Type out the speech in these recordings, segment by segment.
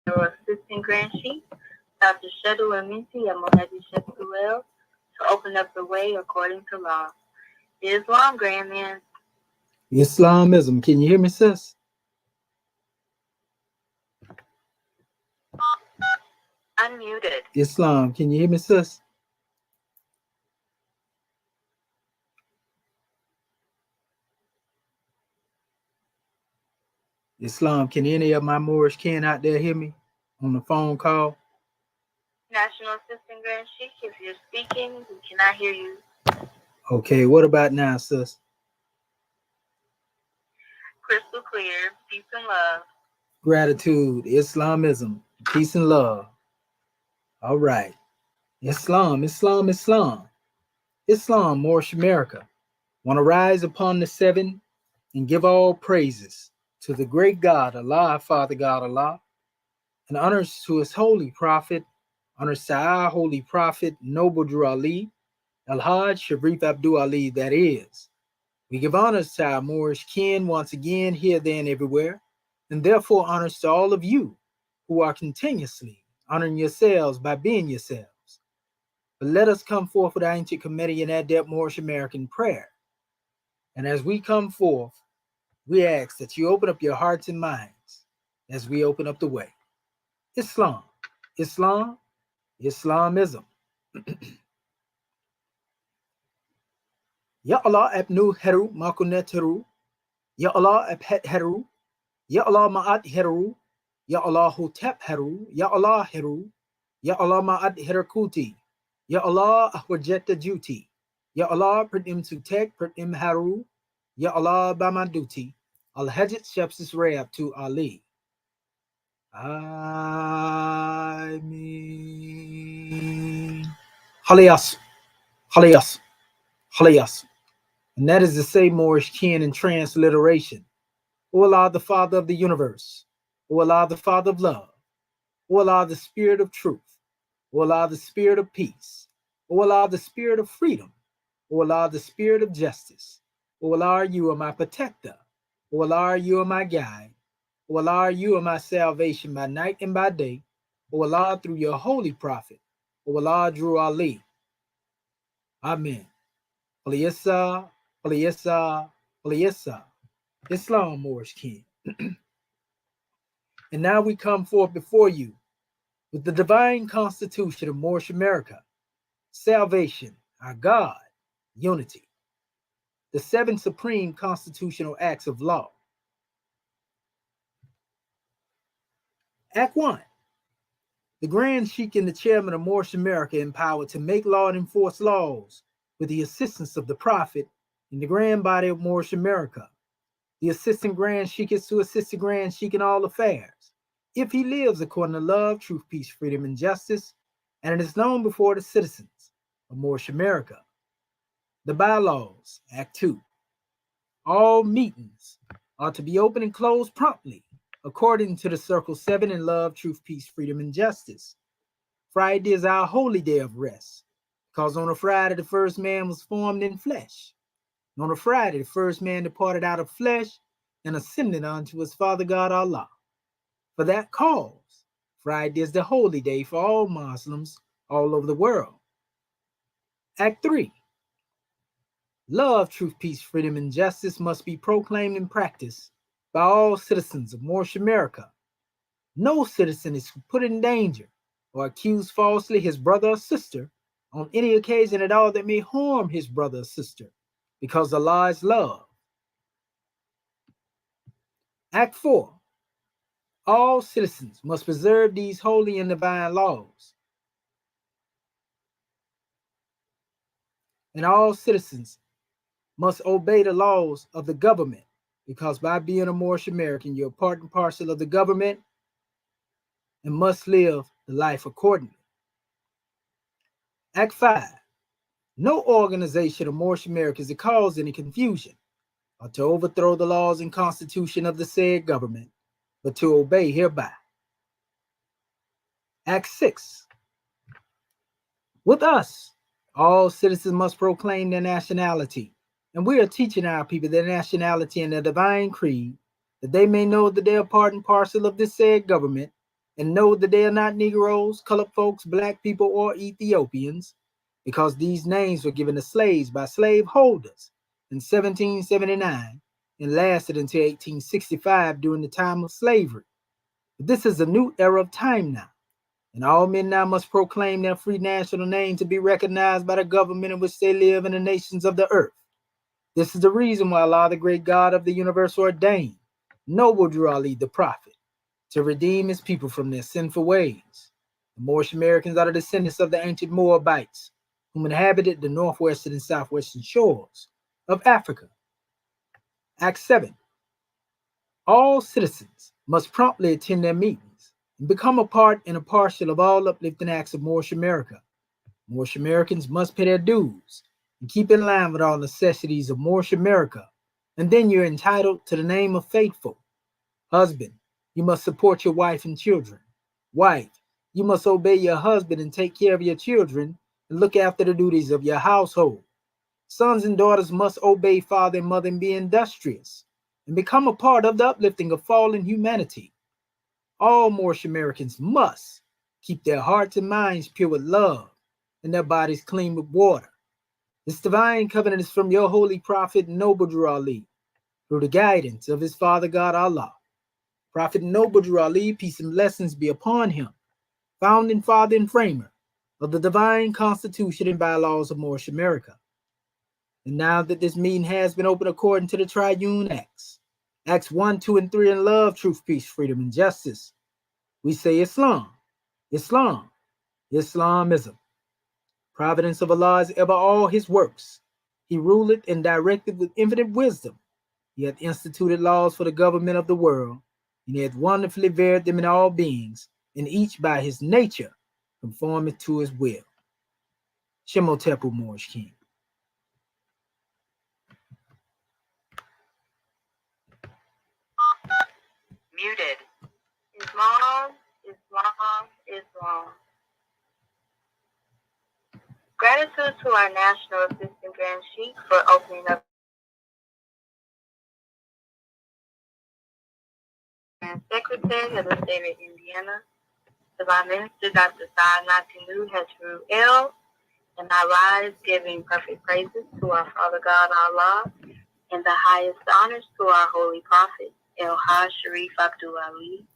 Your assistant Grand Chief, Dr. Shadu Aminti Amohedi Shetuel, to open up the way according to law. Islam, Grandman. Islamism. Can you hear me, sis? Unmuted. Islam. Can you hear me, sis? Islam. Can any of my Moorish kin out there hear me on the phone call? National Assistant Grand Chief, if you're speaking, we cannot hear you. Okay, what about now, sis? Crystal clear. Peace and love. Gratitude, Islamism, peace and love. All right. Islam, Islam, Islam. Islam, Moorish America. Want to rise upon the seven and give all praises to the great God, Allah, Father God, Allah, and honors to his holy prophet, honors to our holy prophet, Noble Drew Ali, Al Hajj Sharif Abdul Ali, that is. We give honors to our Moorish kin once again, here, there, and everywhere, and therefore honors to all of you who are continuously honoring yourselves by being yourselves. But let us come forth with our ancient committee and adept Moorish American prayer. And as we come forth, we ask that you open up your hearts and minds as we open up the way. Islam, Islam, Islamism. Ya Allah abnu heru makunet heru. Ya Allah abhet heru. Ya Allah ma'at heru. Ya Allah hotep heru. Ya Allah heru. Ya Allah ma'at herakuti. Ya Allah ahwajeta juti. Ya Allah pratim sutek pratim haru. Ya Allah bamaduti. Al hajit shepsis rab to Ali. I mean, Halias, Halias, Halias. And that is the same Moorish kin in transliteration. O Allah, the Father of the universe. O Allah, the Father of love. O Allah, the Spirit of truth. O Allah, the Spirit of peace. O Allah, the Spirit of freedom. O Allah, the Spirit of justice. O Allah, you are my protector. O Allah, you are my guide. O Allah, you are my salvation by night and by day. O Allah, through your holy prophet. O Allah, Drew Ali. Amen. Aliyassa, Aliyassa, Aliyassa. Islam, Moorish king. And now we come forth before you with the divine constitution of Moorish America, salvation, our God, unity, the seven supreme constitutional acts of law. Act 1. The Grand Sheik and the Chairman of Moorish America empowered to make law and enforce laws with the assistance of the Prophet and the Grand Body of Moorish America. The Assistant Grand Sheik is to assist the Grand Sheik in all affairs, if he lives according to love, truth, peace, freedom, and justice, and it is known before the citizens of Moorish America. The Bylaws, Act 2. All meetings are to be open and closed promptly, according to the Circle 7 in love, truth, peace, freedom, and justice. Friday is our holy day of rest, because on a Friday the first man was formed in flesh. And on a Friday the first man departed out of flesh and ascended unto his Father God Allah. For that cause, Friday is the holy day for all Muslims all over the world. Act 3. Love, truth, peace, freedom, and justice must be proclaimed and practiced by all citizens of Moorish America. No citizen is put in danger or accused falsely his brother or sister on any occasion at all that may harm his brother or sister, because Allah is love. Act 4. All citizens must preserve these holy and divine laws. And all citizens must obey the laws of the government, because by being a Moorish American, you're part and parcel of the government and must live the life accordingly. Act 5. No organization of Moorish Americans to cause any confusion or to overthrow the laws and constitution of the said government, but to obey hereby. Act 6. With us, all citizens must proclaim their nationality, and we are teaching our people their nationality and their divine creed, that they may know that they are part and parcel of this said government, and know that they are not Negroes, colored folks, black people, or Ethiopians, because these names were given to slaves by slaveholders in 1779 and lasted until 1865 during the time of slavery. But this is a new era of time now, and all men now must proclaim their free national name to be recognized by the government in which they live in the nations of the earth. This is the reason why Allah, the great God of the universe, ordained noble Drew Ali, the prophet, to redeem his people from their sinful ways. The Moorish Americans are the descendants of the ancient Moabites, whom inhabited the northwestern and southwestern shores of Africa. Act 7. All citizens must promptly attend their meetings and become a part and a partial of all uplifting acts of Moorish America. Moorish Americans must pay their dues and keep in line with all necessities of Moorish America, and then you're entitled to the name of faithful. Husband, you must support your wife and children. Wife, you must obey your husband and take care of your children and look after the duties of your household. Sons and daughters must obey father and mother and be industrious and become a part of the uplifting of fallen humanity. All Moorish Americans must keep their hearts and minds pure with love and their bodies clean with water. This divine covenant is from your holy prophet, Noble Drew Ali, through the guidance of his father God Allah. Prophet Noble Drew Ali, peace and blessings be upon him, founding father and framer of the divine constitution and bylaws of Moorish America. And now that this meeting has been opened according to the triune acts, Acts 1, 2, and 3 in love, truth, peace, freedom, and justice, we say Islam, Islam, Islamism. Providence of Allah is ever all his works. He ruleth and directeth with infinite wisdom. He hath instituted laws for the government of the world, and he hath wonderfully varied them in all beings, and each by his nature conformeth to his will. Shemotepu Moorish King. Muted. Islam, Islam, Islam. Gratitude to our National Assistant Grand Sheikh for opening up and Secretary of the State of Indiana, Divine Minister Dr. Saad Natinu Heshru El, and I rise giving perfect praises to our Father God Allah and the highest honors to our Holy Prophet, El Haj Sharif Abdul Ali.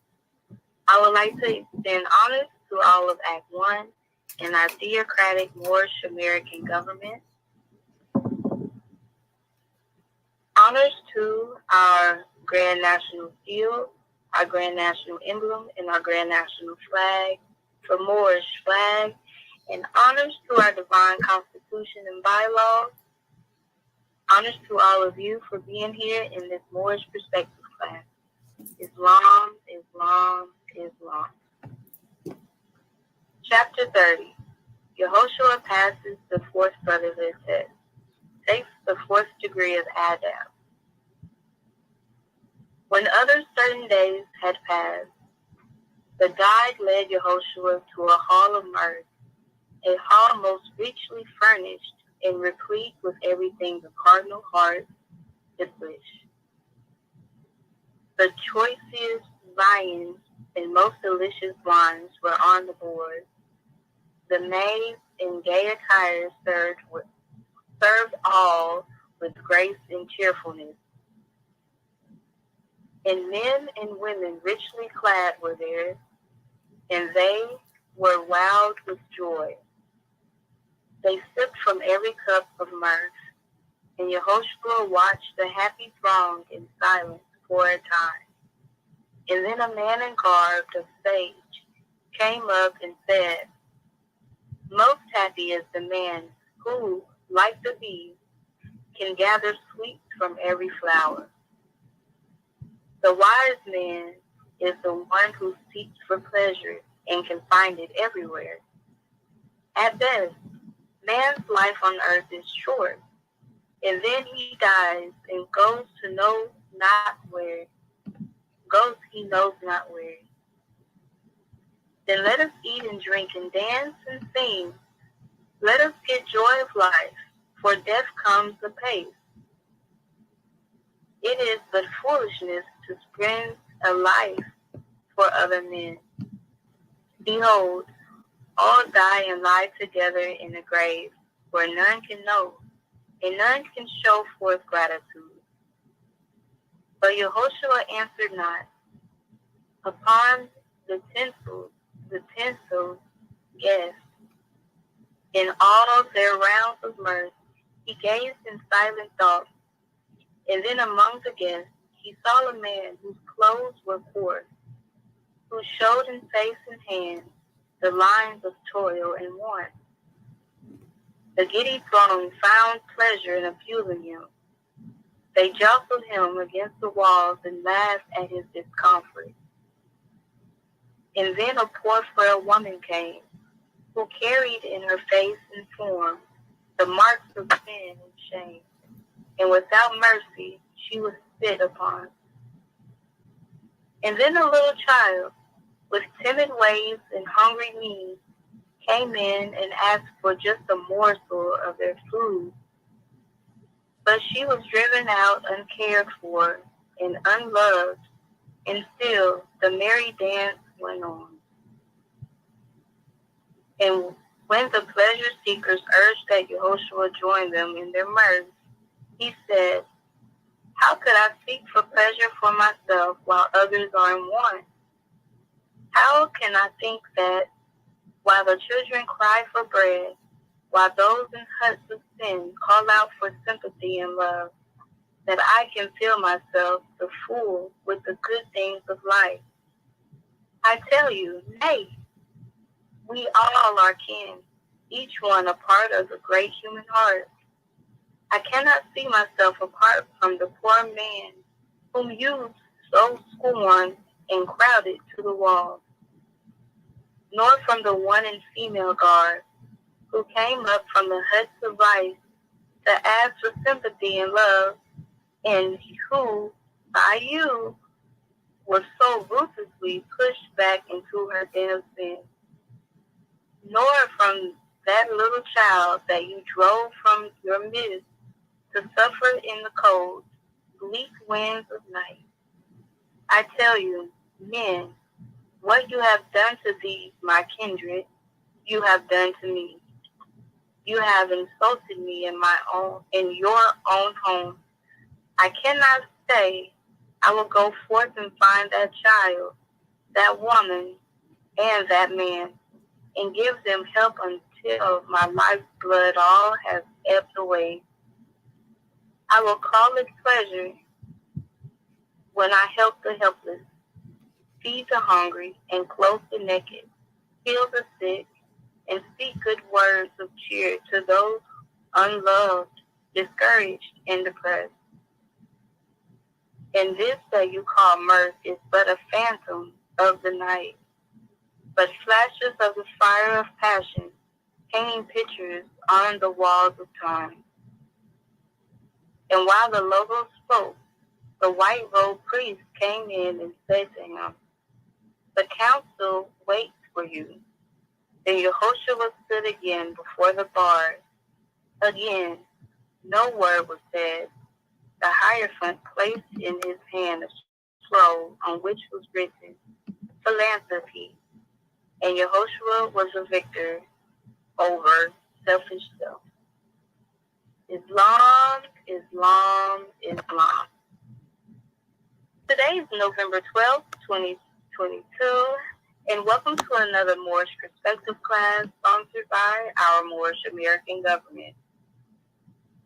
I would like to extend honors to all of Act 1 and our theocratic Moorish American government. Honors to our Grand National Seal, our Grand National Emblem, and our Grand National Flag, for Moorish flag, and honors to our divine constitution and bylaws. Honors to all of you for being here in this Moorish perspective class. Islam, Islam, Islam. Chapter 30. Yehoshua passes the fourth brotherhood test. Takes the fourth degree of Adab. When other certain days had passed, the guide led Yehoshua to a hall of mirth, a hall most richly furnished and replete with everything the cardinal heart could wish. The choicest viands and most delicious wines were on the board. The maids in gay attire served all with grace and cheerfulness. And men and women richly clad were there, and they were wild with joy. They sipped from every cup of mirth, and Yehoshua watched the happy throng in silence for a time. And then a man in garbs of sage came up and said, "Most happy is the man who, like the bees, can gather sweets from every flower. The wise man is the one who seeks for pleasure and can find it everywhere. At best, man's life on earth is short, and then he dies and goes he knows not where. Then let us eat and drink and dance and sing. Let us get joy of life, for death comes apace. It is but foolishness to spend a life for other men. Behold, all die and lie together in the grave, where none can know, and none can show forth gratitude. But Yehoshua answered not. Upon the tinsel guests, in all their rounds of mirth, he gazed in silent thought, and then among the guests he saw a man whose clothes were coarse, who showed in face and hands the lines of toil and want. The giddy throng found pleasure in abusing him. They jostled him against the walls and laughed at his discomfort. And then a poor frail woman came, who carried in her face and form the marks of sin and shame, and without mercy she was spit upon. And then a little child, with timid ways and hungry knees, came in and asked for just a morsel of their food. But she was driven out uncared for and unloved, and still the merry dance went on. And when the pleasure seekers urged that Yehoshua join them in their mirth, he said, how could I seek for pleasure for myself while others are in want? How can I think that while the children cry for bread, while those in huts of sin call out for sympathy and love, that I can fill myself the fool with the good things of life? I tell you, nay, we all are kin, each one a part of the great human heart. I cannot see myself apart from the poor man whom you so scorned and crowded to the wall, nor from the one in female garb who came up from the huts of vice to ask for sympathy and love, and who, by you, was so ruthlessly pushed back into her den of sin, nor from that little child that you drove from your midst to suffer in the cold, bleak winds of night. I tell you, men, what you have done to these, my kindred, you have done to me. You have insulted me in your own home. I cannot say, I will go forth and find that child, that woman, and that man, and give them help until my life's blood all has ebbed away. I will call it pleasure when I help the helpless, feed the hungry, and clothe the naked, heal the sick, and speak good words of cheer to those unloved, discouraged, and depressed. And this that you call mirth is but a phantom of the night, but flashes of the fire of passion, painting pictures on the walls of time. And while the Logos spoke, the white-robed priest came in and said to him, the council waits for you. Then Yehoshua stood again before the bars. Again, no word was said. The Hierophant placed in his hand a scroll on which was written, philanthropy, and Yehoshua was a victor over selfish self. Islam, Islam, Islam. Today is November 12th, 2022, and welcome to another Moorish Perspective class sponsored by our Moorish American government.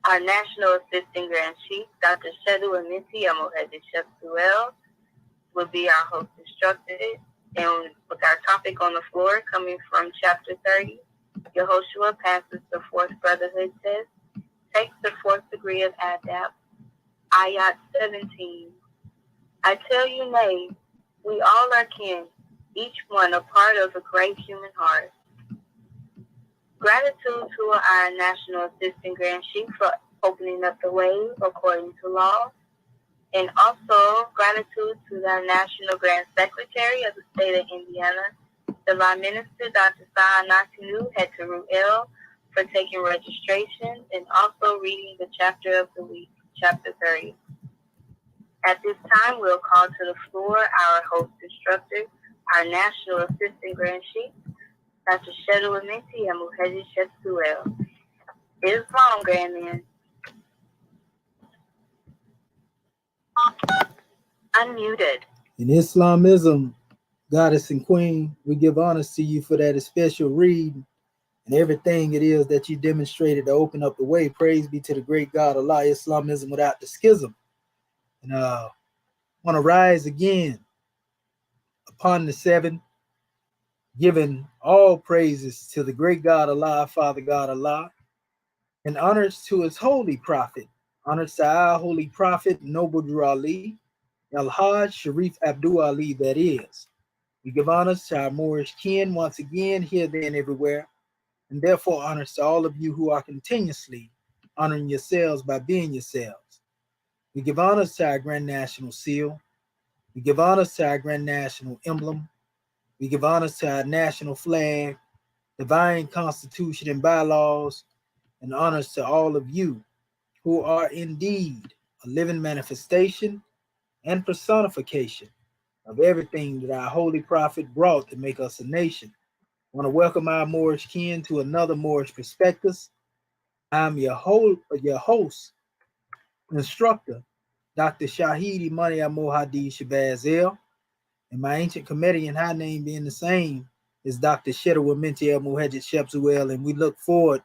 Our National Assistant Grand Chief, Dr. Shedu Amiti Amohedi Shepsuel, will be our host instructor, and with our topic on the floor coming from Chapter 30, Yehoshua passes the fourth brotherhood test, takes the fourth degree of Adab, Ayat 17. I tell you, nay, we all are kin, each one a part of a great human heart. Gratitude to our National Assistant Grand Chief for opening up the way according to law, and also gratitude to our National Grand Secretary of the State of Indiana, Divine Minister Dr. Sa'a Nakanu Heteru for taking registration and also reading the chapter of the week, Chapter 30. At this time, we'll call to the floor our host instructor, Our National Assistant Grand Chief, Dr. Shedu Amenti and Muhaji Shetsuel. Islam, Grandman. Unmuted. In Islamism, Goddess and Queen, we give honors to you for that special read and everything it is that you demonstrated to open up the way. Praise be to the great God, Allah, Islamism without the schism. And want to rise again upon the seven, giving all praises to the great God, Allah, Father God, Allah, and honors to his holy prophet, honors to our holy prophet, Noble Drew Ali, Al-Hajj Sharif Abdul Ali, that is. We give honors to our Moorish kin once again, here, there, and everywhere, and therefore honors to all of you who are continuously honoring yourselves by being yourselves. We give honors to our Grand National Seal. We give honors to our Grand National Emblem. We give honors to our national flag, divine constitution and bylaws, and honors to all of you who are indeed a living manifestation and personification of everything that our holy prophet brought to make us a nation. I want to welcome our Moorish kin to another Moorish Perspectives. I'm your host, instructor, Dr. Shahid Imani Mohadi Shabazel, and my ancient comedian, high name being the same, is Dr. Shedu Amenti Muhaji Shetsuel, and we look forward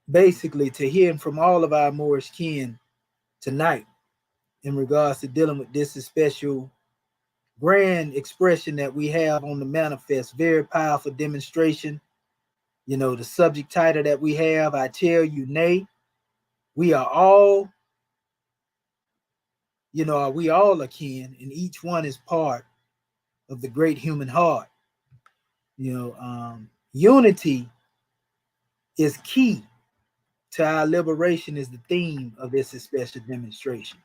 basically to hearing from all of our Moorish kin tonight in regards to dealing with this special grand expression that we have on the manifest. Very powerful demonstration. You know, the subject title that we have, I tell you, nay, we are all, we all are kin, and each one is part of the great human heart. Unity is key to our liberation, is the theme of this special demonstration.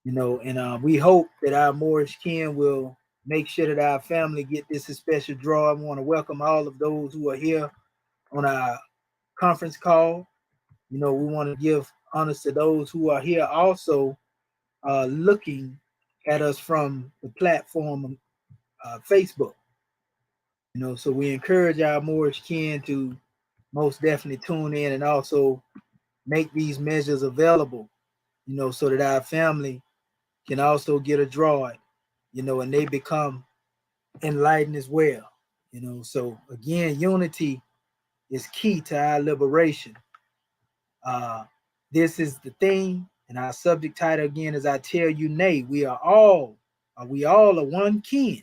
And we hope that our Moorish kin will make sure that our family get this special draw. I want to welcome all of those who are here on our conference call. We want to give honors to those who are here also looking at us from the platform Facebook. So we encourage our Moorish kin to most definitely tune in and also make these measures available, so that our family can also get a draw, and they become enlightened as well. So again, unity is key to our liberation. This is the theme, and our subject title again is I tell you, nay, we all are one kin.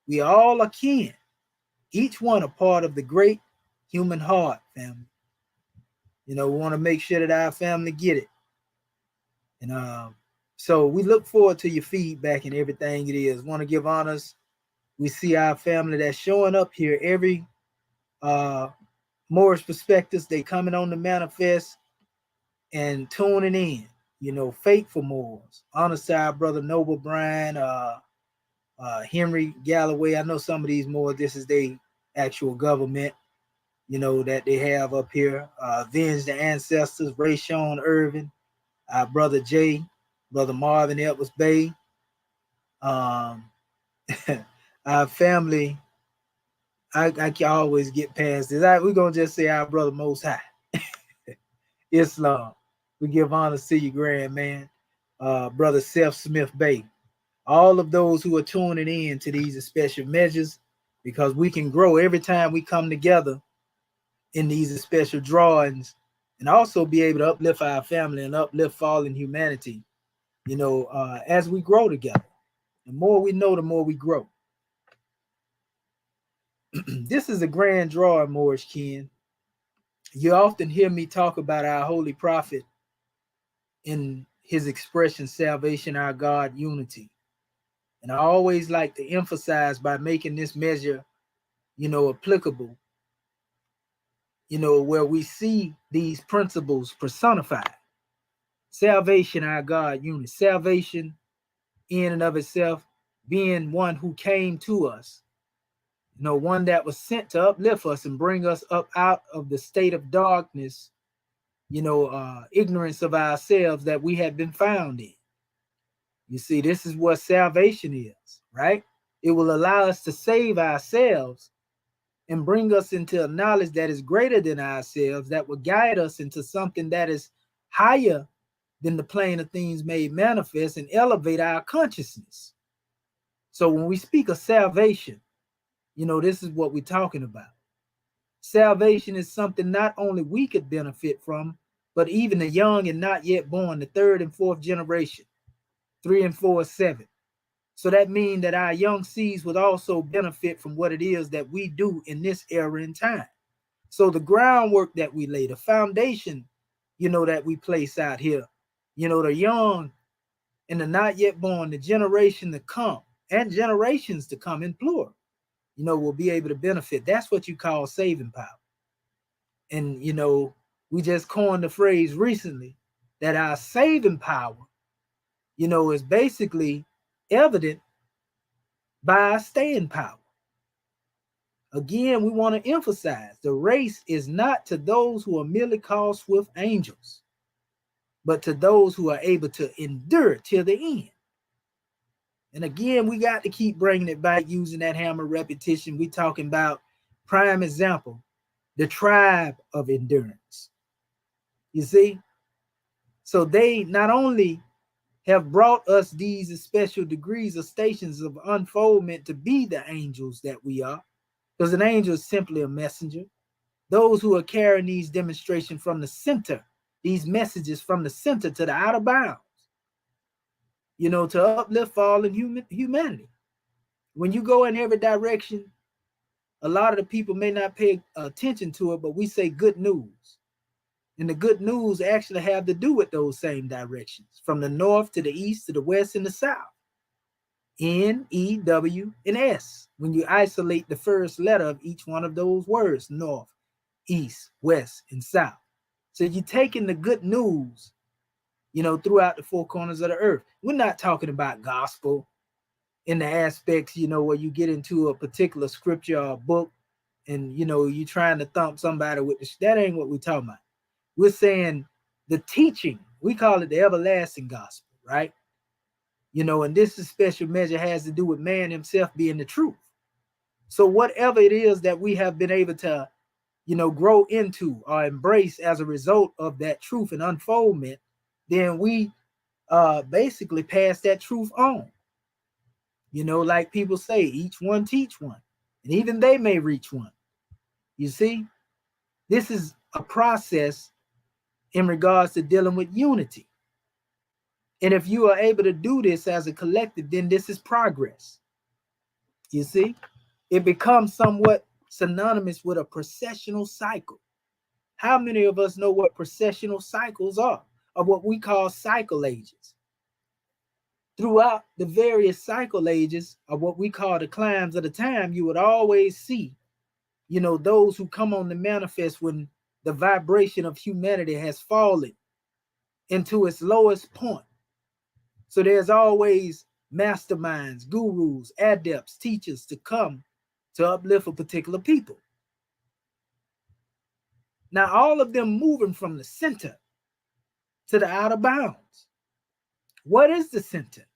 We all are kin. Each one a part of the great human heart, family. We want to make sure that our family get it. And so we look forward to your feedback and everything it is. Want to give honors. We see our family that's showing up here every Moorish Perspectives. They coming on the manifest and tuning in. Faithful Moors. Honors to our brother Noble Bryan, Henry Galloway. I know some of these Moors, this is their actual government, that they have up here. Avenge the Ancestors, Ray Sean Irvin, our brother Jay, brother Marvin Edwards Bay. Our family, I can always get past this. We're going to just say our brother Most High. Islam. We give honors to you, grand man. Brother Seth Smith Bay. All of those who are tuning in to these special measures, because we can grow every time we come together in these special drawings, and also be able to uplift our family and uplift fallen humanity, as we grow together. The more we know, the more we grow. This is a grand drawing, Moorish kin. You often hear me talk about our holy prophet in his expression, salvation, our God, unity. And I always like to emphasize by making this measure, applicable, where we see these principles personified. Salvation, our God, unity. Salvation in and of itself being one who came to us, one that was sent to uplift us and bring us up out of the state of darkness, ignorance of ourselves that we had been found in. You see, this is what salvation is, right? It will allow us to save ourselves and bring us into a knowledge that is greater than ourselves, that will guide us into something that is higher than the plane of things made manifest and elevate our consciousness. So when we speak of salvation, this is what we're talking about. Salvation is something not only we could benefit from, but even the young and not yet born, the third and fourth generation, 3 and 4 7. So that means that our young seeds would also benefit from what it is that we do in this era in time. So the groundwork that we lay, the foundation, that we place out here, the young and the not yet born, the generation to come and generations to come in plural, will be able to benefit. That's what you call saving power. And, we just coined the phrase recently that our saving power, is basically evident by our staying power. Again, we want to emphasize the race is not to those who are merely called swift angels, but to those who are able to endure till the end. And again, we got to keep bringing it back using that hammer repetition. We talking about prime example, the tribe of endurance. You see? So they not only have brought us these special degrees or stations of unfoldment to be the angels that we are, because an angel is simply a messenger. Those who are carrying these demonstrations from the center, these messages from the center to the outer bounds, to uplift fallen humanity. When you go in every direction, a lot of the people may not pay attention to it, but we say good news. And the good news actually have to do with those same directions, from the north to the east to the west and the south. N, E, W, and S. When you isolate the first letter of each one of those words, north, east, west, and south. So you're taking the good news, throughout the four corners of the earth. We're not talking about gospel in the aspects, where you get into a particular scripture or book and, you're trying to thump somebody with that ain't what we're talking about. We're saying the teaching, we call it the everlasting gospel, right? And this special measure has to do with man himself being the truth. So whatever it is that we have been able to, grow into or embrace as a result of that truth and unfoldment, then we basically pass that truth on. Like people say, each one teach one, and even they may reach one. You see, this is a process in regards to dealing with unity. And if you are able to do this as a collective, then this is progress. You see, it becomes somewhat synonymous with a processional cycle. How many of us know what processional cycles are, or what we call cycle ages? Throughout the various cycle ages, or what we call the climbs of the time, you would always see, those who come on the manifest when the vibration of humanity has fallen into its lowest point. So there's always masterminds, gurus, adepts, teachers to come to uplift a particular people. Now, all of them moving from the center to the outer bounds. What is the center?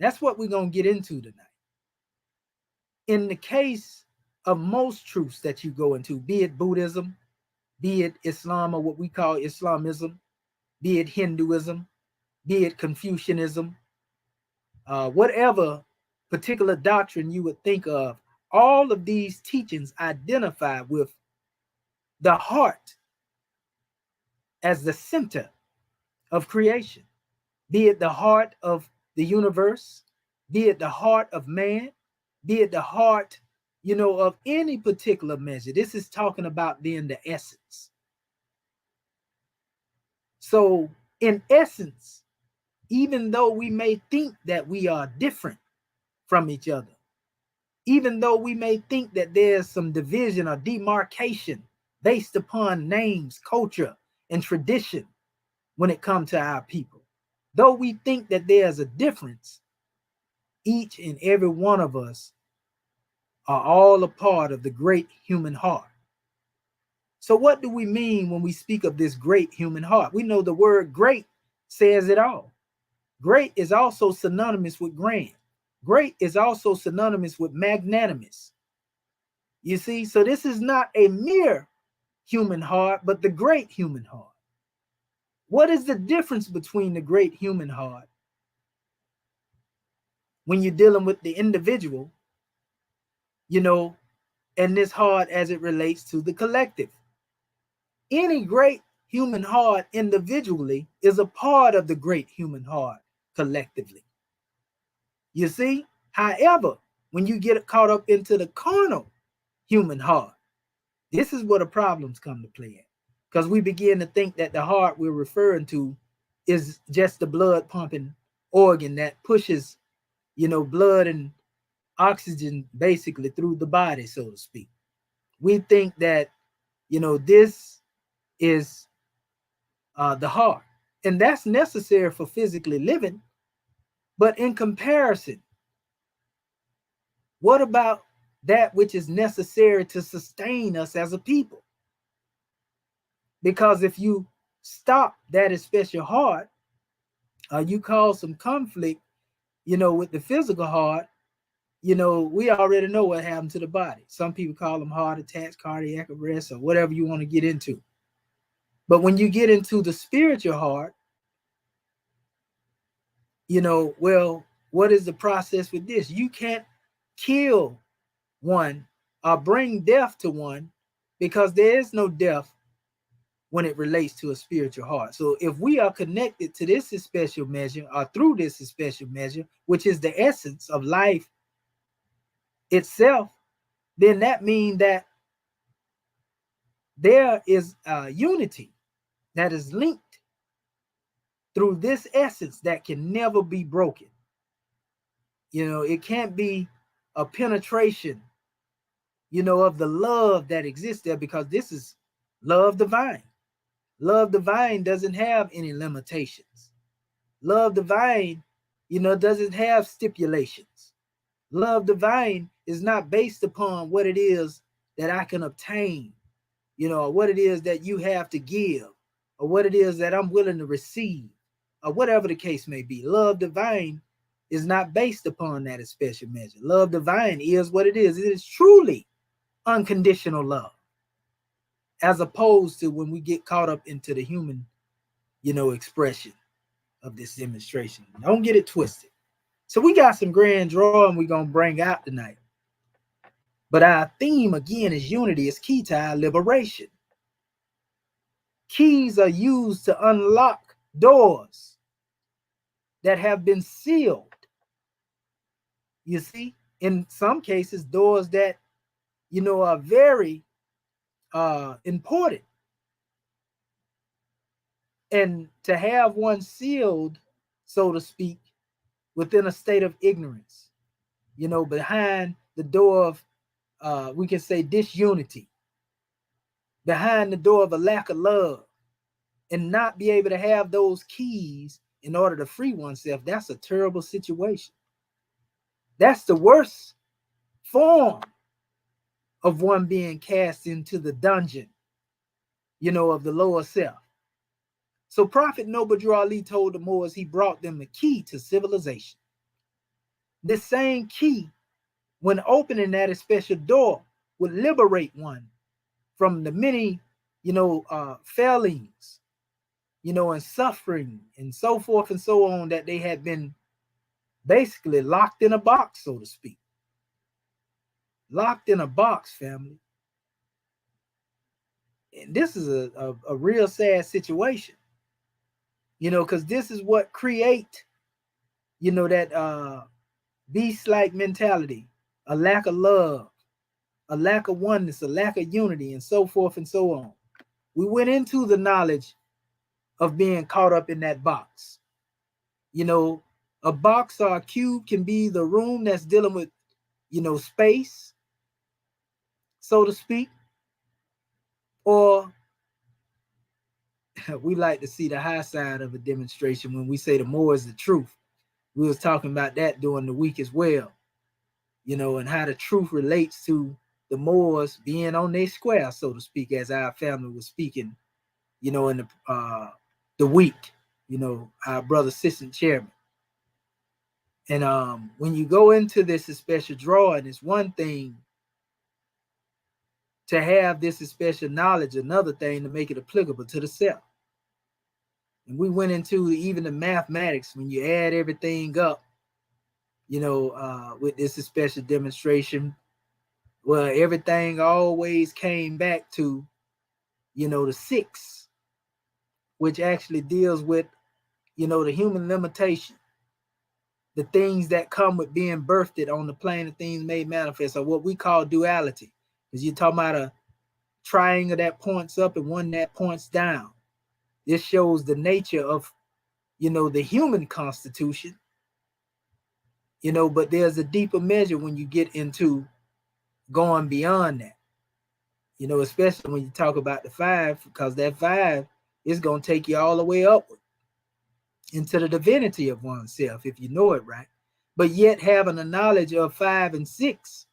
That's what we're going to get into tonight. In the case of most truths that you go into, be it Buddhism, be it Islam or what we call Islamism, be it Hinduism, be it Confucianism, whatever particular doctrine you would think of, all of these teachings identify with the heart as the center of creation, be it the heart of the universe, be it the heart of man, be it the heart, of any particular measure. This is talking about being the essence. So in essence, even though we may think that we are different from each other, even though we may think that there's some division or demarcation based upon names, culture, and tradition when it comes to our people, though we think that there's a difference, each and every one of us are all a part of the great human heart. So what do we mean when we speak of this great human heart? We know the word great says it all. Great is also synonymous with grand. Great is also synonymous with magnanimous. You see, so this is not a mere human heart, but the great human heart. What is the difference between the great human heart when you're dealing with the individual, you know, and this heart as it relates to the collective? Any great human heart individually is a part of the great human heart collectively. You see? However, when you get caught up into the carnal human heart, this is where the problems come to play in. Because we begin to think that the heart we're referring to is just the blood pumping organ that pushes, blood and oxygen basically through the body, so to speak. We think that, this is the heart. And that's necessary for physically living. But in comparison, what about that which is necessary to sustain us as a people? Because if you stop that especial heart, you cause some conflict, with the physical heart, we already know what happened to the body. Some people call them heart attacks, cardiac arrest, or whatever you want to get into. But when you get into the spiritual heart, well, what is the process with this? You can't kill one or bring death to one, because there is no death when it relates to a spiritual heart. So if we are connected to this special measure, or through this special measure, which is the essence of life itself, then that means that there is a unity that is linked through this essence that can never be broken. It can't be a penetration, of the love that exists there, because this is love divine. Love divine doesn't have any limitations. Love divine, doesn't have stipulations. Love divine is not based upon what it is that I can obtain, or what it is that you have to give, or what it is that I'm willing to receive, or whatever the case may be. Love divine is not based upon that special measure. Love divine is what it is. It is truly unconditional love, as opposed to when we get caught up into the human, expression of this demonstration. Don't get it twisted. So we got some grand drawing we're going to bring out tonight. But our theme, again, is unity is key to our liberation. Keys are used to unlock doors that have been sealed. You see, in some cases, doors that, are very important. And to have one sealed, so to speak, within a state of ignorance, behind the door of, we can say, disunity, behind the door of a lack of love, and not be able to have those keys in order to free oneself, that's a terrible situation. That's the worst form of one being cast into the dungeon, of the lower self. So Prophet Noble Drew Ali told the Moors he brought them the key to civilization. This same key, when opening that special door, would liberate one from the many, failings, and suffering and so forth and so on that they had been basically locked in a box, so to speak. Locked in a box, family. And this is a real sad situation, because this is what create, that beast-like mentality, a lack of love, a lack of oneness, a lack of unity, and so forth and so on. We went into the knowledge of being caught up in that box. A box or a cube can be the room that's dealing with, space, so to speak, or we like to see the high side of a demonstration when we say the more is the truth. We was talking about that during the week as well, and how the truth relates to the Moors being on their square, so to speak, as our family was speaking, in the week, our brother assistant chairman. And when you go into this special drawing, it's one thing to have this special knowledge, another thing to make it applicable to the self. And we went into even the mathematics when you add everything up, with this special demonstration. Well, everything always came back to, the 6, which actually deals with, the human limitation, the things that come with being birthed on the plane of things made manifest, or what we call duality. Because you're talking about a triangle that points up and one that points down. This shows the nature of, the human constitution, but there's a deeper measure when you get into going beyond that, especially when you talk about the 5, because that 5 is going to take you all the way upward into the divinity of oneself, if you know it right. But yet having a knowledge of 5 and 6,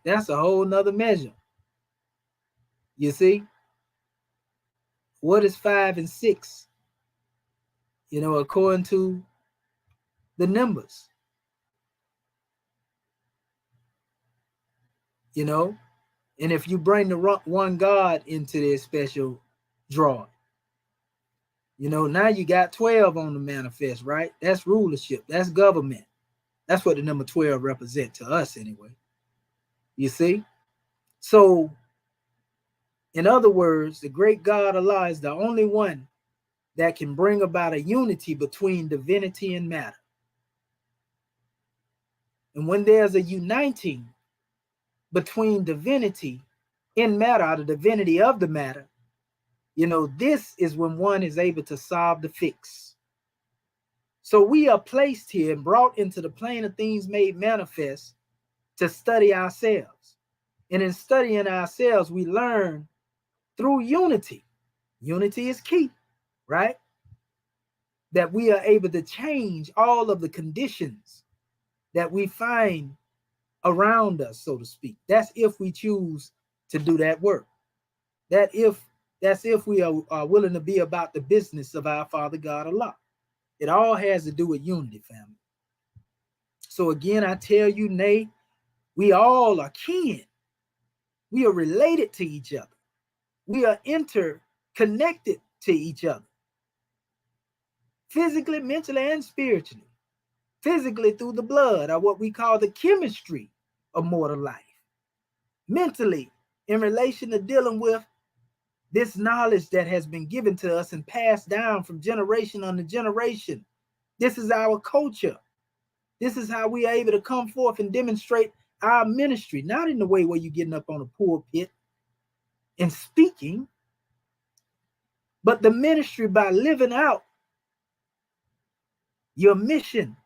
that's a whole nother measure. You see, what is 5 and 6? According to the numbers, and if you bring the one God into this special draw, now you got 12 on the manifest, right? That's rulership, that's government. That's what the number 12 represent to us anyway. You see? So, in other words, the great God Allah is the only one that can bring about a unity between divinity and matter. And when there's a uniting between divinity in matter, or the divinity of the matter, this is when one is able to solve the fix. So we are placed here and brought into the plane of things made manifest to study ourselves. And in studying ourselves, we learn through unity. Unity is key, right? That we are able to change all of the conditions that we find around us, so to speak. That's if we choose to do that work. That's if we are willing to be about the business of our Father God Allah. It all has to do with unity, family. So again, I tell you, nay, we all are kin. We are related to each other. We are interconnected to each other. Physically, mentally, and spiritually. Physically through the blood, or what we call the chemistry of mortal life. Mentally, in relation to dealing with this knowledge that has been given to us and passed down from generation unto generation. This is our culture. This is how we are able to come forth and demonstrate our ministry, not in the way where you're getting up on a pulpit and speaking, but the ministry by living out your mission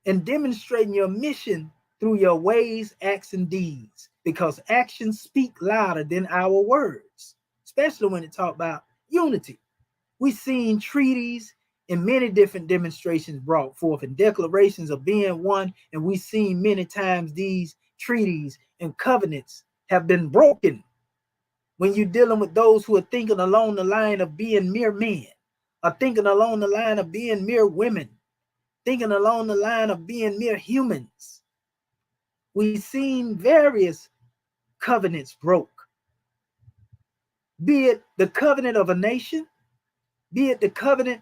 and demonstrating your mission through your ways, acts, and deeds, because actions speak louder than our words, especially when it talk about unity. We've seen treaties and many different demonstrations brought forth and declarations of being one, and we've seen many times these treaties and covenants have been broken when you're dealing with those who are thinking along the line of being mere men, or thinking along the line of being mere women, thinking along the line of being mere humans. We've seen various covenants broke, be it the covenant of a nation, be it the covenant,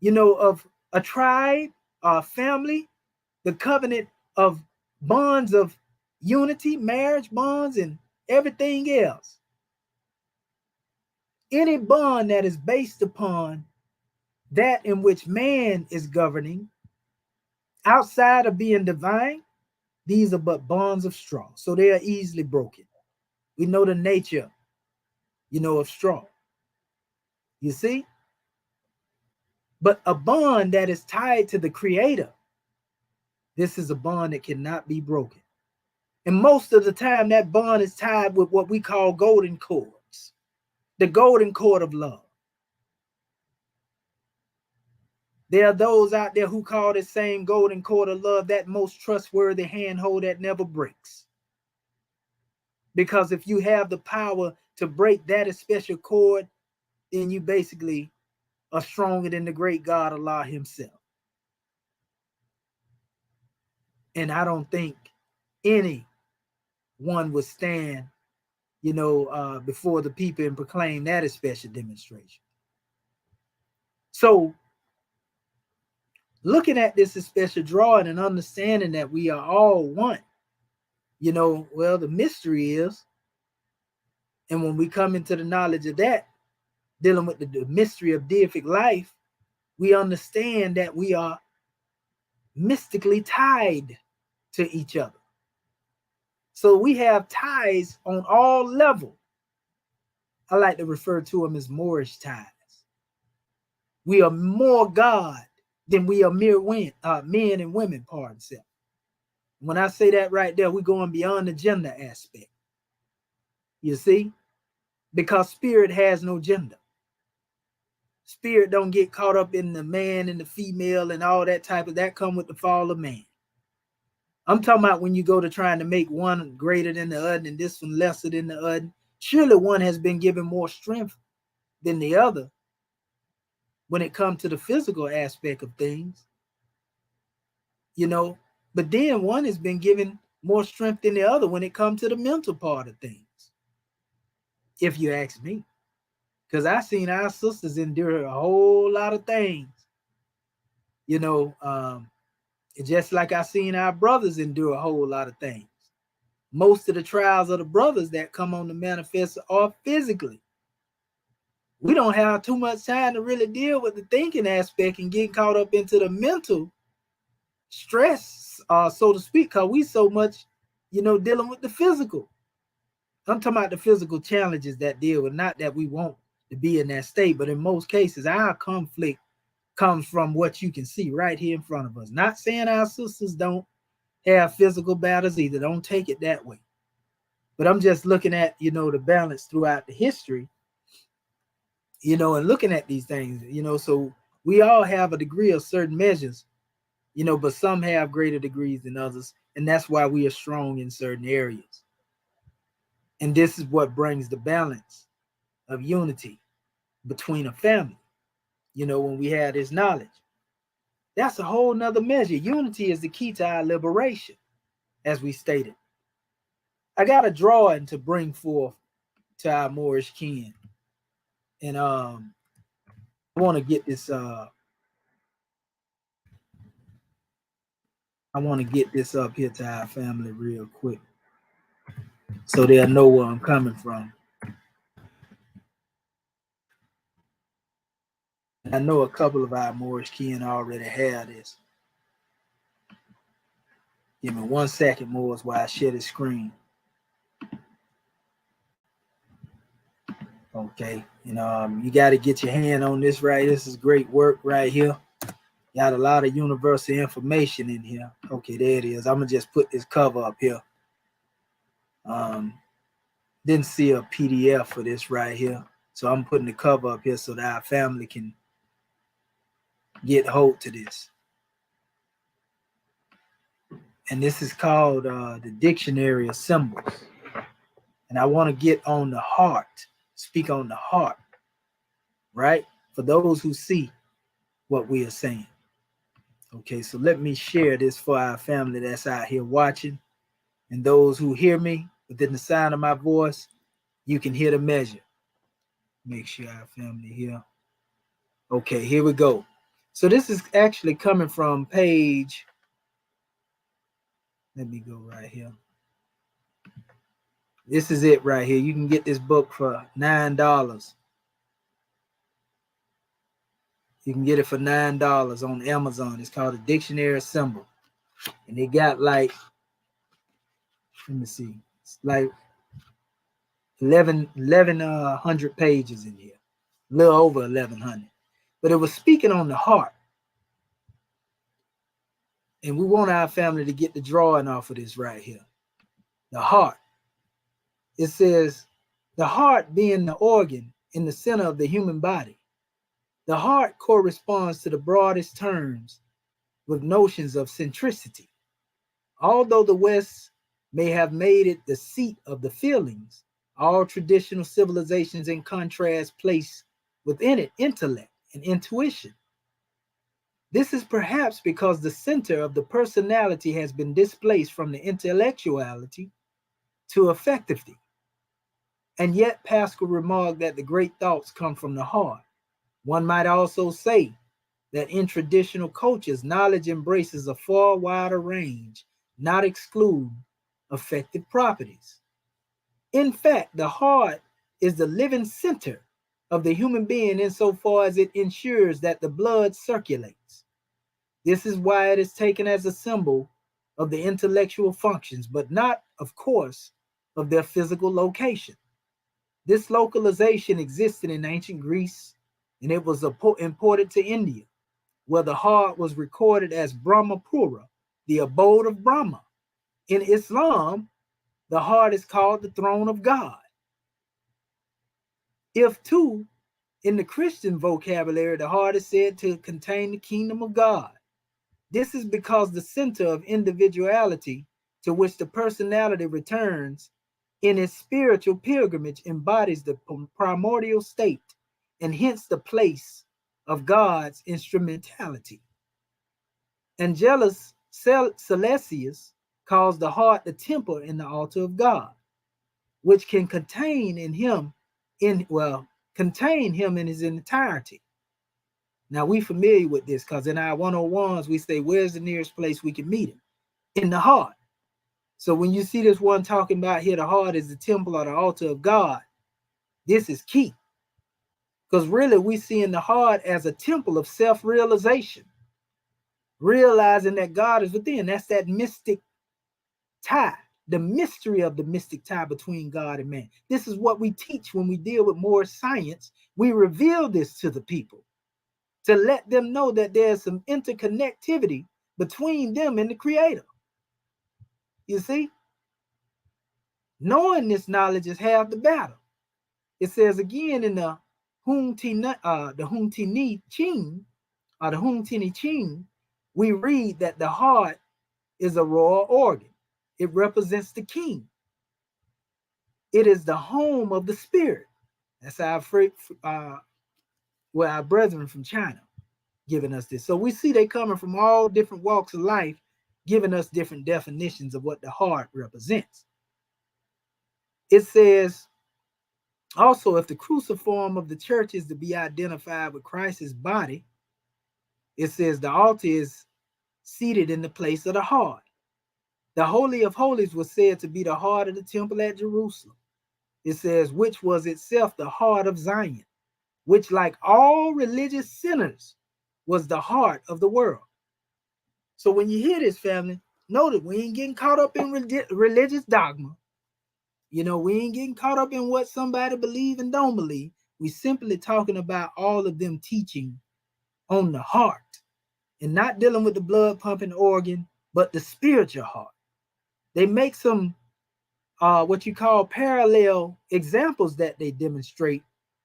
of a tribe, a family, the covenant of bonds of unity, marriage bonds, and everything else. Any bond that is based upon that in which man is governing, outside of being divine, these are but bonds of straw. So they are easily broken. We know the nature, of straw. You see? But a bond that is tied to the Creator, this is a bond that cannot be broken. And most of the time, that bond is tied with what we call golden cords, the golden cord of love. There are those out there who call this same golden cord of love that most trustworthy handhold that never breaks. Because if you have the power to break that special cord, then you basically are stronger than the great God Allah himself. And I don't think any one would stand, before the people and proclaim that as special demonstration. So looking at this as special drawing and understanding that we are all one, well, the mystery is, and when we come into the knowledge of that, dealing with the mystery of deific life, we understand that we are mystically tied to each other. So we have ties on all levels. I like to refer to them as Moorish ties. We are more God than we are mere men and women, pardon self. When I say that right there, we're going beyond the gender aspect. You see? Because spirit has no gender. Spirit don't get caught up in the man and the female and all that type of that come with the fall of man. I'm talking about when you go to trying to make one greater than the other and this one lesser than the other. Surely one has been given more strength than the other when it comes to the physical aspect of things, but then one has been given more strength than the other when it comes to the mental part of things, if you ask me. Because I've seen our sisters endure a whole lot of things, just like I've seen our brothers endure a whole lot of things. Most of the trials of the brothers that come on the manifest are physically. We don't have too much time to really deal with the thinking aspect and get caught up into the mental stress, so to speak, because we so much, dealing with the physical. I'm talking about the physical challenges that deal with, not that we want to be in that state, but in most cases, our conflict comes from what you can see right here in front of us. Not saying our sisters don't have physical battles either. Don't take it that way. But I'm just looking at, the balance throughout the history, and looking at these things, so we all have a degree of certain measures, but some have greater degrees than others. And that's why we are strong in certain areas. And this is what brings the balance of unity between a family, when we have this knowledge. That's a whole nother measure. Unity is the key to our liberation, as we stated. I got a drawing to bring forth to our Moorish kin. And I want to get this up here to our family real quick, so they'll know where I'm coming from. I know a couple of our Moorish kin already have this. Give me 1 second, Moors, while I share the screen. Okay, you got to get your hand on this right. This is great work right here. Got a lot of universal information in here. Okay, there it is. I'm gonna just put this cover up here. Didn't see a PDF for this right here, so I'm putting the cover up here so that our family can get hold to this. And this is called the Dictionary of Symbols. And I want to get on the heart, speak on the heart, right? For those who see what we are saying. Okay, so let me share this for our family that's out here watching. And those who hear me within the sound of my voice, you can hear the measure. Make sure our family here. Okay, here we go. So this is actually coming from page. Let me go right here. This is it right here. You can get this book for $9. You can get it for $9 on Amazon. It's called a Dictionary of Symbol. And they got like, let me see, it's like 1,100 pages in here. A little over 1,100. But it was speaking on the heart. And we want our family to get the drawing off of this right here. The heart. It says, the heart being the organ in the center of the human body. The heart corresponds to the broadest terms with notions of centricity. Although the West may have made it the seat of the feelings, all traditional civilizations in contrast place within it intellect and intuition. This is perhaps because the center of the personality has been displaced from the intellectuality to affectivity. And yet Pascal remarked that the great thoughts come from the heart. One might also say that in traditional cultures, knowledge embraces a far wider range, not exclude affective properties. In fact, the heart is the living center of the human being insofar as it ensures that the blood circulates. This is why it is taken as a symbol of the intellectual functions, but not, of course, of their physical location. This localization existed in ancient Greece, and it was imported to India, where the heart was recorded as Brahmapura, the abode of Brahma. In Islam, the heart is called the throne of God. If too, in the Christian vocabulary, the heart is said to contain the kingdom of God. This is because the center of individuality to which the personality returns in its spiritual pilgrimage embodies the primordial state and hence the place of God's instrumentality. Angelus Silesius calls the heart the temple in the altar of God, which can contain him in his entirety. Now we familiar with this because in our 101s we say, where's the nearest place we can meet him? In the heart. So when you see this one talking about here, the heart is the temple or the altar of God, this is key. Because really we see in the heart as a temple of self-realization, realizing that God is within. That's that mystic tie, the mystery of the mystic tie between God and man. This is what we teach when we deal with Moorish science. We reveal this to the people to let them know that there's some interconnectivity between them and the Creator. You see? Knowing this knowledge is half the battle. It says again in the Huntini Ching, we read that the heart is a royal organ. It represents the king. It is the home of the spirit. That's our brethren from China giving us this. So we see they coming from all different walks of life, giving us different definitions of what the heart represents. It says, also, if the cruciform of the church is to be identified with Christ's body, it says the altar is seated in the place of the heart. The Holy of Holies was said to be the heart of the temple at Jerusalem. It says, which was itself the heart of Zion, which, like all religious sinners, was the heart of the world. So when you hear this, family, know that we ain't getting caught up in religious dogma. You know, we ain't getting caught up in what somebody believe and don't believe. We simply talking about all of them teaching on the heart and not dealing with the blood pumping organ, but the spiritual heart. They make some what you call parallel examples that they demonstrate,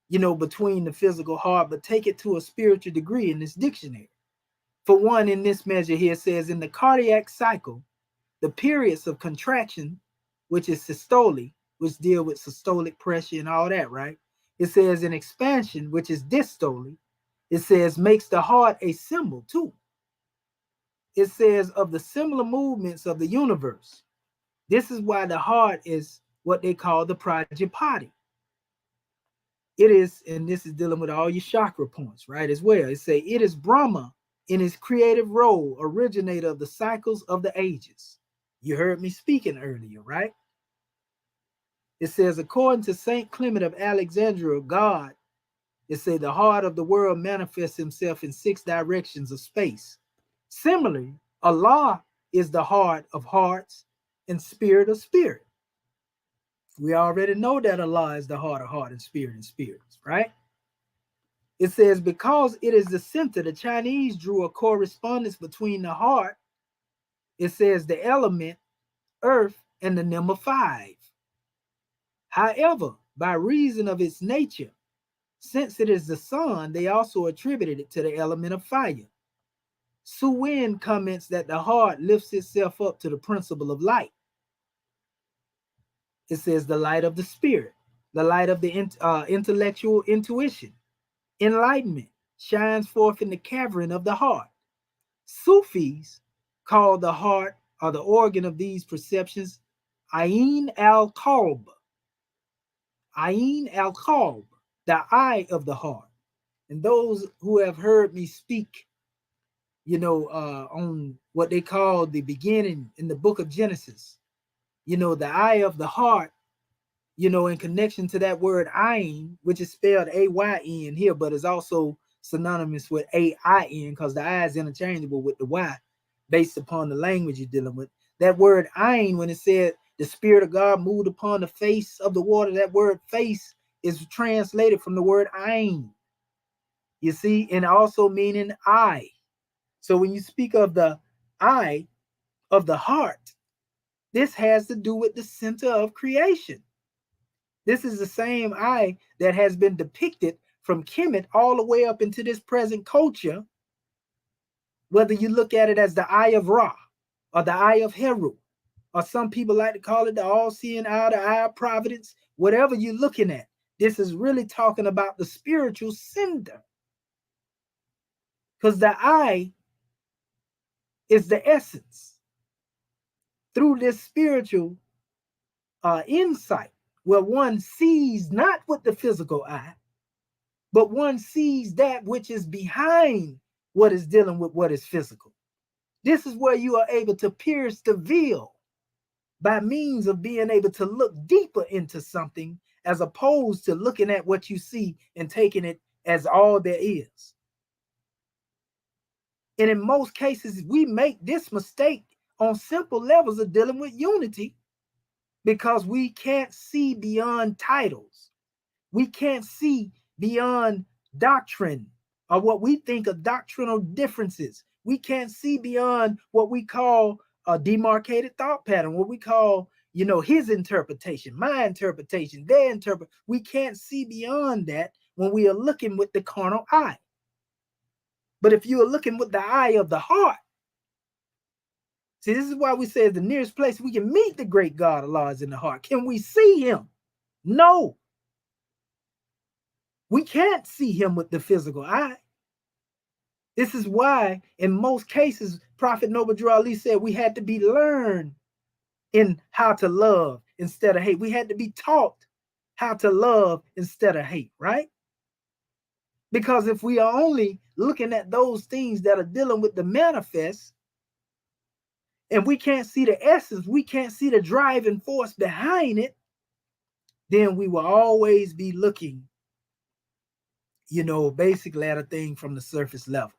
you know, between the physical heart, but take it to a spiritual degree in this dictionary. For one, in this measure here, says in the cardiac cycle, the periods of contraction, which is systole, which deal with systolic pressure and all that, right? It says in expansion, which is dystole, it says makes the heart a symbol too. It says of the similar movements of the universe. This is why the heart is what they call the Prajapati. It is, and this is dealing with all your chakra points, right, as well. It say it is Brahma in his creative role, originator of the cycles of the ages. You heard me speaking earlier, right? It says, according to Saint Clement of Alexandria, God, it say the heart of the world manifests himself in 6 directions of space. Similarly, Allah is the heart of hearts and spirit of spirit. We already know that Allah is the heart of heart and spirits, right? It says, because it is the center, the Chinese drew a correspondence between the heart, it says the element, earth, and the number 5. However, by reason of its nature, since it is the sun, they also attributed it to the element of fire. Su Wen comments that the heart lifts itself up to the principle of light. It says the light of the spirit, the light of the intellectual intuition, enlightenment shines forth in the cavern of the heart. Sufis call the heart or the organ of these perceptions Ain al Qalb, Ain al Qalb, the eye of the heart. And those who have heard me speak, on what they call the beginning in the book of Genesis, the eye of the heart, in connection to that word ayin, which is spelled A-Y-N here, but is also synonymous with A-I-N because the I is interchangeable with the Y based upon the language you're dealing with. That word ayin, when it said the Spirit of God moved upon the face of the water, that word face is translated from the word ayin, you see, and also meaning eye. So when you speak of the eye of the heart, this has to do with the center of creation. This is the same eye that has been depicted from Kemet all the way up into this present culture, whether you look at it as the eye of Ra or the eye of Heru, or some people like to call it the all-seeing eye, the eye of providence, whatever you're looking at. This is really talking about the spiritual center, because the eye is the essence. Through this spiritual insight, where one sees not with the physical eye, but one sees that which is behind what is dealing with what is physical. This is where you are able to pierce the veil by means of being able to look deeper into something, as opposed to looking at what you see and taking it as all there is. And in most cases, we make this mistake on simple levels of dealing with unity, because we can't see beyond titles. We can't see beyond doctrine or what we think of doctrinal differences. We can't see beyond what we call a demarcated thought pattern, what we call, his interpretation, my interpretation, their interpretation. We can't see beyond that when we are looking with the carnal eye. But if you are looking with the eye of the heart, see, this is why we say the nearest place we can meet the great God Allah is in the heart. Can we see him? No. We can't see him with the physical eye. This is why, in most cases, Prophet Noble Drew Ali said we had to be learned in how to love instead of hate. We had to be taught how to love instead of hate, right? Because if we are only looking at those things that are dealing with the manifest, and we can't see the essence, we can't see the driving force behind it, then we will always be looking, basically at a thing from the surface level.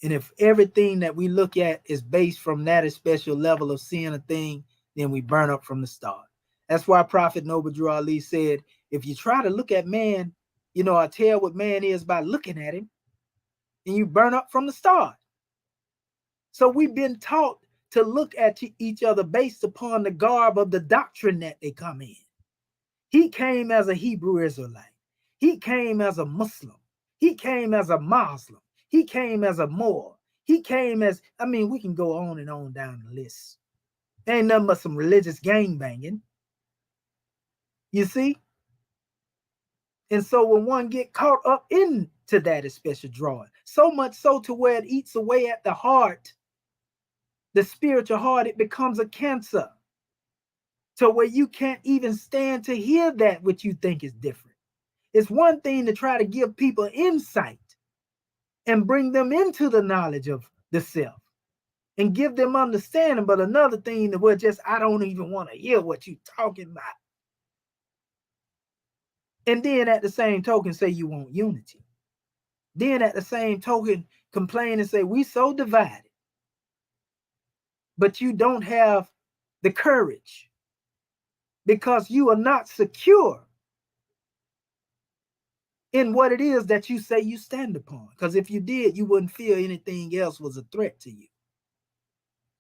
And if everything that we look at is based from that special level of seeing a thing, then we burn up from the start. That's why Prophet Noble Drew Ali said, if you try to look at man, or tell what man is by looking at him, then you burn up from the start. So we've been taught to look at each other based upon the garb of the doctrine that they come in. He came as a Hebrew Israelite. He came as a Muslim. He came as a Muslim. He came as a Moor. He came as, we can go on and on down the list. There ain't nothing but some religious gangbanging. You see? And so when one get caught up into that special drawing, so much so to where it eats away at the heart, the spiritual heart, it becomes a cancer. To where you can't even stand to hear that which you think is different. It's one thing to try to give people insight and bring them into the knowledge of the self and give them understanding, but another thing that we're just, I don't even want to hear what you're talking about. And then at the same token, say you want unity. Then at the same token, complain and say, we so divided. But you don't have the courage because you are not secure in what it is that you say you stand upon. Because if you did, you wouldn't feel anything else was a threat to you.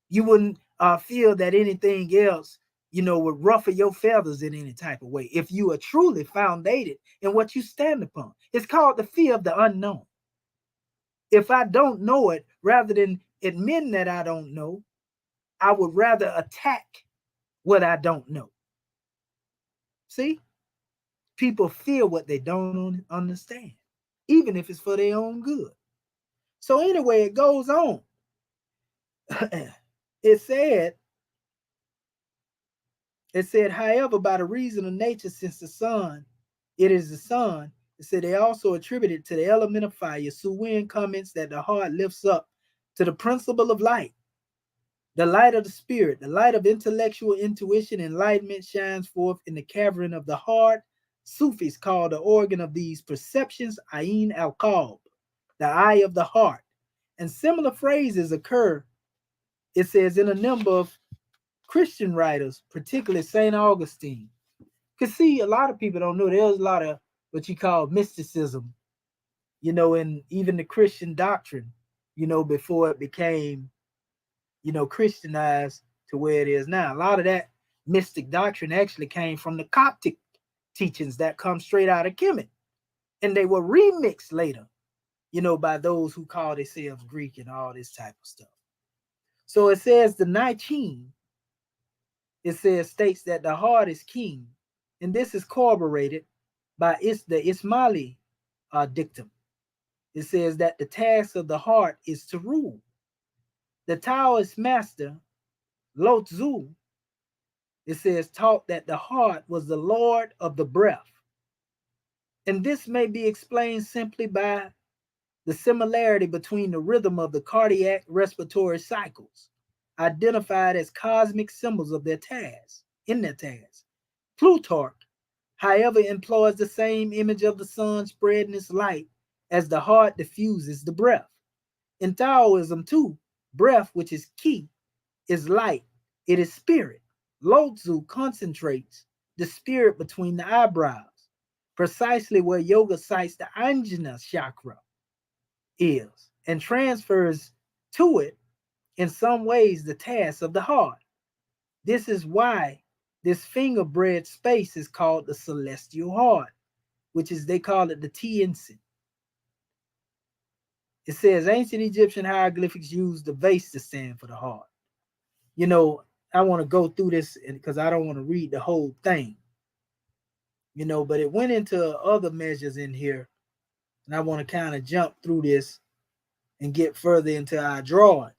You wouldn't feel that anything else, would ruffle your feathers in any type of way. If you are truly founded in what you stand upon, it's called the fear of the unknown. If I don't know it, rather than admitting that I don't know, I would rather attack what I don't know. See, people fear what they don't understand, even if it's for their own good. So anyway, it goes on. it said, however, by the reason of nature, since the sun, it is the sun. It said they also attributed to the element of fire. Suwin comments that the heart lifts up to the principle of light. The light of the spirit, the light of intellectual intuition, enlightenment shines forth in the cavern of the heart. Sufis call the organ of these perceptions Ain al-Qalb, the eye of the heart. And similar phrases occur, it says, in a number of Christian writers, particularly St. Augustine. Because see, a lot of people don't know there's a lot of what you call mysticism, in even the Christian doctrine, before it became, Christianized to where it is now. A lot of that mystic doctrine actually came from the Coptic teachings that come straight out of Kemet. And they were remixed later, by those who call themselves Greek and all this type of stuff. So it says the Nicene, states that the heart is king. And this is corroborated by the Ismaili dictum. It says that the task of the heart is to rule. The Taoist master, Lao Tzu, it says, taught that the heart was the lord of the breath. And this may be explained simply by the similarity between the rhythm of the cardiac respiratory cycles, identified as cosmic symbols of their task, in their task. Plutarch, however, employs the same image of the sun spreading its light as the heart diffuses the breath. In Taoism, too, breath, which is ki, is light, it is spirit. Lao Tzu concentrates the spirit between the eyebrows, precisely where yoga cites the Ajna chakra is, and transfers to it in some ways the task of the heart. This is why this finger bread space is called the celestial heart, which is, they call it the Tiansin. It says ancient Egyptian hieroglyphics used the vase to stand for the heart. I want to go through this because I don't want to read the whole thing, but it went into other measures in here. And I want to kind of jump through this and get further into our drawing.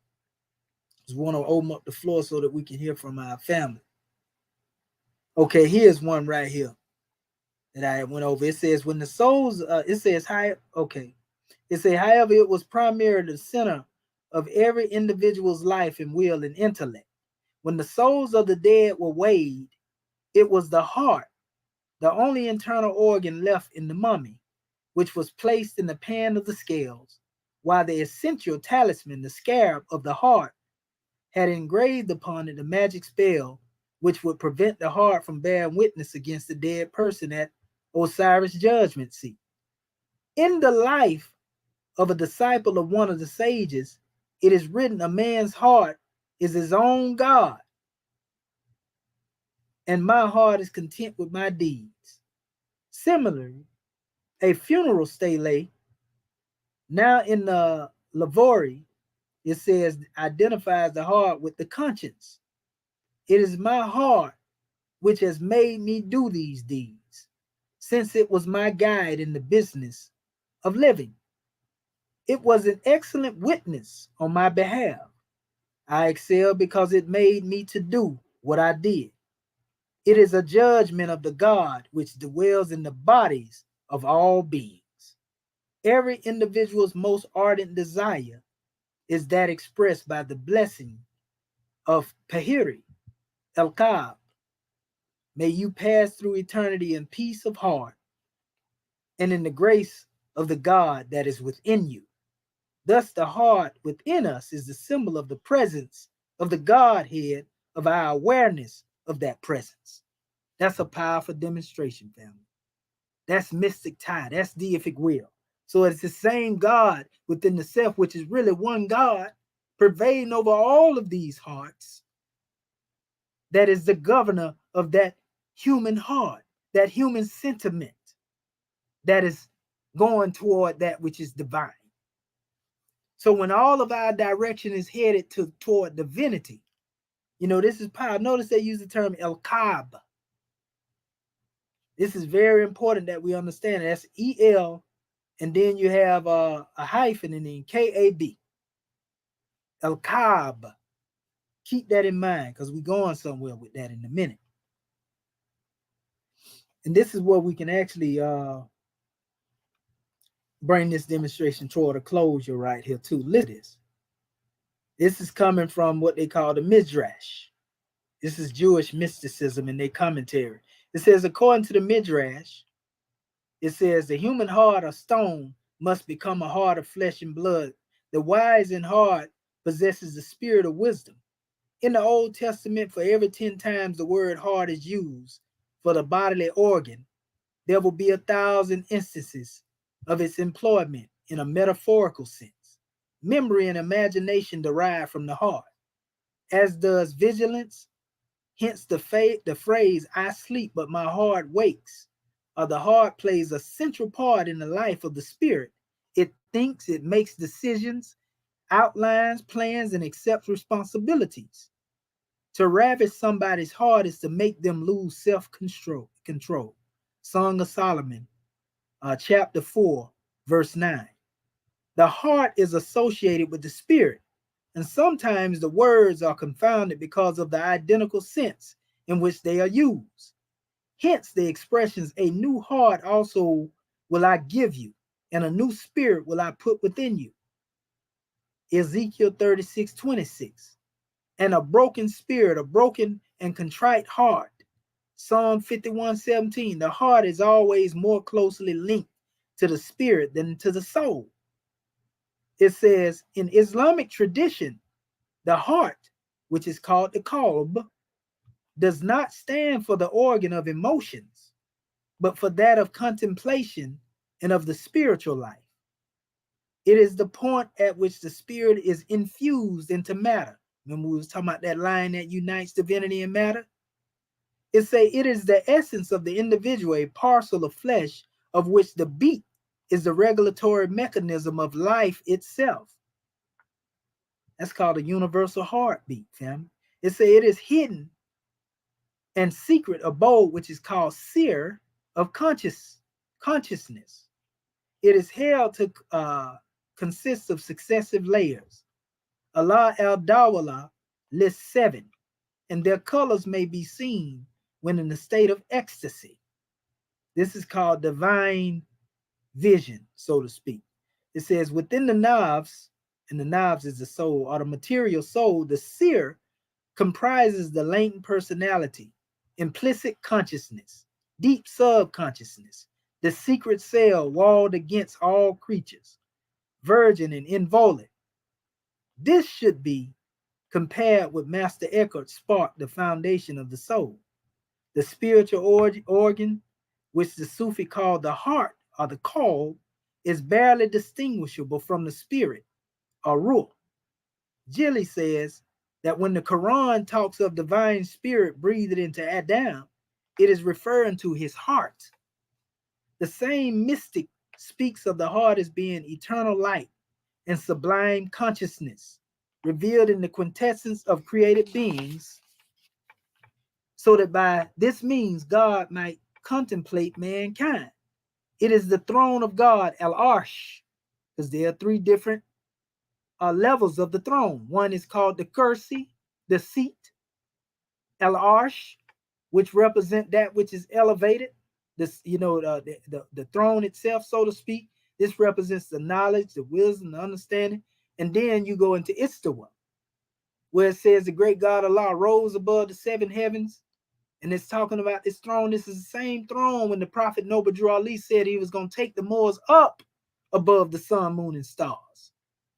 Just want to open up the floor so that we can hear from our family. Okay, here's one right here that I went over. It says, when the souls, it says, okay. It says, however, it was primarily the center of every individual's life and will and intellect. When the souls of the dead were weighed, it was the heart, the only internal organ left in the mummy, which was placed in the pan of the scales, while the essential talisman, the scarab of the heart, had engraved upon it a magic spell which would prevent the heart from bearing witness against the dead person at Osiris' judgment seat. In the life of a disciple of one of the sages, it is written, a man's heart is his own God, and my heart is content with my deeds. Similarly, a funeral stele, now in the Lavori, it says, identifies the heart with the conscience. It is my heart which has made me do these deeds, since it was my guide in the business of living. It was an excellent witness on my behalf. I excel because it made me to do what I did. It is a judgment of the God which dwells in the bodies of all beings. Every individual's most ardent desire is that expressed by the blessing of Pahiri, El Kab. May you pass through eternity in peace of heart and in the grace of the God that is within you. Thus, the heart within us is the symbol of the presence of the Godhead, of our awareness of that presence. That's a powerful demonstration, family. That's mystic tie. That's deific will. So it's the same God within the self, which is really one God, pervading over all of these hearts, that is the governor of that human heart, that human sentiment that is going toward that which is divine. So when all of our direction is headed toward divinity, this is power. Notice they use the term El Kab. This is very important that we understand. That's E-L, and then you have a hyphen and then K-A-B. El Kab. Keep that in mind because we're going somewhere with that in a minute. And this is where we can actually bring this demonstration toward a closure right here too. Listen to this. This is coming from what they call the Midrash. This is Jewish mysticism in their commentary. It says, according to the Midrash, it says the human heart of stone must become a heart of flesh and blood. The wise in heart possesses the spirit of wisdom. In the Old Testament, for every 10 times the word heart is used for the bodily organ, there will be 1,000 instances of its employment in a metaphorical sense. Memory and imagination derive from the heart, as does vigilance. Hence the phrase, I sleep, but my heart wakes, or the heart plays a central part in the life of the spirit. It thinks, it makes decisions, outlines, plans, and accepts responsibilities. To ravish somebody's heart is to make them lose self-control. Song of Solomon, chapter 4, verse 9. The heart is associated with the spirit, and sometimes the words are confounded because of the identical sense in which they are used. Hence the expressions, a new heart also will I give you, and a new spirit will I put within you. Ezekiel 36:26. And a broken spirit, a broken and contrite heart. Psalm 51:17. The heart is always more closely linked to the spirit than to the soul. It says, in Islamic tradition, the heart, which is called the qalb, does not stand for the organ of emotions, but for that of contemplation and of the spiritual life. It is the point at which the spirit is infused into matter. Remember we was talking about that line that unites divinity and matter? It say it is the essence of the individual, a parcel of flesh of which the beat is the regulatory mechanism of life itself. That's called a universal heartbeat, fam. It say it is hidden and secret abode, which is called seer of consciousness. It is held to consist of successive layers. Allah al-Dawala lists 7, and their colors may be seen when in a state of ecstasy. This is called divine vision, so to speak. It says within the knobs, and the knobs is the soul, or the material soul, the seer comprises the latent personality, implicit consciousness, deep subconsciousness, the secret cell walled against all creatures, virgin and inviolate. This should be compared with Master Eckhart's spark, the foundation of the soul. The spiritual organ, which the Sufi called the heart or the qalb, is barely distinguishable from the spirit or ruh. Jilly says that when the Quran talks of divine spirit breathed into Adam, it is referring to his heart. The same mystic speaks of the heart as being eternal light and sublime consciousness, revealed in the quintessence of created beings, so that by this means God might contemplate mankind. It is the throne of God, Al Arsh, because there are 3 different levels of the throne. One is called the Kursi, the seat, Al Arsh, which represent that which is elevated. This, the throne itself, so to speak. This represents the knowledge, the wisdom, the understanding. And then you go into Istawa, where it says the great God Allah rose above the 7 heavens. And it's talking about this throne. This is the same throne when the Prophet Noble Drew Ali said he was going to take the Moors up above the sun, moon, and stars,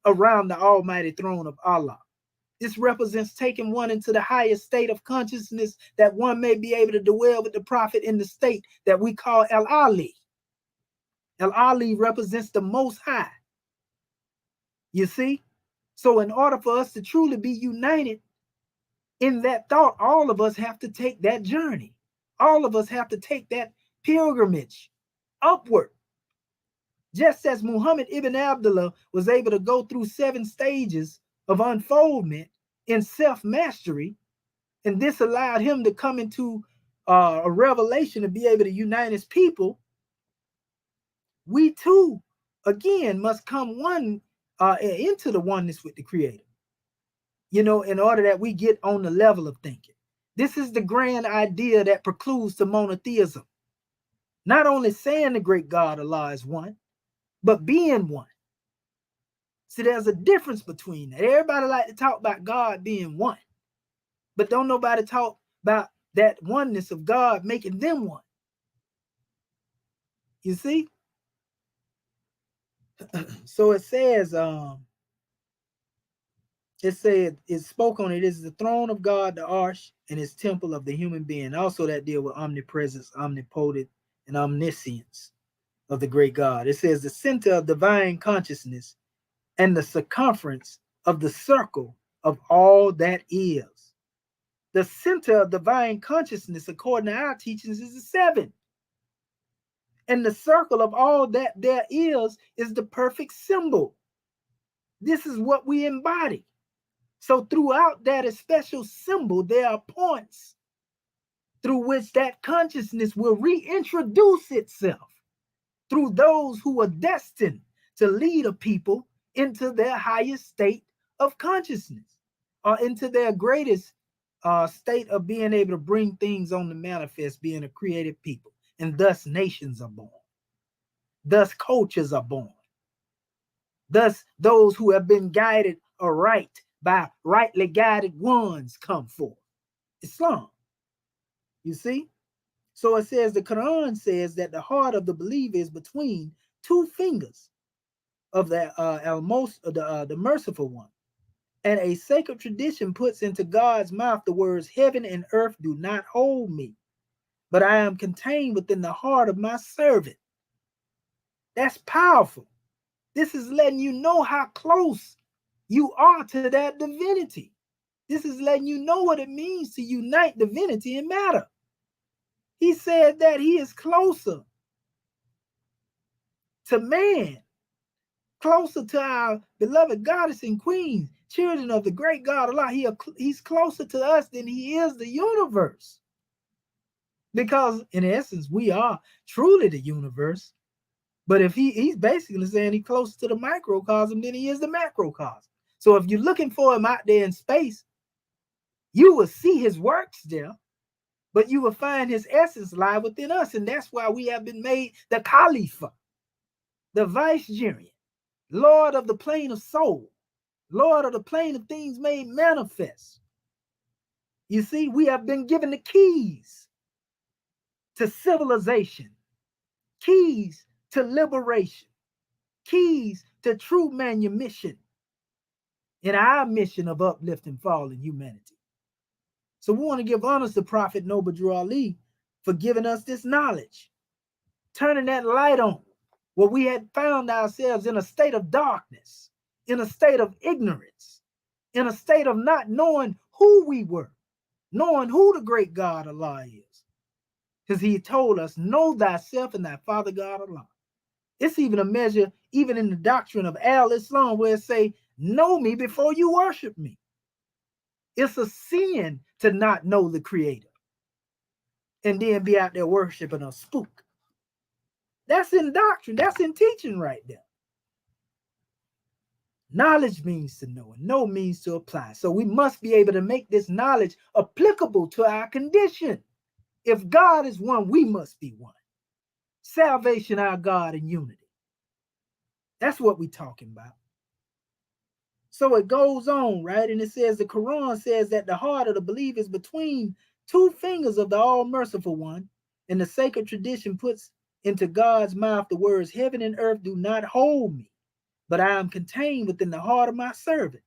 around the almighty throne of Allah. This represents taking one into the highest state of consciousness, that one may be able to dwell with the Prophet in the state that we call Al-Ali. Al-Ali represents the Most High. You see? So in order for us to truly be united in that thought, all of us have to take that journey. All of us have to take that pilgrimage upward. Just as Muhammad ibn Abdullah was able to go through 7 stages of unfoldment in self-mastery, and this allowed him to come into a revelation to be able to unite his people, we too, again, must come into the oneness with the Creator. in order that we get on the level of thinking. This is the grand idea that precludes to monotheism. Not only saying the great God Allah is one, but being one. See, there's a difference between that. Everybody like to talk about God being one, but don't nobody talk about that oneness of God making them one. You see? So it says, it spoke on it is the throne of God, the arch, and his temple of the human being. Also that deal with omnipresence, omnipotent, and omniscience of the great God. It says the center of divine consciousness and the circumference of the circle of all that is. The center of divine consciousness, according to our teachings, is the seven. And the circle of all that there is the perfect symbol. This is what we embody. So throughout that special symbol, there are points through which that consciousness will reintroduce itself through those who are destined to lead a people into their highest state of consciousness, or into their greatest state of being able to bring things on the manifest, being a creative people. And thus nations are born. Thus cultures are born. Thus those who have been guided aright by rightly guided ones come forth. Islam. You see? So it says, the Quran says that the heart of the believer is between two fingers of the merciful one. And a sacred tradition puts into God's mouth the words, heaven and earth do not hold me, but I am contained within the heart of my servant. That's powerful. This is letting you know how close you are to that divinity. This is letting you know what it means to unite divinity and matter. He said that he is closer to man, closer to our beloved goddess and queens, children of the great God Allah. He's closer to us than he is the universe. Because in essence, we are truly the universe. But if he's basically saying he's closer to the microcosm than he is the macrocosm. So if you're looking for him out there in space, you will see his works there, but you will find his essence lie within us. And that's why we have been made the Khalifa, the vicegerent, Lord of the plane of soul, Lord of the plane of things made manifest. You see, we have been given the keys to civilization, keys to liberation, keys to true manumission in our mission of uplifting fallen humanity. So we want to give honors to Prophet Noble Drew Ali for giving us this knowledge, turning that light on where we had found ourselves in a state of darkness, in a state of ignorance, in a state of not knowing who we were, knowing who the great God Allah is. Because he told us, know thyself and thy Father God Allah. It's even a measure, even in the doctrine of Al-Islam, where it say, know me before you worship me. It's a sin to not know the Creator and then be out there worshiping a spook. That's in doctrine. That's in teaching right there. Knowledge means to know, and know means to apply. So we must be able to make this knowledge applicable to our condition. If God is one, we must be one. Salvation, our God, and unity. That's what we're talking about. So it goes on, right? And it says, the Quran says that the heart of the believer is between two fingers of the all-merciful one, and the sacred tradition puts into God's mouth the words, heaven and earth do not hold me, but I am contained within the heart of my servant.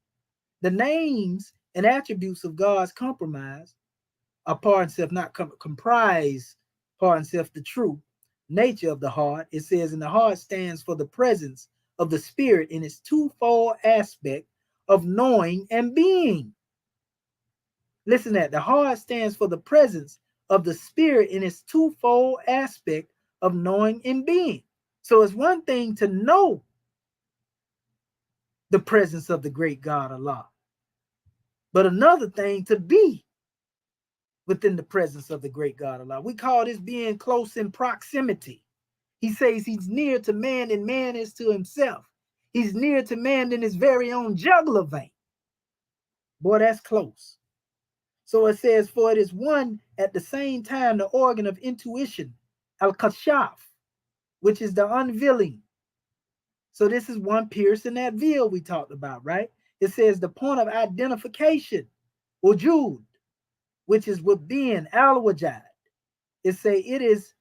The names and attributes of God's compromise are pardon self, not comprise, pardon self, the true nature of the heart. It says, and the heart stands for the presence of the spirit in its twofold aspect of knowing and being. Listen to that. The heart stands for the presence of the spirit in its twofold aspect of knowing and being. So it's one thing to know the presence of the great God Allah, but another thing to be within the presence of the great God Allah. We call this being close in proximity. He says he's near to man and man is to himself. He's near to man in his very own jugular vein. Boy, that's close. So it says, for it is one at the same time the organ of intuition, al-kashaf, which is the unveiling. So this is one piercing that veil we talked about, right? It says the point of identification, wujud, which is with being, al-wajad. It say it is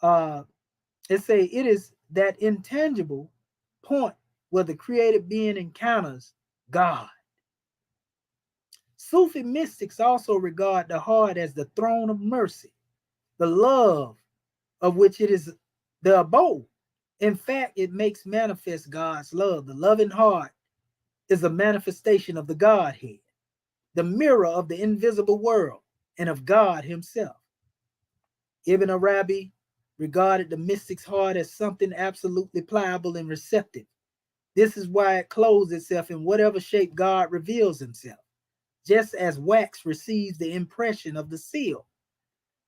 uh it is that intangible point where the created being encounters God. Sufi mystics also regard the heart as the throne of mercy, the love of which it is the abode. In fact, it makes manifest God's love. The loving heart is a manifestation of the Godhead, the mirror of the invisible world and of God Himself. Ibn Arabi regarded the mystic's heart as something absolutely pliable and receptive. This is why it clothes itself in whatever shape God reveals Himself, just as wax receives the impression of the seal.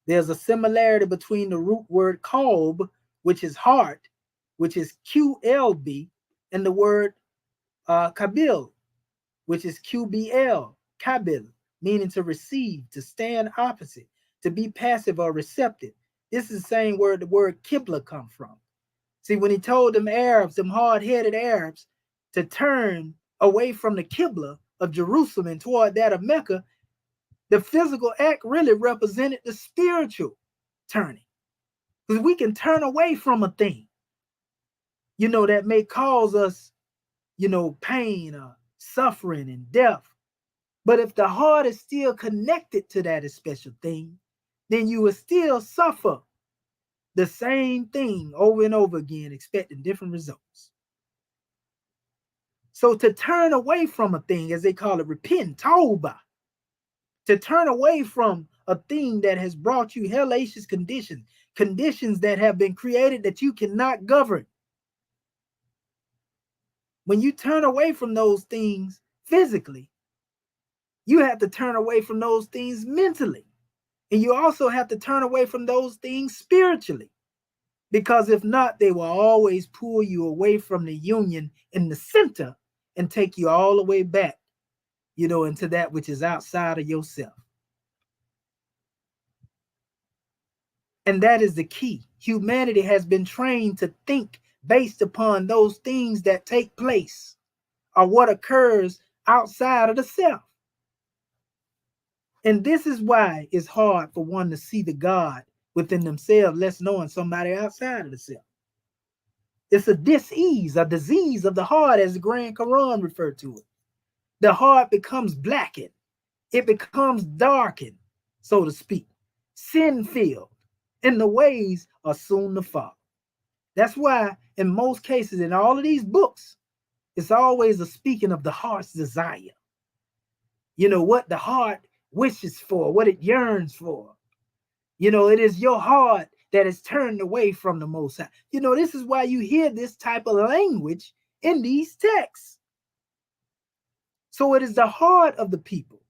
There's a similarity between the root word qalb, which is heart, which is QLB, and the word kabil, which is QBL, kabil, meaning to receive, to stand opposite, to be passive or receptive. This is the same word the word kibla come from. See, when he told them Arabs, them hard-headed Arabs, to turn away from the Qibla of Jerusalem and toward that of Mecca, the physical act really represented the spiritual turning. Because we can turn away from a thing, that may cause us, pain or suffering and death. But if the heart is still connected to that special thing, then you will still suffer the same thing over and over again, expecting different results. So to turn away from a thing, as they call it, repent, tawbah, to turn away from a thing that has brought you hellacious conditions, conditions that have been created that you cannot govern. When you turn away from those things physically, you have to turn away from those things mentally. And you also have to turn away from those things spiritually. Because if not, they will always pull you away from the union in the center and take you all the way back, into that which is outside of yourself. And that is the key. Humanity has been trained to think based upon those things that take place or what occurs outside of the self. And this is why it's hard for one to see the God within themselves, less knowing somebody outside of the self. It's a dis-ease, a disease of the heart, as the Grand Quran referred to it. The heart becomes blackened. It becomes darkened, so to speak, sin-filled, and the ways are soon to fall. That's why, in most cases, in all of these books, it's always a speaking of the heart's desire. What the heart wishes for, what it yearns for. It is your heart that is turned away from the Most High. This is why you hear this type of language in these texts. So it is the heart of the people.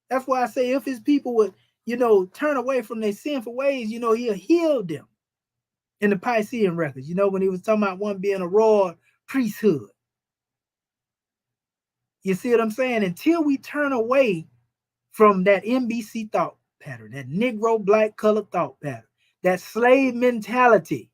That's why I say if his people would, turn away from their sinful ways, he'll heal them. In the Piscean records, when he was talking about one being a royal priesthood. You see what I'm saying? Until we turn away from that NBC thought pattern, that Negro black colored thought pattern, that slave mentality,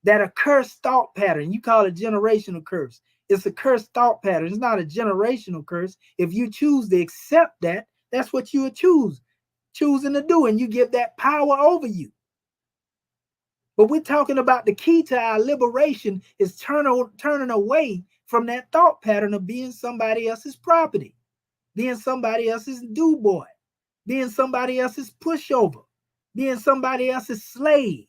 that accursed thought pattern. You call it generational curse. It's a cursed thought pattern. It's not a generational curse. If you choose to accept that, that's what you would choosing to do, and you give that power over you. But we're talking about the key to our liberation is turning away from that thought pattern of being somebody else's property, being somebody else's do boy, being somebody else's pushover, being somebody else's slave.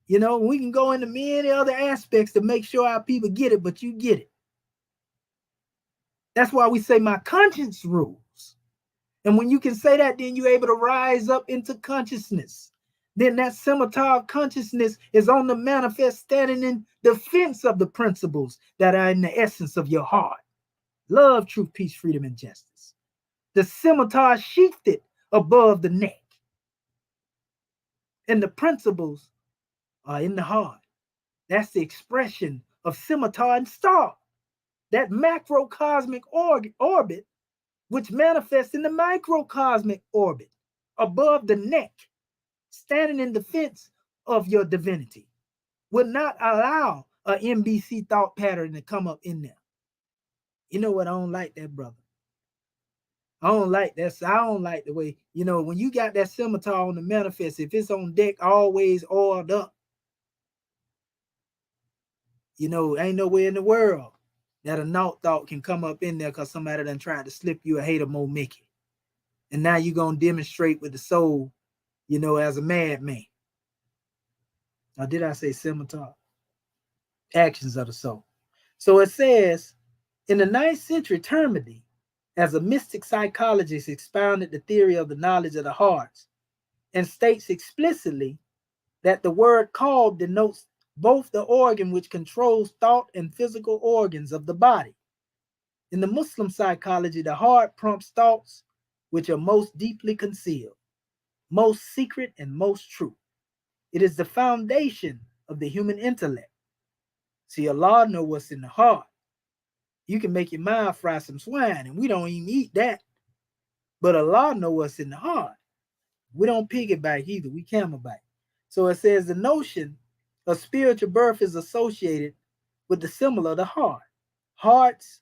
We can go into many other aspects to make sure our people get it, but you get it. That's why we say my conscience rules. And when you can say that, then you're able to rise up into consciousness. Then that scimitar of consciousness is on the manifest, standing in defense of the principles that are in the essence of your heart. Love, truth, peace, freedom, and justice. The scimitar sheathed it above the neck. And the principles are in the heart. That's the expression of scimitar and star. that macrocosmic orbit, which manifests in the microcosmic orbit above the neck, standing in defense of your divinity, will not allow a MBC thought pattern to come up in there. You know what? I don't like that, brother. I don't like that. I don't like the way, when you got that scimitar on the manifest, if it's on deck, always oiled up, ain't nowhere in the world that a naught thought can come up in there because somebody done tried to slip you a hater Mo Mickey. And now you're going to demonstrate with the soul, as a madman. Or did I say scimitar? Actions of the soul. So it says, in the 9th century, Termody, as a mystic psychologist, expounded the theory of the knowledge of the hearts and states explicitly that the word qalb denotes both the organ which controls thought and physical organs of the body. In the Muslim psychology, the heart prompts thoughts which are most deeply concealed, most secret, and most true. It is the foundation of the human intellect. See, Allah knows what's in the heart. You can make your mind fry some swine, and we don't even eat that. But Allah knows what's in the heart. We don't piggyback either. We camelback. So it says the notion of spiritual birth is associated with the symbol of the heart. Hearts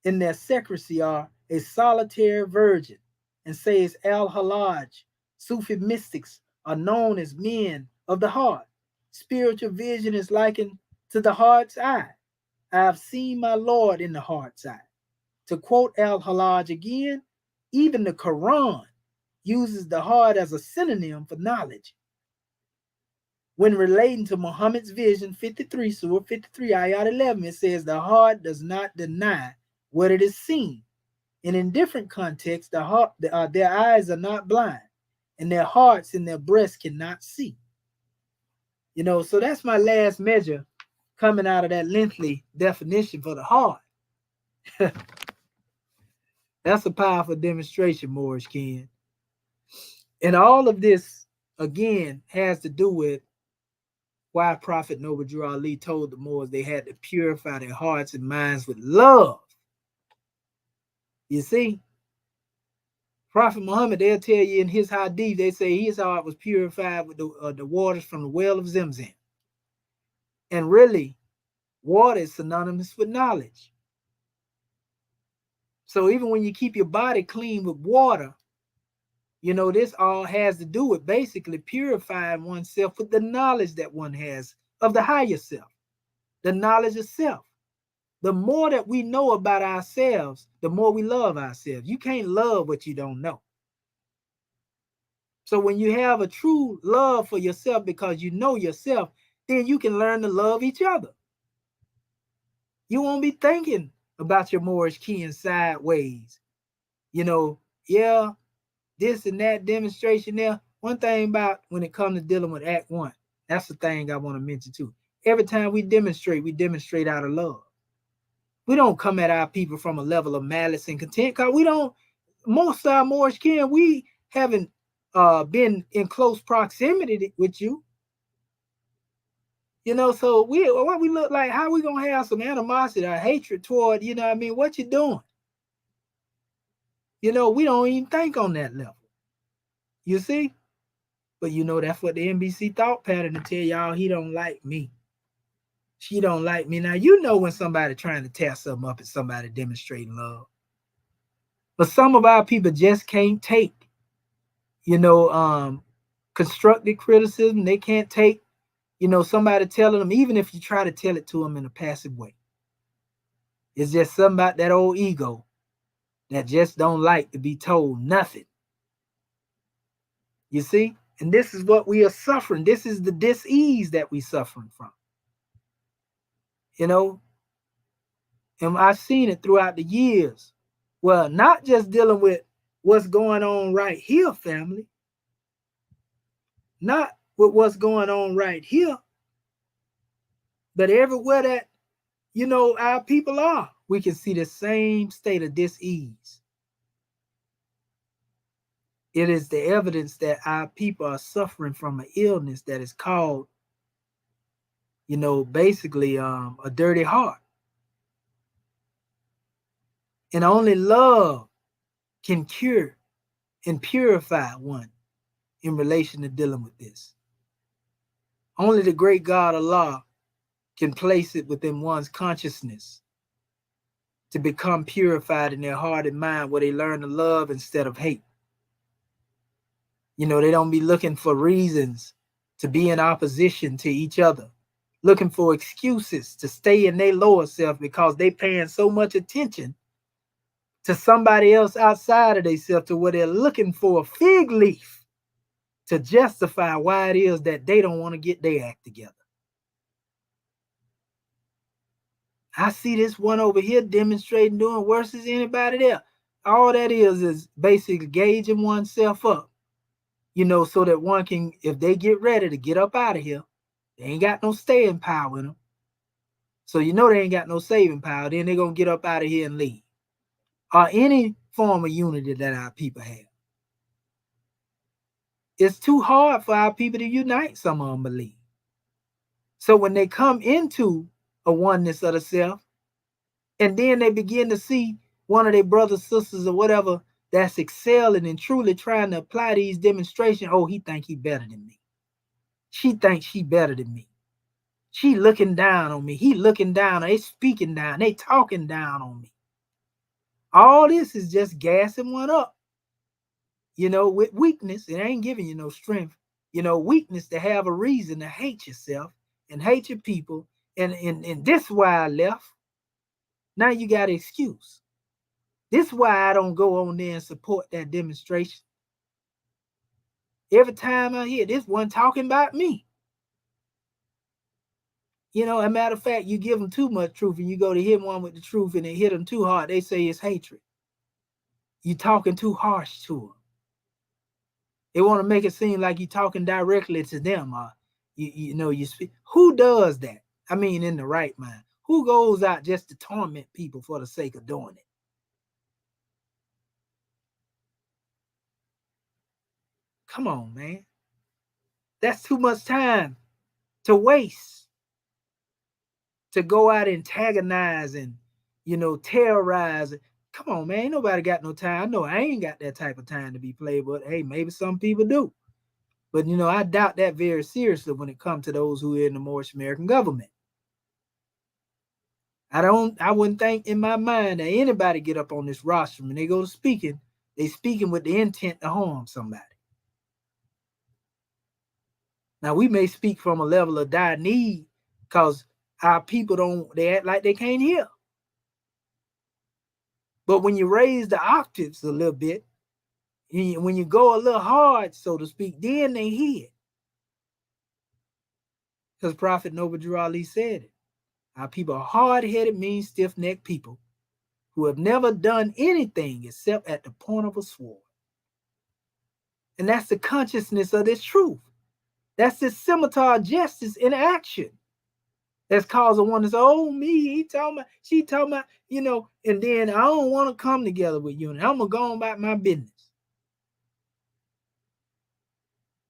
in their secrecy are a solitary virgin, and says Al-Halaj, Sufi mystics are known as men of the heart. Spiritual vision is likened to the heart's eye. I have seen my Lord in the heart's eye. To quote Al-Halaj again, even the Quran uses the heart as a synonym for knowledge. When relating to Muhammad's vision, 53, Surah 53, Ayat 11, it says the heart does not deny what it is seen. And in different contexts, their eyes are not blind, and their hearts and their breasts cannot see. So that's my last measure coming out of that lengthy definition for the heart. That's a powerful demonstration, Moorish Ken. And all of this, again, has to do with why Prophet Noble Drew Ali told the Moors they had to purify their hearts and minds with love. You see, Prophet Muhammad, they'll tell you in his hadith, they say his heart was purified with the waters from the well of Zamzam. And really, water is synonymous with knowledge. So even when you keep your body clean with water, this all has to do with basically purifying oneself with the knowledge that one has of the higher self, the knowledge of self. The more that we know about ourselves, the more we love ourselves. You can't love what you don't know. So when you have a true love for yourself because you know yourself, then you can learn to love each other. You won't be thinking about your Moorish kin sideways. Yeah, this and that demonstration there. One thing about when it comes to dealing with Act 1, that's the thing I want to mention too. Every time we demonstrate out of love. We don't come at our people from a level of malice and contempt, because we don't, most of our Moorish kin, we haven't been in close proximity with you. So what we look like, how we gonna have some animosity or hatred toward, what you doing? We don't even think on that level. You see? But that's what the NBC thought pattern to tell y'all, he don't like me. She don't like me. Now, when somebody trying to tear something up and somebody demonstrating love. But some of our people just can't take, constructive criticism. They can't take, somebody telling them, even if you try to tell it to them in a passive way. It's just something about that old ego that just don't like to be told nothing. You see? And this is what we are suffering. This is the dis-ease that we're suffering from. And I've seen it throughout the years. Well, not just dealing with what's going on right here, family. Not with what's going on right here, but everywhere that, our people are, we can see the same state of dis-ease. It is the evidence that our people are suffering from an illness that is called, basically a dirty heart. And only love can cure and purify one in relation to dealing with this. Only the great God Allah can place it within one's consciousness to become purified in their heart and mind, where they learn to love instead of hate. You know, they don't be looking for reasons to be in opposition to each other, looking for excuses to stay in their lower self because they paying so much attention to somebody else outside of themselves, to where they're looking for a fig leaf to justify why it is that they don't want to get their act together. I see this one over here demonstrating, doing worse as anybody there. All that is basically gauging oneself up, you know, so that one can, if they get ready to get up out of here, they ain't got no staying power in them. So you know they ain't got no saving power. Then they're going to get up out of here and leave. Or any form of unity that our people have. It's too hard for our people to unite, some of them believe. So when they come into a oneness of the self, and then they begin to see one of their brothers, sisters, or whatever that's excelling and truly trying to apply these demonstrations, oh, he think he better than me. She thinks she better than me. She looking down on me. He looking down. They speaking down. They talking down on me. All this is just gassing one up. You know, with weakness, it ain't giving you no strength. You know, weakness to have a reason to hate yourself and hate your people. And this is why I left. Now you got an excuse. This is why I don't go on there and support that demonstration. Every time I hear this one talking about me. You know, as a matter of fact, you give them too much truth and you go to hit one with the truth and they hit them too hard. They say it's hatred. You talking too harsh to them. They want to make it seem like you're talking directly to them. You know, you speak. Who does that? I mean, in the right mind. Who goes out just to torment people for the sake of doing it? Come on, man. That's too much time to waste. To go out and antagonize and, you know, terrorize. Come on, man. Ain't nobody got no time. I know I ain't got that type of time to be played, but hey, maybe some people do. But, you know, I doubt that very seriously when it comes to those who are in the Moorish American government. I wouldn't think in my mind that anybody get up on this rostrum and they go to speaking, they speaking with the intent to harm somebody. Now, we may speak from a level of dire need because our people they act like they can't hear. But when you raise the octaves a little bit, when you go a little hard, so to speak, then they hear. Because Prophet Noble Drew Ali said it. Our people are hard-headed, mean, stiff-necked people who have never done anything except at the point of a sword. And that's the consciousness of this truth. That's this scimitar justice in action. That's causing one to say, oh, me, he talking about, she talking about, you know, and then I don't want to come together with you. And I'm going to go on about my business.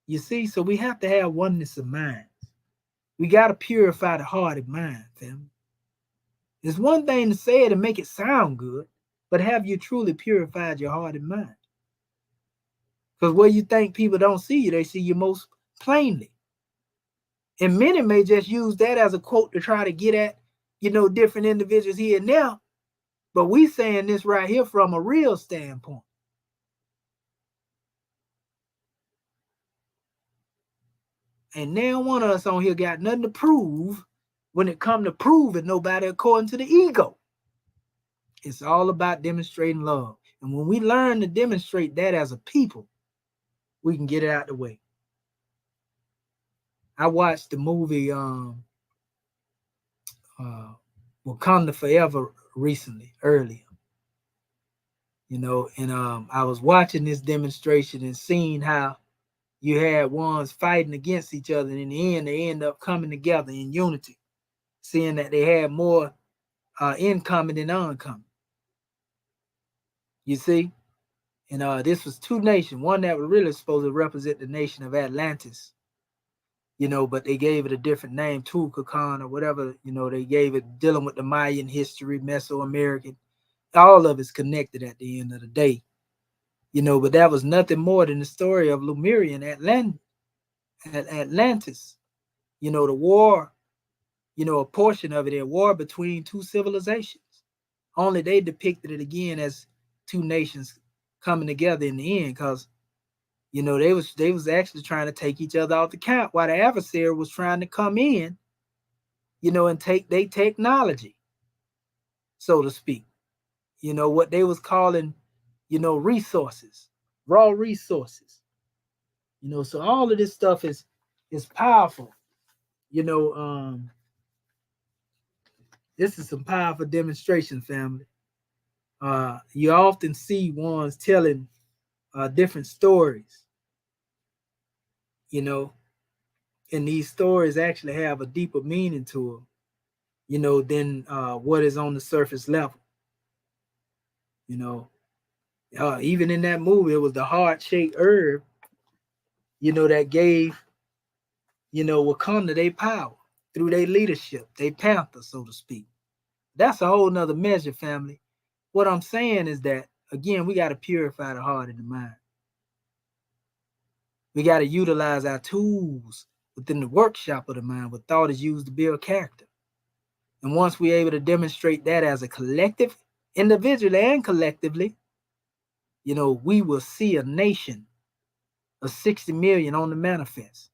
You see, so we have to have oneness of mind. We got to purify the heart and mind, family. It's one thing to say it and make it sound good, but have you truly purified your heart and mind? Because where you think people don't see you, they see you most plainly. And many may just use that as a quote to try to get at, you know, different individuals here and there. But we saying this right here from a real standpoint. And now one of us on here got nothing to prove when it come to proving nobody according to the ego. It's all about demonstrating love. And when we learn to demonstrate that as a people, we can get it out the way. I watched the movie Wakanda Forever recently, earlier. You know, and I was watching this demonstration and seeing how you had ones fighting against each other, and in the end, they end up coming together in unity, seeing that they had more incoming than oncoming. You see? And this was two nations, one that was really supposed to represent the nation of Atlantis, you know, but they gave it a different name, Tulkakan or whatever, you know, they gave it dealing with the Mayan history, Mesoamerican. All of it's connected at the end of the day, but that was nothing more than the story of Lemurian Atlantis, the war, a portion of it, a war between two civilizations. Only they depicted it again as two nations coming together in the end, because they was actually trying to take each other off the count while the adversary was trying to come in, and take their technology, so to speak. What they was calling, resources, raw resources. So all of this stuff is powerful. You know, this is some powerful demonstration, family. You often see ones telling different stories, you know, and these stories actually have a deeper meaning to them, than what is on the surface level. You know, even in that movie, it was the heart-shaped herb, that gave, Wakanda their power through their leadership, they panther, so to speak. That's a whole nother measure, family. What I'm saying is that, again, we got to purify the heart and the mind. We got to utilize our tools within the workshop of the mind where thought is used to build character. And once we're able to demonstrate that as a collective, individually and collectively, we will see a nation of 60 million on the manifest.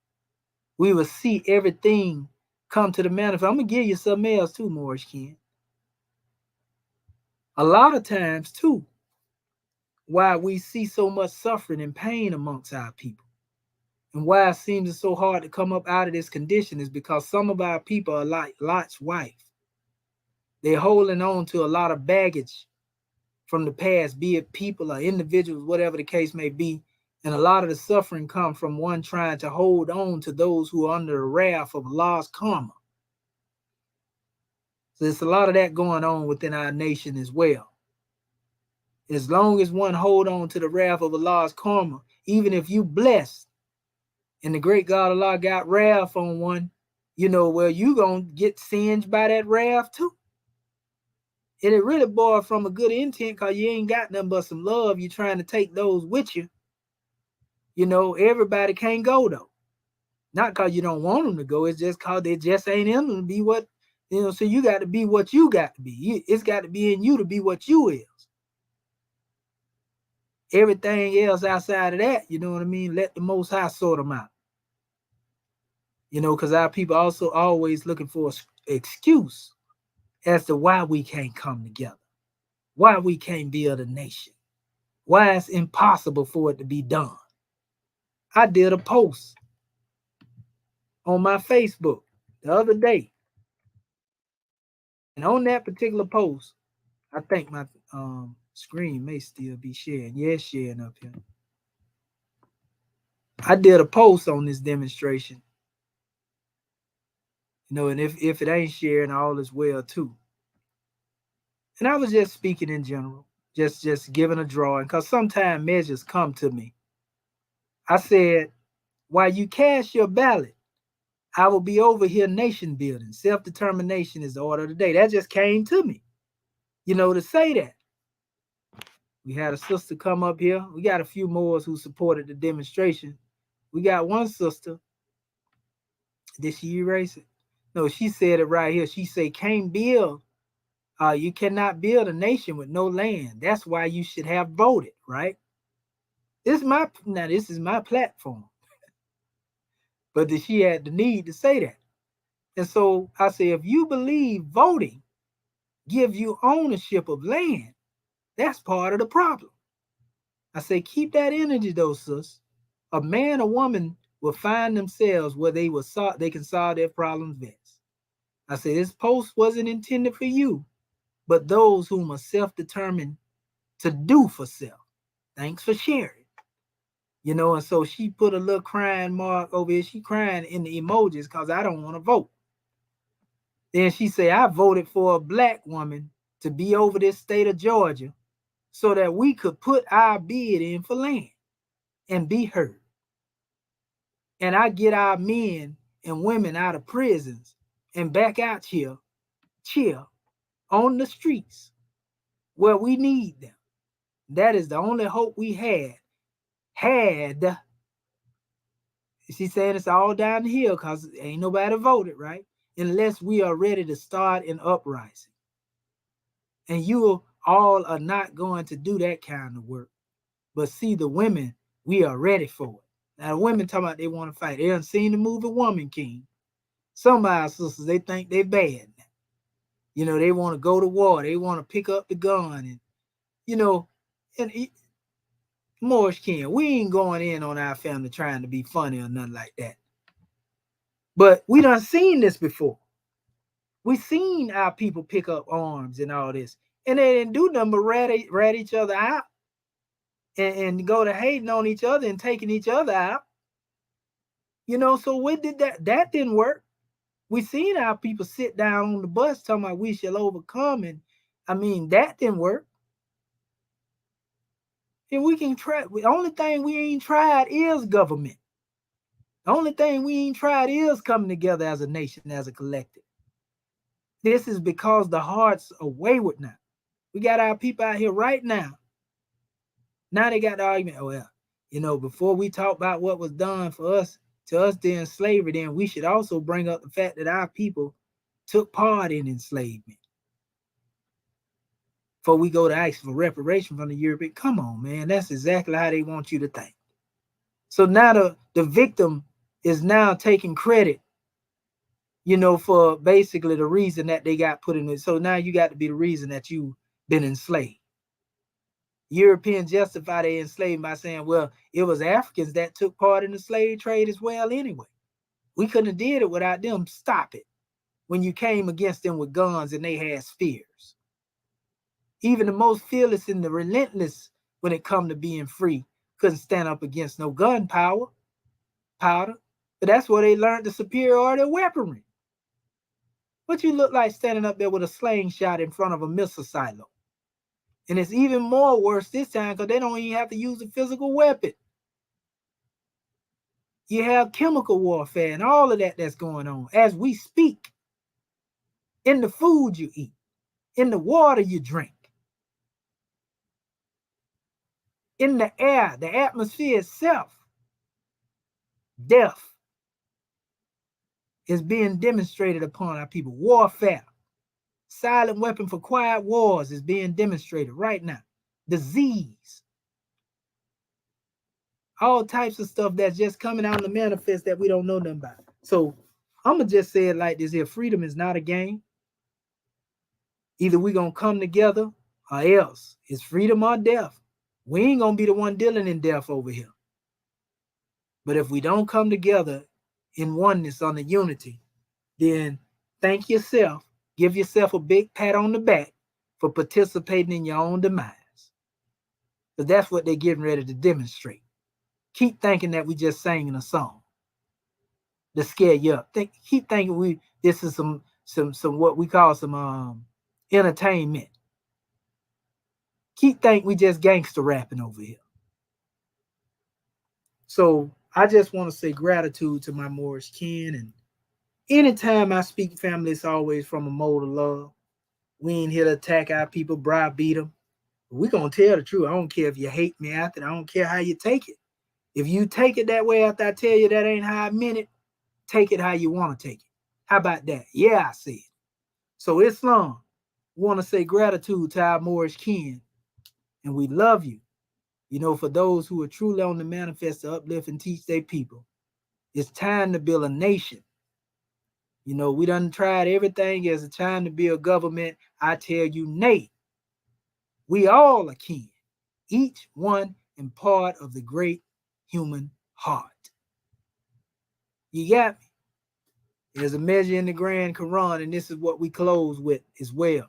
We will see everything come to the manifest. I'm going to give you something else too, Moorish Ken. A lot of times too, why we see so much suffering and pain amongst our people, and why it seems so hard to come up out of this condition, is because some of our people are like Lot's wife. They're holding on to a lot of baggage from the past, be it people or individuals, whatever the case may be. And a lot of the suffering comes from one trying to hold on to those who are under the wrath of Allah's karma. So there's a lot of that going on within our nation as well. As long as one hold on to the wrath of Allah's karma, even if you blessed and the great God Allah got wrath on one, well, you gonna get singed by that wrath too. And it really boils from a good intent, because you ain't got nothing but some love. You're trying to take those with you. Everybody can't go though. Not because you don't want them to go, it's just because they just ain't in them to be what, so you got to be what you got to be. It's got to be in you to be what you is. Everything else outside of that, you know what I mean? Let the Most High sort them out. Because our people also always looking for an excuse as to why we can't come together, why we can't build a nation, why it's impossible for it to be done. I did a post on my Facebook the other day, and on that particular post, I think my screen may still be sharing. Yeah, it's sharing up here. I did a post on this demonstration, and if it ain't sharing, all is well too. And I was just speaking in general, just giving a drawing, because sometimes measures come to me. I said, while you cast your ballot, I will be over here nation building. Self-determination is the order of the day. That just came to me, to say that. We had a sister come up here. We got a few more who supported the demonstration. We got one sister. Did she erase it? No, she said it right here. She said, can't build. You cannot build a nation with no land. That's why you should have voted, right? This is my platform. But she had the need to say that. And so I say, if you believe voting gives you ownership of land, that's part of the problem. I say, keep that energy though, sis. A man or woman will find themselves where they can solve their problems best. I say, this post wasn't intended for you, but those whom are self-determined to do for self. Thanks for sharing. And so she put a little crying mark over here. She crying in the emojis because I don't want to vote. Then she say, I voted for a black woman to be over this state of Georgia so that we could put our bid in for land and be heard. And I get our men and women out of prisons and back out here, chill on the streets Well, we need them. That is the only hope we had. She's saying it's all down the hill because ain't nobody voted, right? Unless we are ready to start an uprising. And you all are not going to do that kind of work. But see, the women, we are ready for it. Now, the women talking about they want to fight. They done seen the movie Woman King. Some of our sisters, they think they bad. You know, they want to go to war. They want to pick up the gun. And, you know, and Moorish King, we ain't going in on our family trying to be funny or nothing like that. But we done seen this before. We seen our people pick up arms and all this. And they didn't do nothing but rat each other out and go to hating on each other and taking each other out. You know, so what did that? That didn't work. We seen our people sit down on the bus talking about we shall overcome. And I mean, that didn't work. And we can try. The only thing we ain't tried is government. The only thing we ain't tried is coming together as a nation, as a collective. This is because the hearts are wayward now. We got our people out here right now. Now they got the argument, oh, well, you know, before we talk about what was done for us, to us during slavery, then we should also bring up the fact that our people took part in enslavement. Before we go to ask for reparation from the European, come on, man, that's exactly how they want you to think. So now the victim is now taking credit, you know, for basically the reason that they got put in it. So now you got to be the reason that you've been enslaved. Europeans justify their enslavement by saying, well, it was Africans that took part in the slave trade as well anyway. We couldn't have did it without them. Stop it. When you came against them with guns and they had spears. Even the most fearless and the relentless when it come to being free couldn't stand up against no gunpowder. But that's where they learned the superiority of weaponry. What you look like standing up there with a slingshot in front of a missile silo? And it's even more worse this time because they don't even have to use a physical weapon. You have chemical warfare and all of that that's going on as we speak. In the food you eat, in the water you drink, in the air, the atmosphere itself. Death is being demonstrated upon our people. Warfare, silent weapon for quiet wars is being demonstrated right now. Disease, all types of stuff that's just coming out in the manifest that we don't know nothing about. So I'm going to just say it like this here. Freedom is not a game. Either we're going to come together or else. It's freedom or death. We ain't going to be the one dealing in death over here. But if we don't come together in oneness on the unity, then thank yourself. Give yourself a big pat on the back for participating in your own demise. Because that's what they're getting ready to demonstrate. Keep thinking that we just singing a song to scare you up. Keep thinking this is some what we call some entertainment. Keep thinking we just gangster rapping over here. So I just want to say gratitude to my Moorish kin. And anytime I speak family, it's always from a mode of love. We ain't here to attack our people, browbeat them. We're going to tell the truth. I don't care if you hate me after it. I don't care how you take it. If you take it that way after I tell you that ain't how I meant it, take it how you want to take it. How about that? Yeah, I see it. So Islam, want to say gratitude to our Moorish kin. And we love you. You know, for those who are truly on the manifest to uplift and teach their people, it's time to build a nation. You know, we done tried everything as a time to build government. I tell you, nay. We all are kin, each one and part of the great human heart. You got me? There's a measure in the Grand Quran, and this is what we close with as well.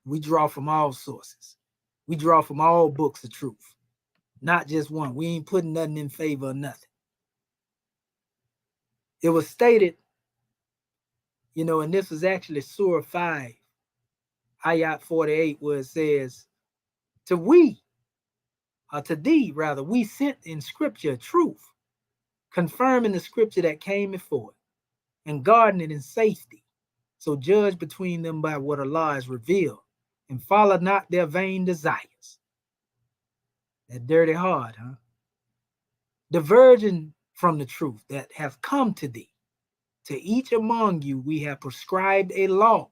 We draw from all sources. We draw from all books of truth, not just one. We ain't putting nothing in favor of nothing. It was stated, you know, and this was actually Surah 5, Ayat 48, where it says, to thee, rather, we sent in scripture truth, confirming the scripture that came before it, and guarding it in safety. So judge between them by what Allah has revealed, and follow not their vain desires. That dirty heart, huh? Diverging from the truth that hath come to thee. To each among you we have prescribed a law.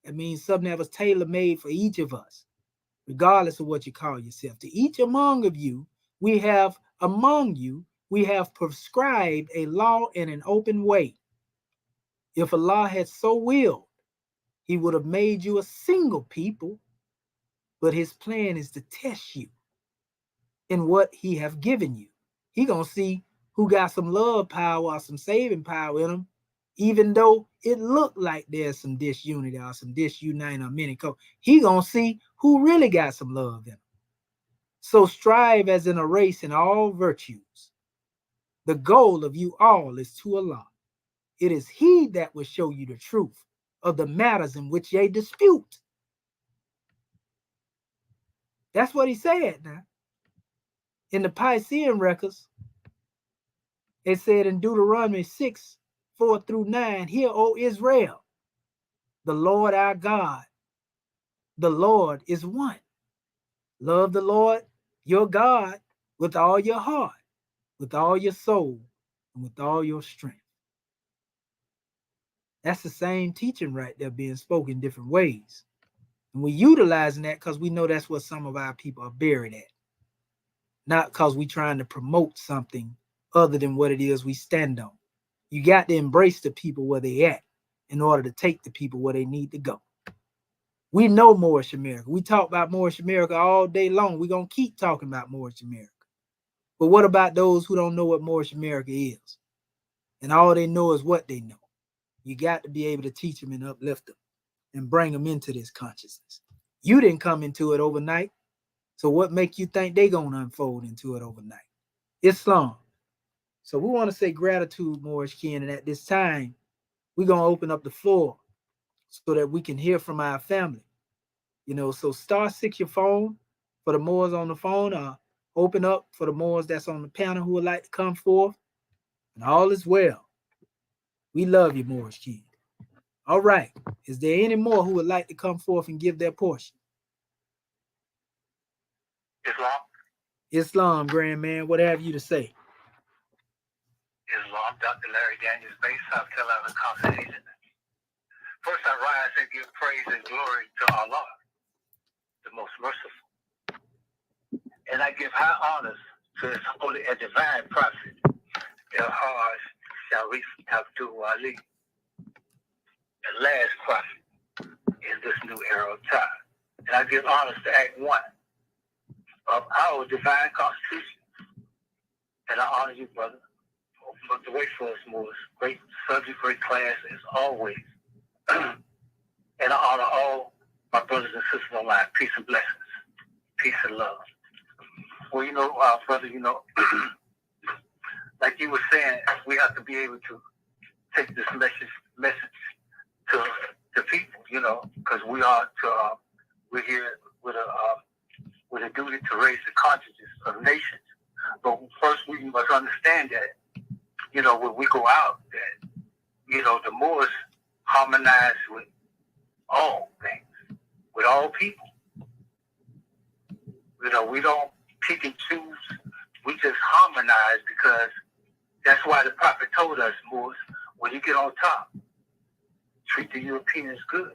That means something that was tailor-made for each of us, regardless of what you call yourself. To each among you, we have prescribed a law in an open way. If Allah had so willed, he would have made you a single people, but his plan is to test you in what he have given you. He gonna see who got some love power or some saving power in them, even though it looked like there's some disunity or some disuniting or many co. He gonna see who really got some love in them. So strive as in a race in all virtues. The goal of you all is to Allah. It is he that will show you the truth of the matters in which they dispute. That's what he said now. In the Piscean records, it said in Deuteronomy 6:4-9, hear, O Israel, the Lord our God, the Lord is one. Love the Lord your God with all your heart, with all your soul, and with all your strength. That's the same teaching right there being spoken different ways. And we're utilizing that because we know that's what some of our people are buried at. Not because we're trying to promote something other than what it is we stand on. You got to embrace the people where they at in order to take the people where they need to go. We know Moorish America. We talk about Moorish America all day long. We're going to keep talking about Moorish America. But what about those who don't know what Moorish America is? And all they know is what they know. You got to be able to teach them and uplift them and bring them into this consciousness. You didn't come into it overnight. So what make you think they going to unfold into it overnight? Islam. So we want to say gratitude, Moorish kin, and at this time, we're going to open up the floor so that we can hear from our family. So *6 your phone for the Moors on the phone, or open up for the Moors that's on the panel who would like to come forth, and all is well. We love you, Moorish kin. All right. Is there any more who would like to come forth and give their portion? Islam, grand man, what have you to say? Islam, Dr. Larry Daniels, Bay, South Carolina, Constitution. First, I rise and give praise and glory to Allah, the most merciful. And I give high honors to his holy and divine prophet, El-Hajj Sharif Abdul Wali, the last prophet in this new era of time. And I give honors to Act 1 of our divine constitution. And I honor you, brother. Open up the way for us, Moors. Great subject, great class, as always. And I honor all my brothers and sisters online. Peace and blessings. Peace and love. Well, brother, like you were saying, we have to be able to take this message to the people, because we're here with a duty to raise the consciousness of nations. But first, we must understand that, when we go out, that, the Moors harmonize with all things, with all people. We don't pick and choose. We just harmonize, because that's why the prophet told us, Moors, when you get on top, treat the Europeans good.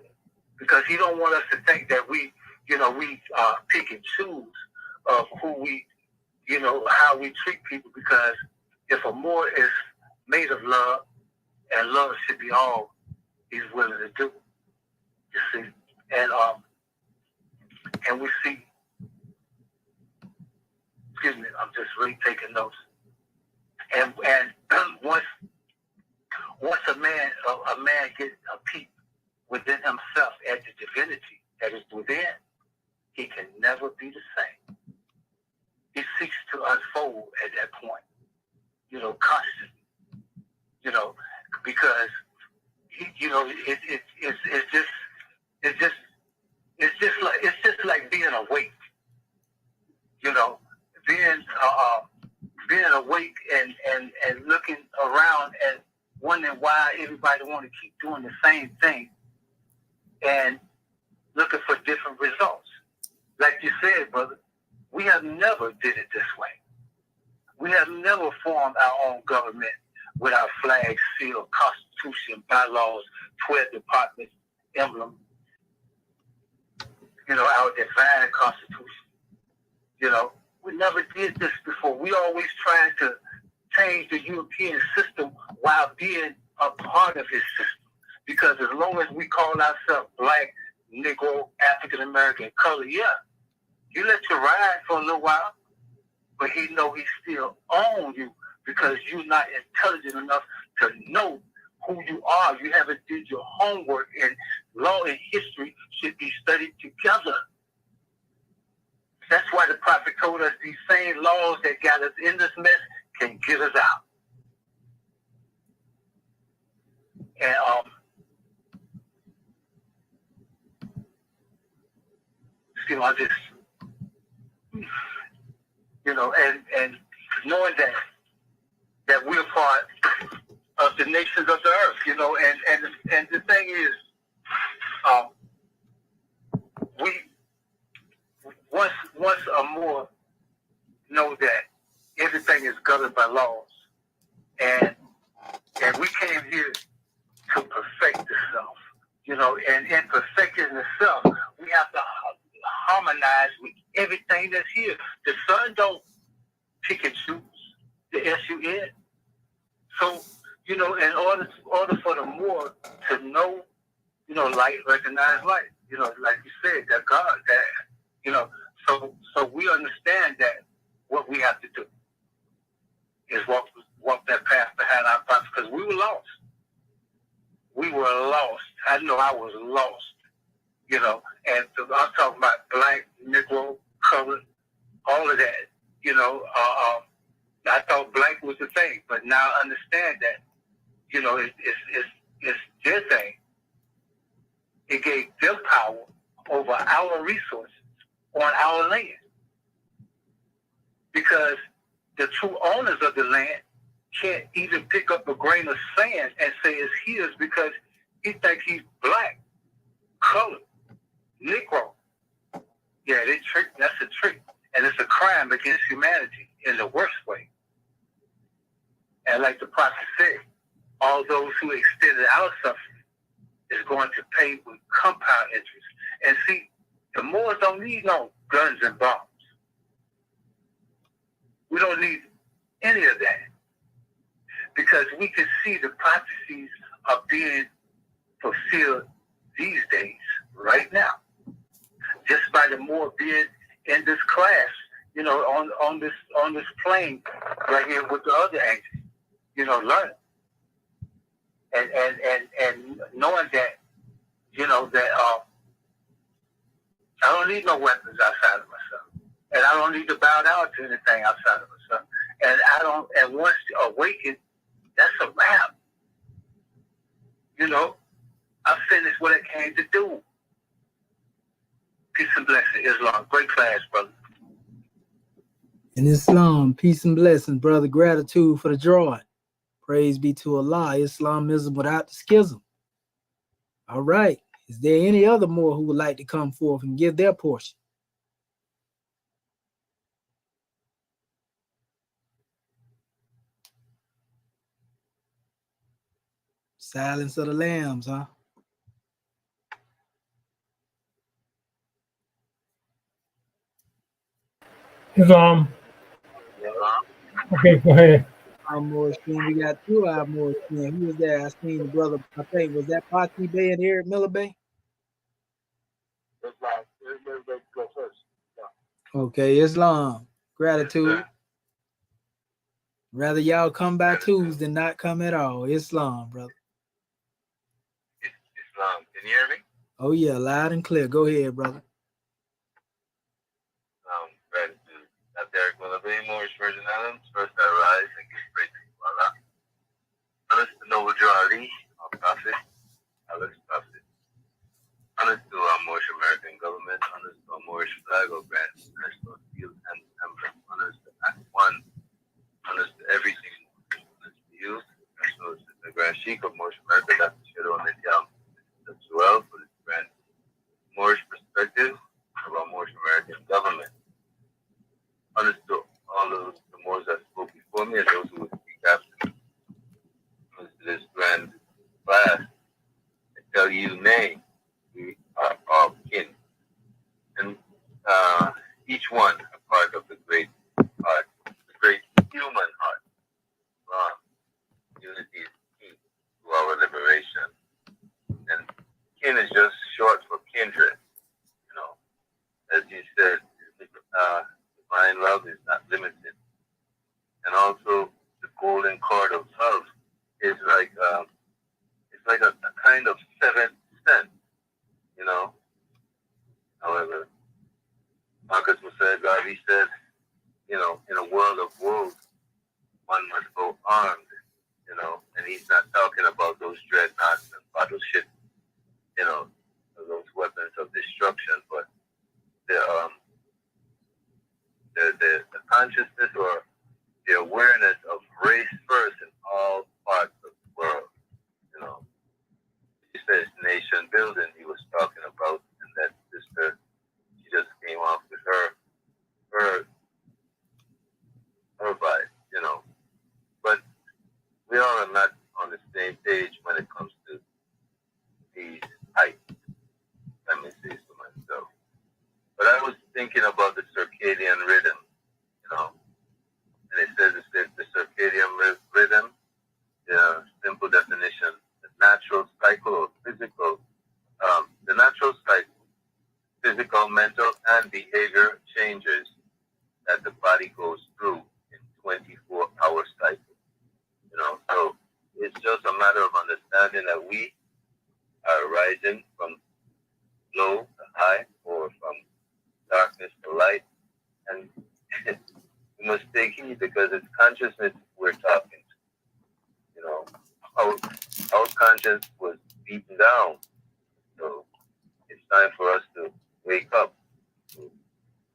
Because he don't want us to think that we pick and choose of who we, how we treat people. Because if a Moor is made of love, and love should be all he's willing to do, you see. And we see, excuse me, I'm just really taking notes. And once a man gets a peep within himself at the divinity that is within, he can never be the same. He seeks to unfold at that point, constantly, because it's just like being awake, being awake and looking around and wondering why everybody want to keep doing the same thing. And looking for different results. Like you said, brother, we have never did it this way. We have never formed our own government with our flag, seal, constitution, bylaws, 12 departments, emblem, our divine constitution. We never did this before. We always tried to change the European system while being a part of his system. Because as long as we call ourselves black, Negro, African American, color, yeah, you let you ride for a little while, but he know he still owns you because you're not intelligent enough to know who you are. You haven't did your homework, and law and history should be studied together. That's why the prophet told us these same laws that got us in this mess can get us out. And I just, and knowing that we're part of the nations of the earth, and the thing is, we once or more know that everything is governed by laws, and we came here to perfect the self, and in perfecting the self, we have to harmonize with everything that's here. The sun don't pick and choose the S-U-N. So, in order for the Moor to know, light, recognize light, like you said, that God, that, so we understand that what we have to do is walk that path behind our prophets, because we were lost. We were lost. I know I was lost, and I'm talking about black, Negro, colored, all of that, I thought black was the thing, but now I understand that, it's their thing. It gave them power over our resources on our land. Because the true owners of the land can't even pick up a grain of sand and say it's his because he thinks he's black, colored, Negro. Yeah, that's a trick. And it's a crime against humanity in the worst way. And like the prophet said, all those who extended our suffering is going to pay with compound interest. And see, the Moors don't need no guns and bombs. We don't need any of that. Because we can see the prophecies are being fulfilled these days, right now. Just by the Moor being in this class, on this plane right here with the other angels, learning. And knowing that, that I don't need no weapons outside of myself. And I don't need to bow down to anything outside of myself. And once awakened, that's a wrap. I finished what I came to do. Peace and blessing, Islam. Great class, brother. In Islam, peace and blessings, brother. Gratitude for the drawing. Praise be to Allah. Islamism without the schism. All right. Is there any other Moor who would like to come forth and give their portion? Silence of the lambs, huh? Islam. Okay, go ahead. Our Moorish friend, we got two of our Moorish friends. Who was there? I seen the brother, I think, was that Pati Bay and Eric Miller Bay? Go first. Okay, Islam. Gratitude. Rather y'all come by twos than not come at all. Islam, brother. Islam. Can you hear me? Oh yeah, loud and clear. Go ahead, brother. Gratitude. That's Eric Willoughby, Moorish Virgin Islands. First I rise and give praise to Allah. Honest to Noble Ali, our prophet, Allah's prophet. Honest to our Moorish American government. Honest to our Moorish flag or brand. Honest to our field and emblem. Honest to Act 1. Honest to everything. Honest to you. Honest to the Grand Sheikh of Moorish America. That's the shadow on the Yam. That's well for this grand Moorish and those who would be captured. This grand class tell you, nay, we are all kin. And each one a part of the great heart, the great human heart. Unity is key to our liberation. And kin is just short for kindred. You know, as you said, divine love is not limited. And also, the golden cord of love is like it's like a kind of seventh sense. You know. However, Marcus Messiah Garvey said, you know, in a world of woes, one must go armed. You know, and he's not talking about those dreadnoughts and battleships, you know, those weapons of destruction, but the consciousness or the awareness of race first in all parts of the world. You know, he says nation building he was talking about, and that sister, she just came off with her vibe, you know. But we all are not on the same page when it comes to these heights. Let me say so myself. But I was thinking about the circadian rhythm, you know, and it says the circadian rhythm, the simple definition, the natural cycle or physical, the natural cycle, physical, mental, and behavior changes that the body goes through in 24-hour cycle. You know, so it's just a matter of understanding that we are rising from low to high or from darkness to light. And we must take heed because it's consciousness we're talking to. You know, our conscience was beaten down. So it's time for us to wake up, to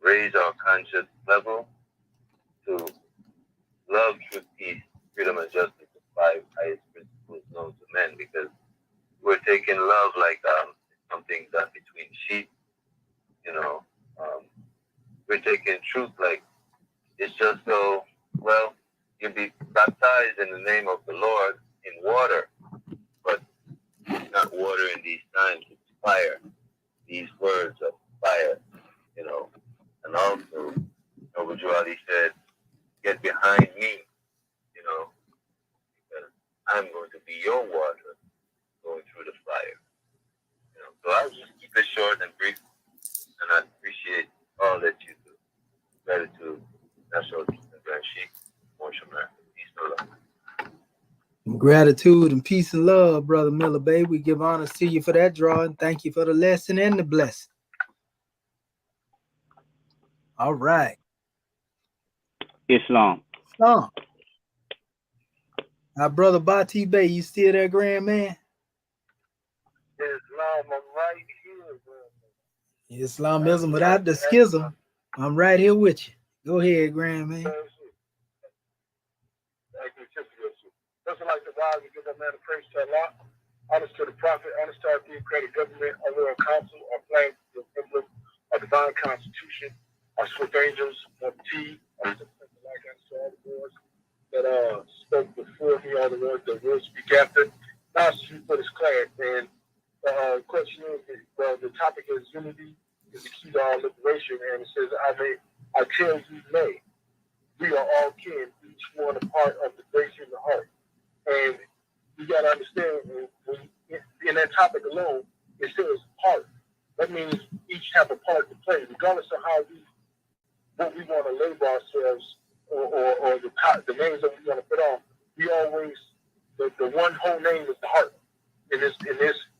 raise our conscious level, to love, truth, peace, freedom, and justice, the five highest principles known to men, because we're taking love like something done between sheep, you know. We're taking truth like it's just so, well, you be baptized in the name of the Lord in water, but not water in these times, it's fire. These words of fire, you know. And also, Noble Drew said, get behind me, you know, because I'm going to be your water going through the fire. You know, so I'll just keep it short and brief, and I appreciate all that you do. Gratitude, National Peace and Grand Sheik, Moorish America. Peace and love. Gratitude and peace and love, Brother Miller Bay. We give honors to you for that drawing. Thank you for the lesson and the blessing. All right. Islam. Our brother Bati Bay, you still there, grand man? Islam, I'm right here, bro. Islamism without the schism. I'm right here with you. Go ahead, grand man. Thank you. Doesn't like the rise and give that man a praise to Allah. Honest to the Prophet, honest to our theocratic government, our royal council, our flag, the emblem, our divine constitution, our swift angels, our T, our citizens alike, and to all the words that spoke before me, all the words that will speak after. Now it's you for this class, and the question is, the topic is unity is the key to our liberation, and it says, I tell you, nay, we are all kin, each one a part of the great human heart. And you got to understand, in that topic alone, it says part. That means each have a part to play, regardless of what we want to label ourselves or the names that we want to put on. We always, the one whole name is the heart in this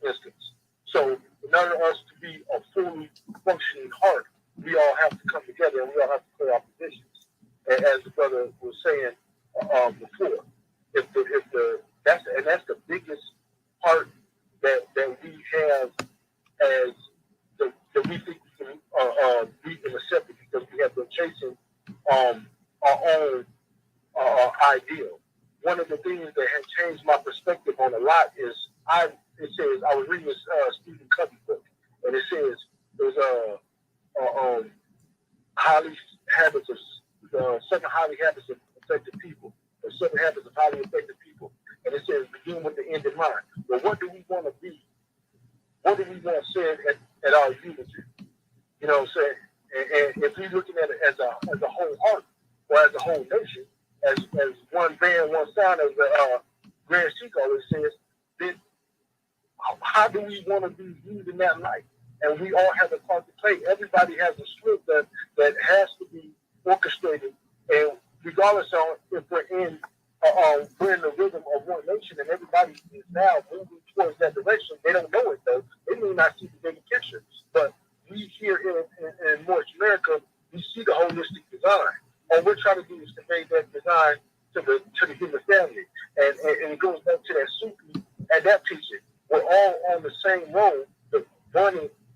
instance. So in order for us to be a fully functioning heart, we all have to come together and we all have to play our positions. And as the brother was saying before, that's the biggest part that we have as that we think we can be and accept it, because we have been chasing our own ideal. One of the things that has changed my perspective on a lot is I was reading this Stephen Covey book, and it says there's seven highly habits of effective people, 7 habits of highly effective people. And it says begin with the end in mind. Well, what do we want to be? What do we want to say at our unity? You know what I'm saying? And if we're looking at it as a whole heart or as a whole nation, as one band, one sound, as the Grand Sheik always says, then how do we want to be viewed in that light? And we all have a part to play. Everybody has a script that has to be orchestrated. And regardless of if we're in the rhythm of one nation and everybody is now moving towards that direction, they don't know it though. They may not see the bigger picture. But we here in North America, we see the holistic design. All we're trying to do is convey that design to the human family. And it goes back to that Sufi and that teaching. We're all on the same road. The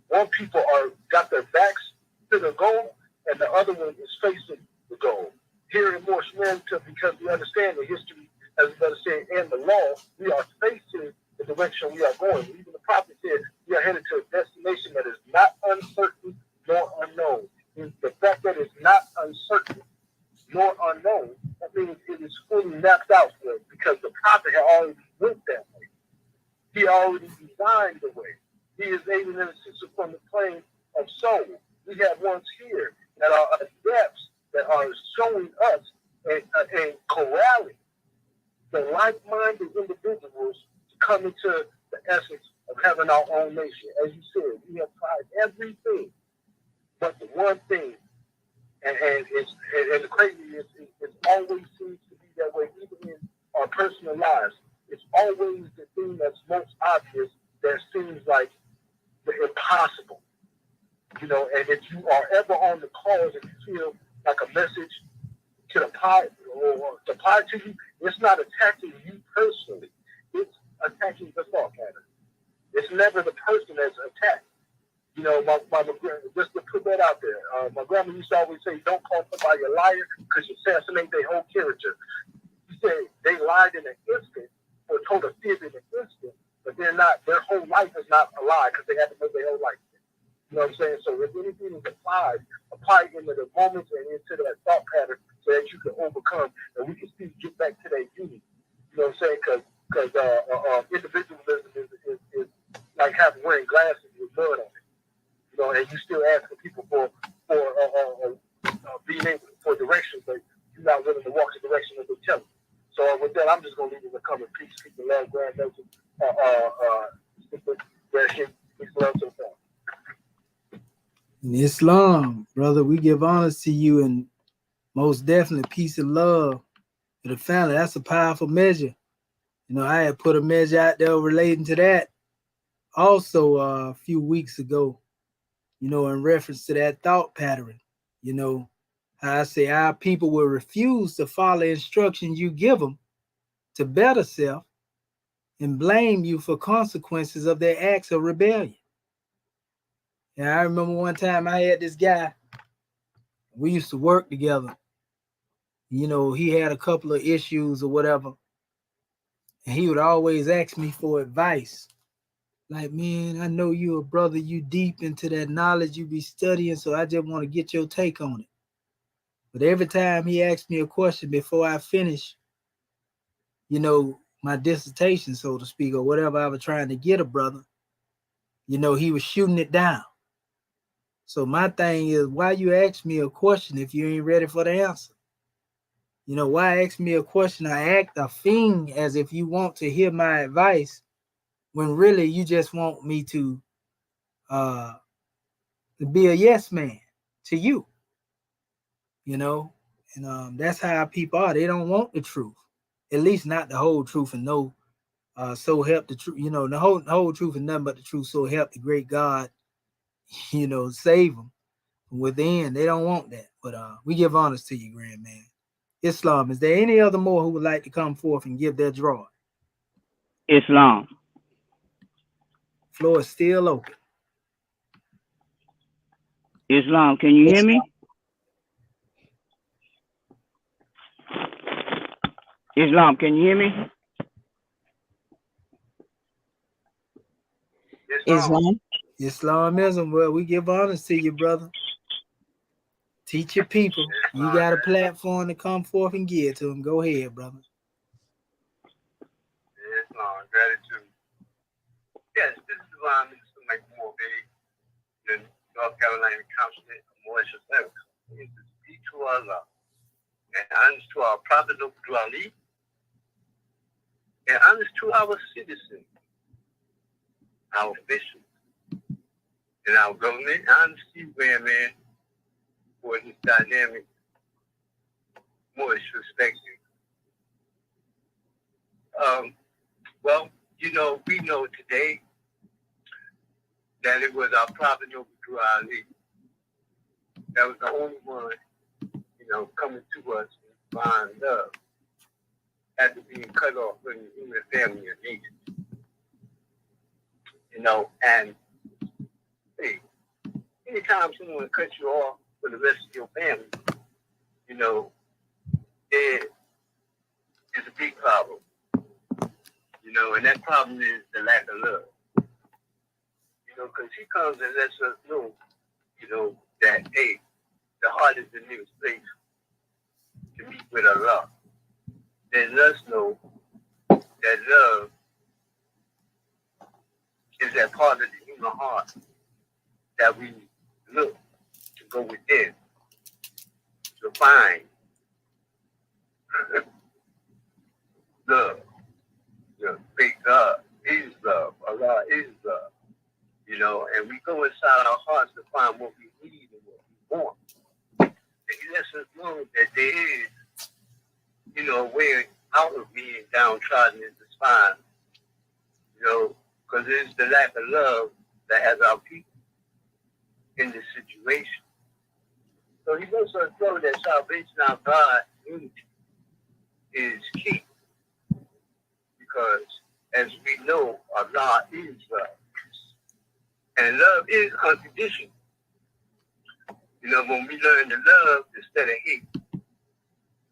one people got their backs to the goal, and the other one is facing the goal. Here in Moorish America, because we understand the history, as we understand, and the law, we are facing the direction we are going. Even the prophet said we are headed to a destination that is not uncertain nor unknown. The fact that it's not uncertain nor unknown, that means it is fully mapped out for us, because the prophet had already went that way. He already designed the way. He is aiding and assisting from the plane of soul. We have ones here that are adepts that are showing us and corralling the like-minded individuals to come into the essence of having our own nation. As you said, we have tried everything, but the one thing, and the crazy is, it always seems to be that way, even in our personal lives. It's always the thing that's most obvious that seems like the impossible. You know, and if you are ever on the calls and you feel like a message can apply to you, it's not attacking you personally. It's attacking the thought pattern. It's never the person that's attacked. You know, my just to put that out there, my grandma used to always say, don't call somebody a liar because you assassinate their whole character. She said they lied in an instant or told a fib in an instant, but they're not, their whole life is not a lie because they had to live their whole life. You know what I'm saying? So if anything is applied into the moments and into that thought pattern so that you can overcome and we can still get back to that unity. You know what I'm saying? Because individualism is like having wearing glasses with mud on it. You know, and you still asking people for being able for direction, but you're not willing to walk the direction that they tell you. So with that, I'm just gonna leave it to come in peace, keep the love, grand message, peace, love to the family. In Islam, brother, we give honors to you, and most definitely peace and love to the family. That's a powerful measure. You know, I had put a measure out there relating to that also a few weeks ago, you know, in reference to that thought pattern. You know, how I say our people will refuse to follow instructions you give them to better self and blame you for consequences of their acts of rebellion. And I remember one time I had this guy, we used to work together. You know, he had a couple of issues or whatever, and he would always ask me for advice. Like, man, I know you a brother, you deep into that knowledge you be studying, so I just want to get your take on it. But every time he asked me a question before I finish, you know, my dissertation, so to speak, or whatever I was trying to get a brother, you know, he was shooting it down. So my thing is, why you ask me a question if you ain't ready for the answer? You know, why ask me a question or act a fiend as if you want to hear my advice when really you just want me to be a yes man to you, you know? And that's how people are. They don't want the truth, at least not the whole truth, and no, so help the truth, you know, the whole truth and nothing but the truth, so help the great God, you know, save them from within. They don't want that. But we give honors to you, grand man. Islam, is there any other more who would like to come forth and give their draw? Islam. Floor is still open. Islam, can you hear me? Islam, can you hear me? Islam. Islamism, well, we give honors to you, brother. Teach your people. You got a platform to come forth and give to him. Go ahead, brother. Islam, gratitude. Yes, this is Divine Minister Mike Moore, the North Carolina Consulate of MOORISH America. It is to speak to Allah and honest to our Prophet of Dwali and honest to our citizens, our officials, and our government, honest to man for this dynamic Moorish perspective. Well, we know today that it was our Prophet of Dwali that was the only one, coming to us in divine love after being cut off from the human family of nature. And hey, anytime someone cuts you off for the rest of your family, there is a big problem. And that problem is the lack of love. Because he comes and lets us know, that, hey, the heart is the nearest place to meet with Allah. Then let us know that love is that part of the human heart that we look to go within to find love. Big God is love. Allah is love. And we go inside our hearts to find what we need and what we want. And he lets us know that there is, a way out of being downtrodden and despised. Because it's the lack of love that has our people in this situation. So he lets us know that salvation of God unity is key. Because as we know, Allah is love. And love is unconditional. When we learn to love instead of hate,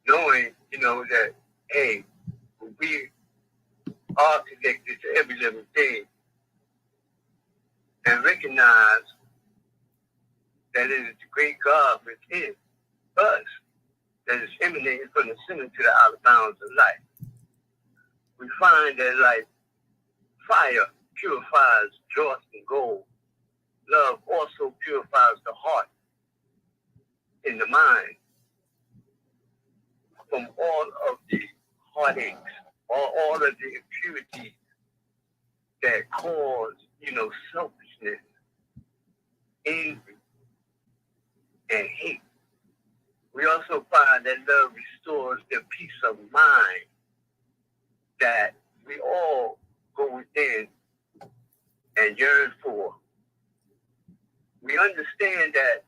knowing, that, hey, we are connected to every living thing and recognize that it is the great God within us that is emanating from the center to the outer bounds of life. We find that like fire purifies dross and gold, love also purifies the heart and the mind from all of the heartaches or all of the impurities that cause, selfishness, envy, and hate. We also find that love restores the peace of mind that we all go within and yearn for. We understand that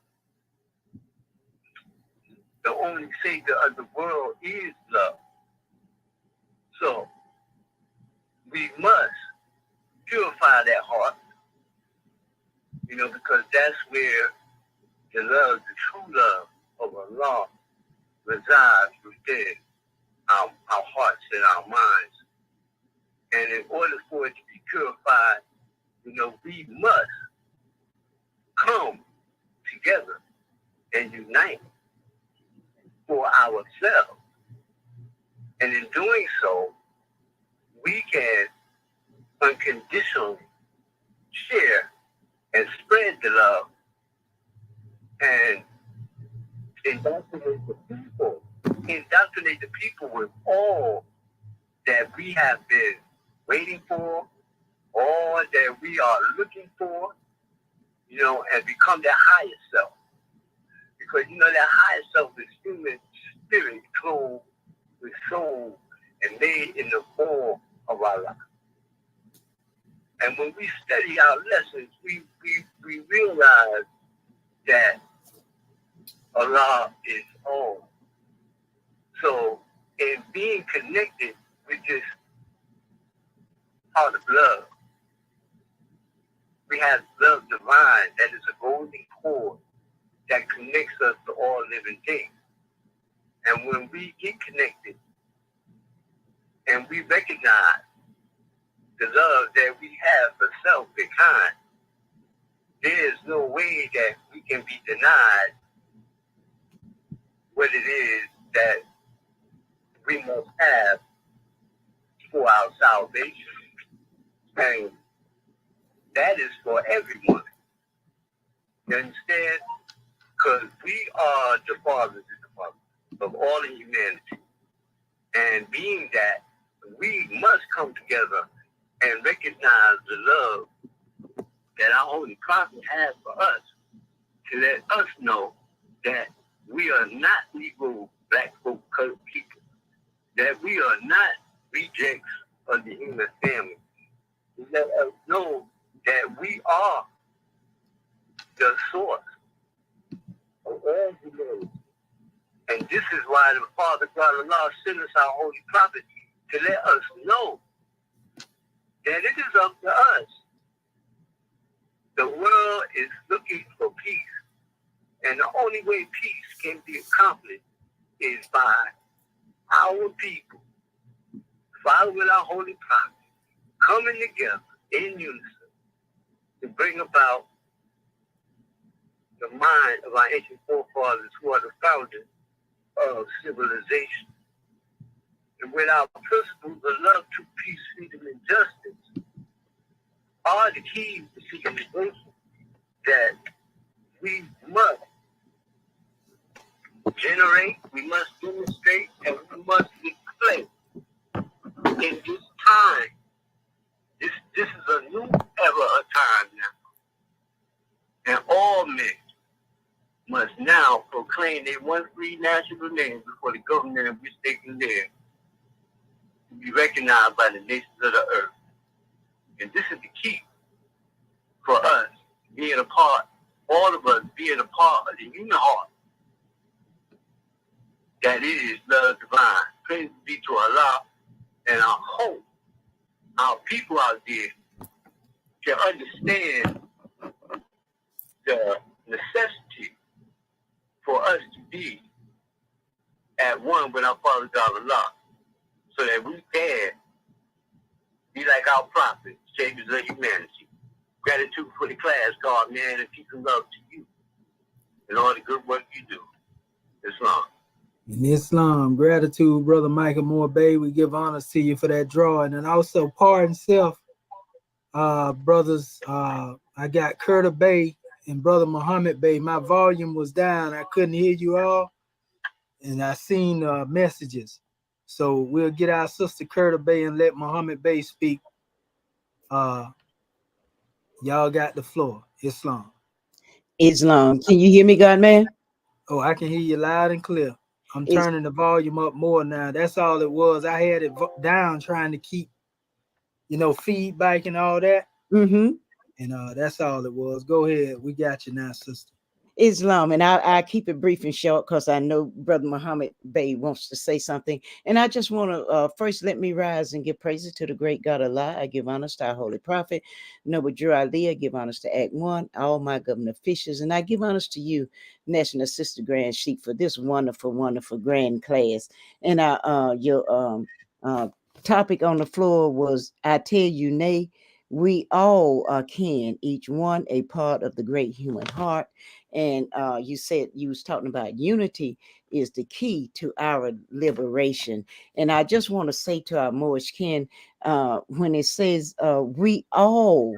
the only Savior of the world is love. So we must purify that heart, because that's where the love, the true love of Allah resides within our hearts and our minds. And in order for it to be purified, we must come together and unite for ourselves. And in doing so, we can unconditionally share and spread the love and indoctrinate the people with all that we have been waiting for, all that we are looking for, and become their highest self. Because, that highest self is human spirit clothed with soul and made in the form of Allah. And when we study our lessons, we realize that Allah is all. So in being connected with this heart of love, we have love divine that is a golden cord that connects us to all living things. And when we get connected and we recognize the love that we have for self and kind, there is no way that we can be denied what it is that we must have for our salvation. And that is for everyone. You understand? Because we are the fathers and the mothers of all of humanity. And being that, we must come together and recognize the love that our Holy Prophet has for us, to let us know that we are not Negro, black folk, colored people, that we are not rejects of the human family. Let us know that we are the source of all humanity. And this is why the Father God Allah sent us our Holy Prophet, to let us know that it is up to us. The world is looking for peace. And the only way peace can be accomplished is by our people following our Holy Prophet, coming together in unison to bring about the mind of our ancient forefathers who are the founders of civilization. And with our principles of love, truth, peace, freedom, and justice are the keys to civilization that we must generate, we must demonstrate, and we must display in this time. This is a new era of time now. And all men must now proclaim their one free national name before the government in which they can live, to be recognized by the nations of the earth. And this is the key for us being a part, all of us being a part of the human heart, that it is love divine. Praise be to Allah. And I hope our people out there can understand the necessity for us to be at one with our Father God Allah, so that we can be like our prophets, saviors of humanity. Gratitude for the class, God, man, and peace and love to you and all the good work you do. Islam. In Islam, gratitude, Brother Michael Moore Bay. We give honors to you for that drawing. And also, pardon self, brothers. I got Curtis Bay and Brother Muhammad Bay. My volume was down. I couldn't hear you all. And I seen messages. So we'll get our sister Curtis Bay and let Muhammad Bay speak. Y'all got the floor. Islam. Islam. Can you hear me, God man? Oh, I can hear you loud and clear. I'm turning the volume up more now. That's all it was. I had it down trying to keep, feedback and all that. Mm-hmm. And that's all it was. Go ahead. We got you now, sister. Islam, and I keep it brief and short because I know Brother Muhammad Bey wants to say something. And I just want to first let me rise and give praises to the great God Allah. I give honors to our Holy Prophet, Noble Drew Ali. I give honors to Act One, all my government officials, and I give honors to you, National Assistant Grand Sheik, for this wonderful, wonderful grand class. And your topic on the floor was, I tell you, nay, we all can, each one a part of the great human heart. And you said you was talking about unity is the key to our liberation. And I just want to say to our Moorish kin, when it says we all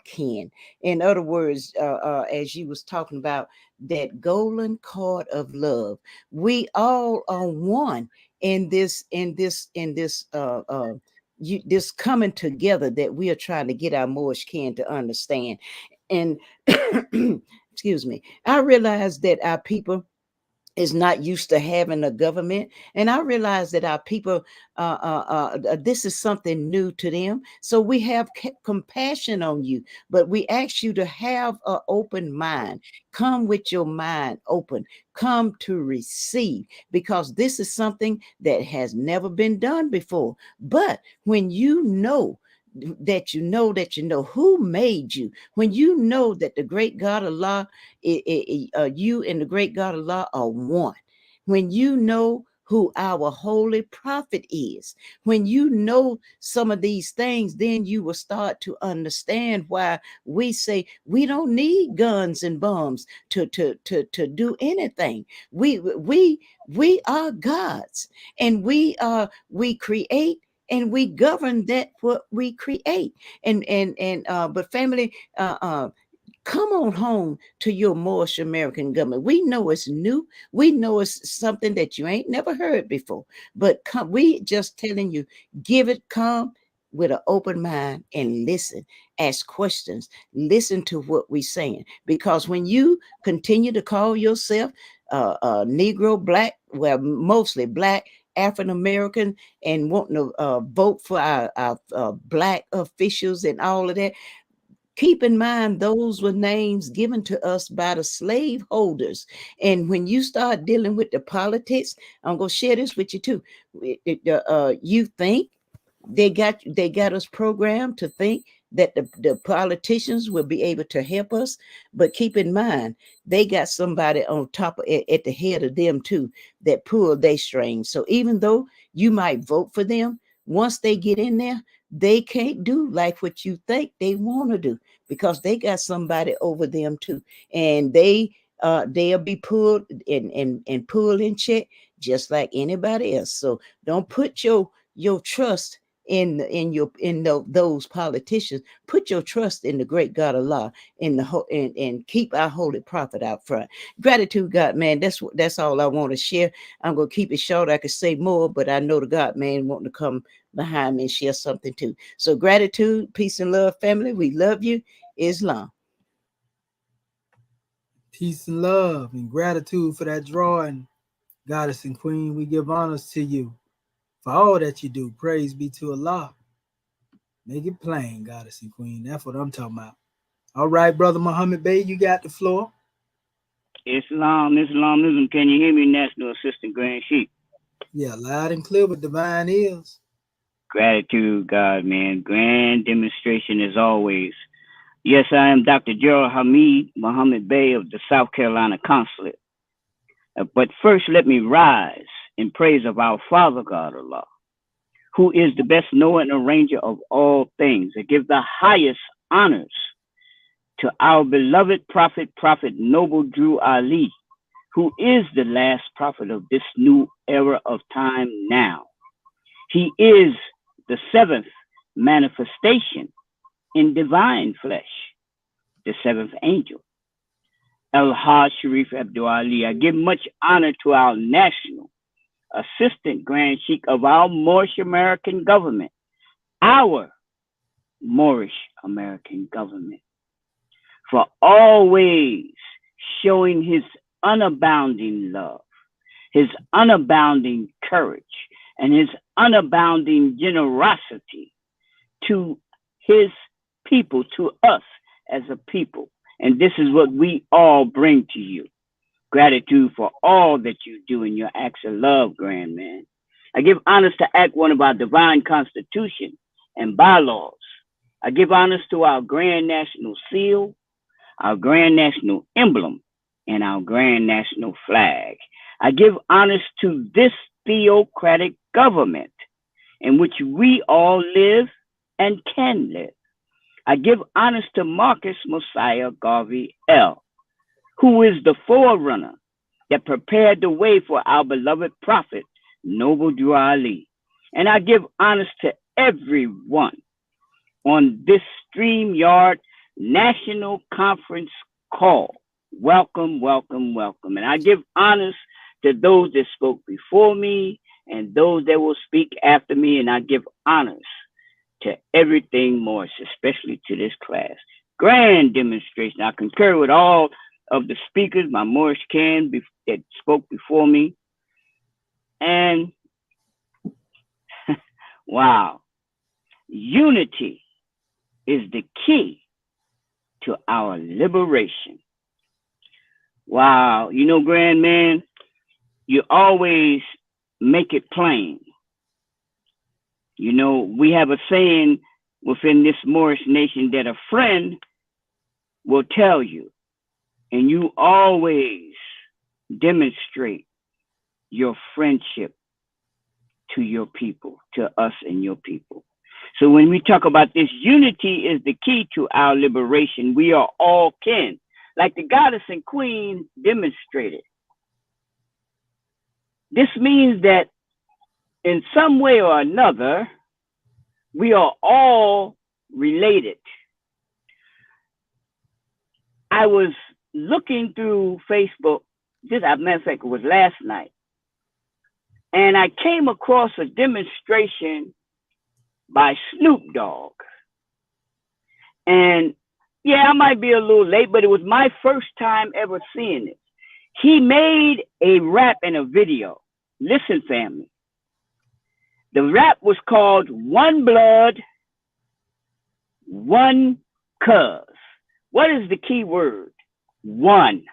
can, in other words, as you was talking about that golden cord of love, we all are one in this this coming together that we are trying to get our Moorish kin to understand. And excuse me, I realize that our people is not used to having a government, and I realize that our people this is something new to them, so we have compassion on you, but we ask you to have an open mind. Come with your mind open, come to receive, because this is something that has never been done before. But when you know who made you, when you know that the great God Allah, you and the great God Allah are one, when you know who our holy prophet is. When you know some of these things, then you will start to understand why we say we don't need guns and bombs to do anything. We are gods, and we create and we govern that what we create. But family, come on home to your Moorish American government. We know it's new. We know it's something that you ain't never heard before. But come, we just telling you, give it, come with an open mind and listen, ask questions, listen to what we're saying. Because when you continue to call yourself Negro, Black, well, mostly Black, African American, and wanting to vote for our Black officials and all of that, keep in mind, those were names given to us by the slave holders. And when you start dealing with the politics, I'm going to share this with you too. You think they got us programmed to think that the politicians will be able to help us, but keep in mind they got somebody on top of, at the head of them too, that pull their strings. So even though you might vote for them, once they get in there, they can't do like what you think they want to do, because they got somebody over them too, and they'll be pulled and pulled in check just like anybody else. So don't put your trust in those politicians. Put your trust in the great God Allah, and keep our holy prophet out front. Gratitude, God, man. That's all I want to share. I'm gonna keep it short. I could say more, but I know the God man wanting to come behind me and share something too. So gratitude, peace and love, family. We love you. Islam. Peace and love and gratitude for that drawing, Goddess and Queen. We give honors to you for all that you do. Praise be to Allah. Make it plain, Goddess and Queen. That's what I'm talking about. All right, Brother Muhammad Bey, you got the floor. Islamism. Can you hear me, National Assistant Grand Sheik? Yeah, loud and clear with divine ears. Gratitude, God, man. Grand demonstration as always. Yes, I am Dr. Gerald Hamid Muhammad Bey of the South Carolina Consulate. But first, let me rise in praise of our Father God Allah, who is the best knower and arranger of all things, and give the highest honors to our beloved Prophet Noble Drew Ali, who is the last prophet of this new era of time now. He is the seventh manifestation in divine flesh, the seventh angel, El-Hajj Sharif Abdul Ali. I give much honor to our National Assistant Grand Sheik of our Moorish American government, our Moorish American government, for always showing his unabounding love, his unabounding courage, and his unabounding generosity to his people, to us as a people. And this is what we all bring to you. Gratitude for all that you do in your acts of love, Grand Man. I give honors to Act 1 of our divine constitution and bylaws. I give honors to our Grand National Seal, our Grand National Emblem, and our Grand National Flag. I give honors to this theocratic government in which we all live and can live. I give honors to Marcus Mosiah Garvey L., who is the forerunner that prepared the way for our beloved prophet, Noble Drew Ali. And I give honors to everyone on this StreamYard National Conference call. Welcome, welcome, welcome. And I give honors to those that spoke before me and those that will speak after me. And I give honors to everything Moorish, especially to this class. Grand demonstration. I concur with all of the speakers, my Moorish kin that spoke before me. And wow, unity is the key to our liberation. Wow, you know, Grand Man, you always make it plain. You know, we have a saying within this Moorish nation that a friend will tell you, and you always demonstrate your friendship to your people, to us and your people. So when we talk about this, unity is the key to our liberation. We are all kin, like the goddess and queen demonstrated. This means that in some way or another, we are all related. I was looking through Facebook, just as a matter of fact, it was last night, and I came across a demonstration by Snoop Dogg. And yeah, I might be a little late, but it was my first time ever seeing it. He made a rap and a video. Listen, family. The rap was called One Blood, One Cuz. What is the key word? One.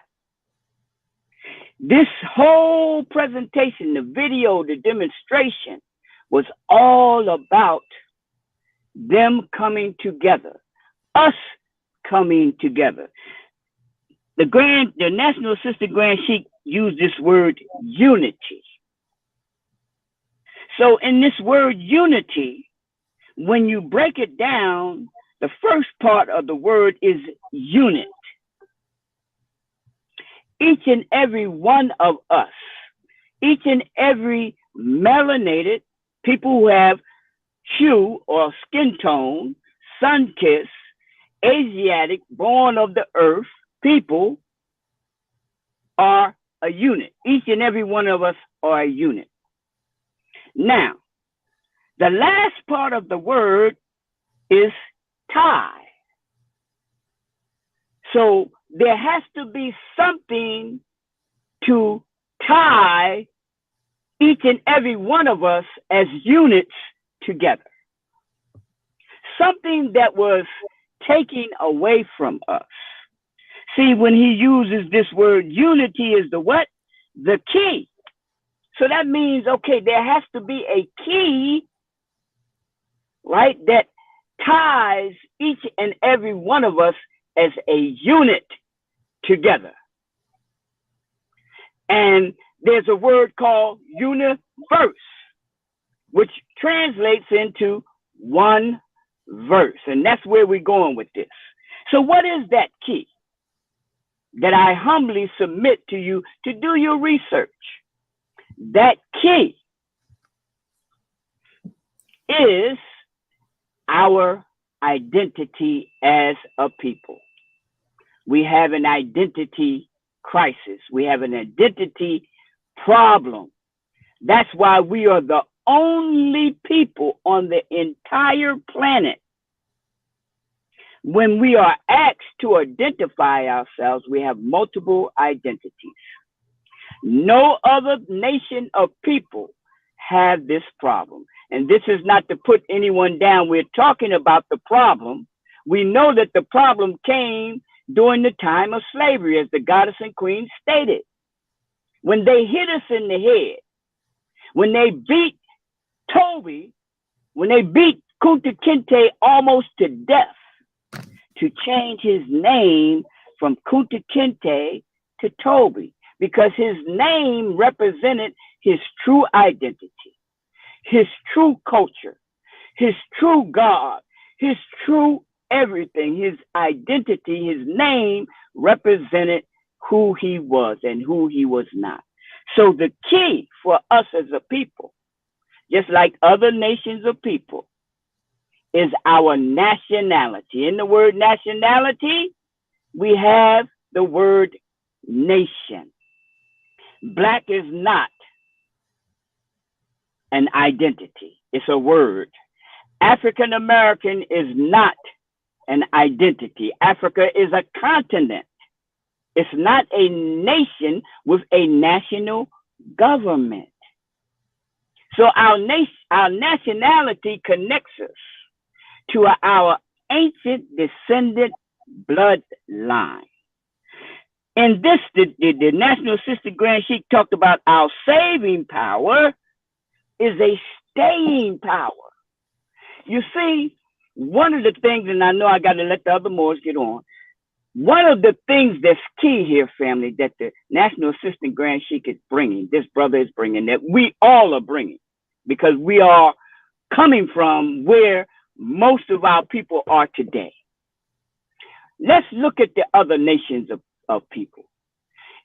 This whole presentation, the video, the demonstration, was all about them coming together, us coming together. The National Assistant Grand Sheik used this word unity. So in this word unity, when you break it down, the first part of the word is unit. Each and every one of us, each and every melanated people who have hue or skin tone, sun-kissed, Asiatic, born of the earth, people are a unit. Each and every one of us are a unit. Now, the last part of the word is tie. So there has to be something to tie each and every one of us as units together. Something that was taken away from us. See, when he uses this word, unity is the what? The key. So that means, okay, there has to be a key, right, that ties each and every one of us as a unit together. And there's a word called universe, which translates into one verse. And that's where we're going with this. So what is that key that I humbly submit to you to do your research? That key is our identity as a people. We have an identity crisis. We have an identity problem. That's why we are the only people on the entire planet. When we are asked to identify ourselves, we have multiple identities. No other nation of people have this problem. And this is not to put anyone down. We're talking about the problem. We know that the problem came during the time of slavery, as the goddess and queen stated. When they hit us in the head, when they beat Toby, when they beat Kunta Kinte almost to death to change his name from Kunta Kinte to Toby, because his name represented his true identity, his true culture, his true God, his true everything. His identity, his name represented who he was and who he was not. So the key for us as a people, just like other nations of people, is our nationality. In the word nationality, we have the word nation. Black is not an identity. It's a word. African American is not an identity. Africa is a continent. It's not a nation with a national government. So our nationality connects us to our ancient descendant bloodline. In this, the National Assistant Grand Sheik talked about our saving power is a staying power. You see, one of the things, and I know I got to let the other Moors get on, one of the things that's key here, family, that the National Assistant Grand Sheik is bringing, this brother is bringing, that we all are bringing, because we are coming from where most of our people are today. Let's look at the other nations of people.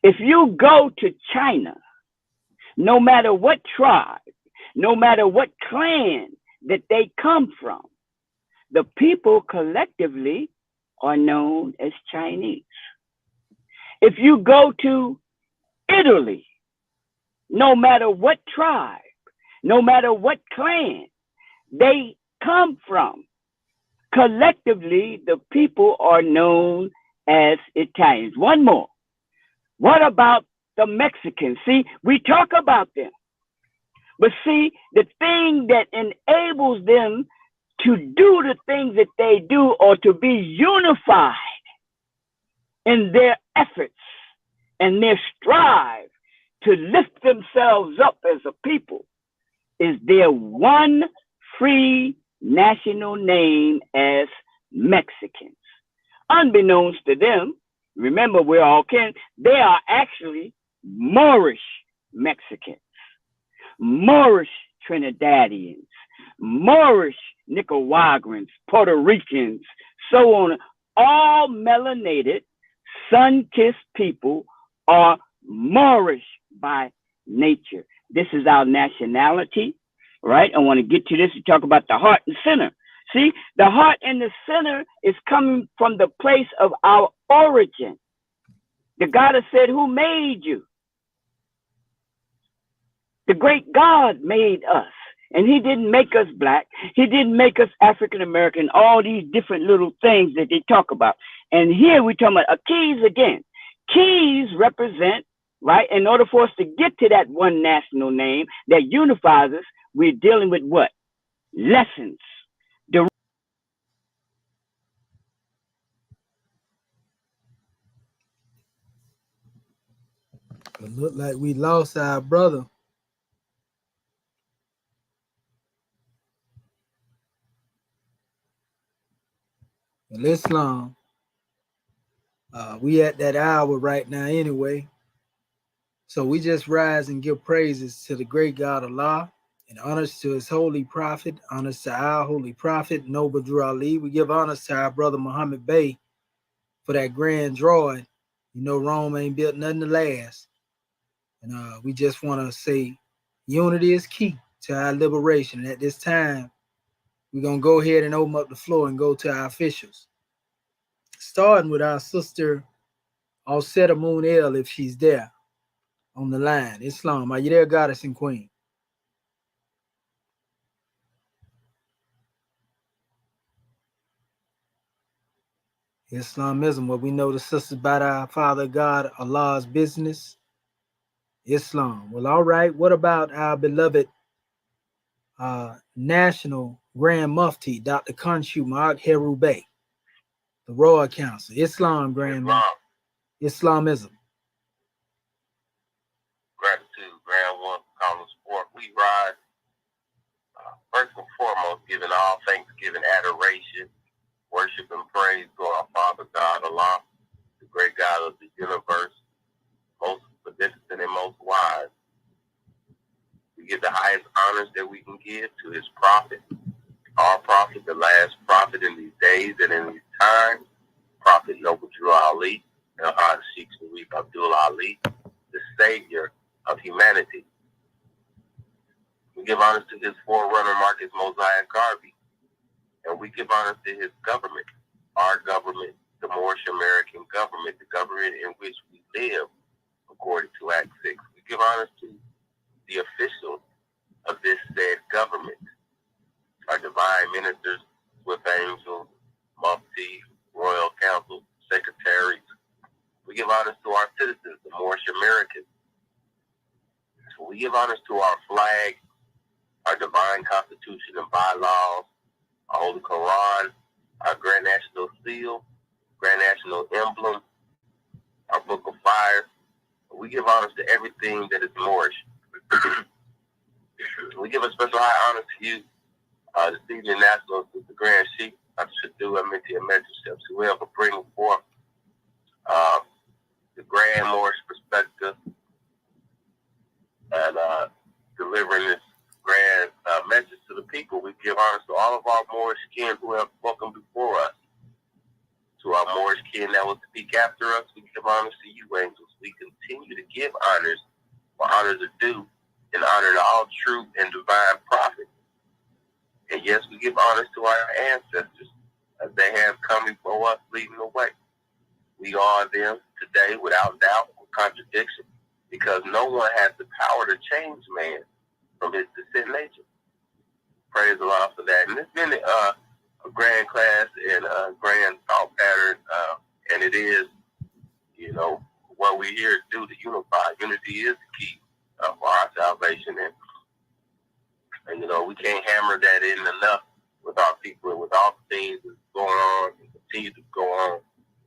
If you go to China, no matter what tribe, no matter what clan that they come from, the people collectively are known as Chinese. If you go to Italy, no matter what tribe, no matter what clan they come from, collectively the people are known as Italians. One more. What about the Mexicans? See, we talk about them, but see, the thing that enables them to do the things that they do, or to be unified in their efforts and their strive to lift themselves up as a people, is their one free national name as Mexicans. Unbeknownst to them, remember we're all kin, they are actually Moorish Mexicans, Moorish Trinidadians, Moorish Nicaraguans, Puerto Ricans, so on. All melanated, sun-kissed people are Moorish by nature. This is our nationality, right? I want to get to this and talk about the heart and center. See, the heart and the center is coming from the place of our origin. The God has said, who made you? The great God made us. And he didn't make us black. He didn't make us African American, all these different little things that they talk about. And here we're talking about keys again. Keys represent, right? In order for us to get to that one national name that unifies us, we're dealing with what? Lessons. It looked like we lost our brother. Well, Islam, we at that hour right now anyway. So we just rise and give praises to the great God Allah, and honors to his holy prophet, honors to our holy prophet, Noble Drew Ali. We give honors to our brother Muhammad Bey for that grand droid. You know, Rome ain't built nothing to last. And we just want to say unity is key to our liberation. And at this time, we're going to go ahead and open up the floor and go to our officials. Starting with our sister, Alseta Moon El, if she's there on the line. Islam, are you there, goddess and queen? Islamism, what we know the sisters about our Father God, Allah's business. Islam. Well, all right. What about our beloved National Grand Mufti, Dr. Khonshu Ma'ak Heru Bey, the Royal Council, Islam Grand Mufti, Islamism. Gratitude, Grand One, calling sport. We rise. First and foremost, giving all thanksgiving, adoration, worship, and praise to our Father God, Allah, the great God of the universe, most beneficent and most wise. We give the highest honors that we can give to his prophet, our prophet, the last prophet in these days and in these times, Prophet Noble Drew Ali, Sheikh Sharif Abdul Ali, the savior of humanity. We give honors to his forerunner, Marcus Mosiah Garvey, and we give honors to his government, our government, the Moorish American government, the government in which we live, according to Act 6. We give honors to the officials of this said government, our divine ministers, swift angels, muftis, royal council, secretaries. We give honors to our citizens, the Moorish Americans. So we give honors to our flag, our divine constitution and bylaws, our Holy Quran, our Grand National Seal, Grand National Emblem, our Book of Fire. We give honors to everything that is Moorish. We give a special high honor to you, the Senior National the Grand Sheikh, Shadu Amiti and Mentorships, whoever bring forth the Grand Moorish perspective and delivering this grand message to the people. We give honor to all of our Moorish kin who have spoken before us. To our Moorish kin that will speak after us, we give honors to you, angels. We continue to give honors where honors are due, and honor to all true and divine prophets. And yes, we give honors to our ancestors as they have come before us, leading the way. We honor them today without doubt or contradiction, because no one has the power to change man from his descent nature. Praise the Lord for that. And it's been a grand class and a grand thought pattern, and it is, you know, what we're here to do, to unify. Unity is the key for our salvation, and you know, we can't hammer that in enough with our people, and with all the things that's going on and continue to go on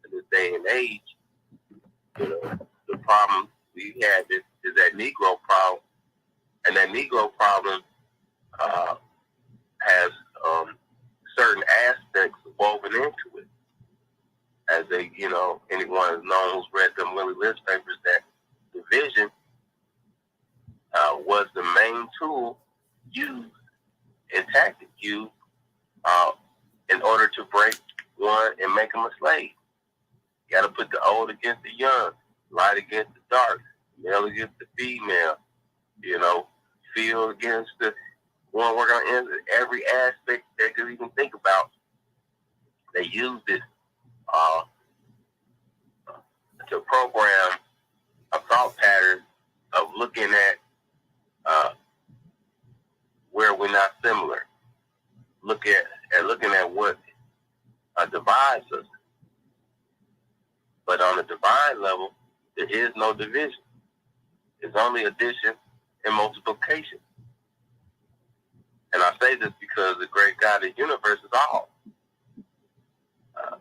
in this day and age. You know, the problem we had is that Negro problem, and that Negro problem has certain aspects woven into it. As they, you know, anyone who's known who's read them Willie List papers, that division was the main tool used and tactic used in order to break one and make them a slave. You got to put the old against the young, light against the dark, male against the female, you know, field against the one working on every aspect they could even think about. They used it to program a thought pattern of looking at where we're not similar. Looking at what divides us. But on a divine level, there is no division. It's only addition and multiplication. And I say this because the great God of the universe is all.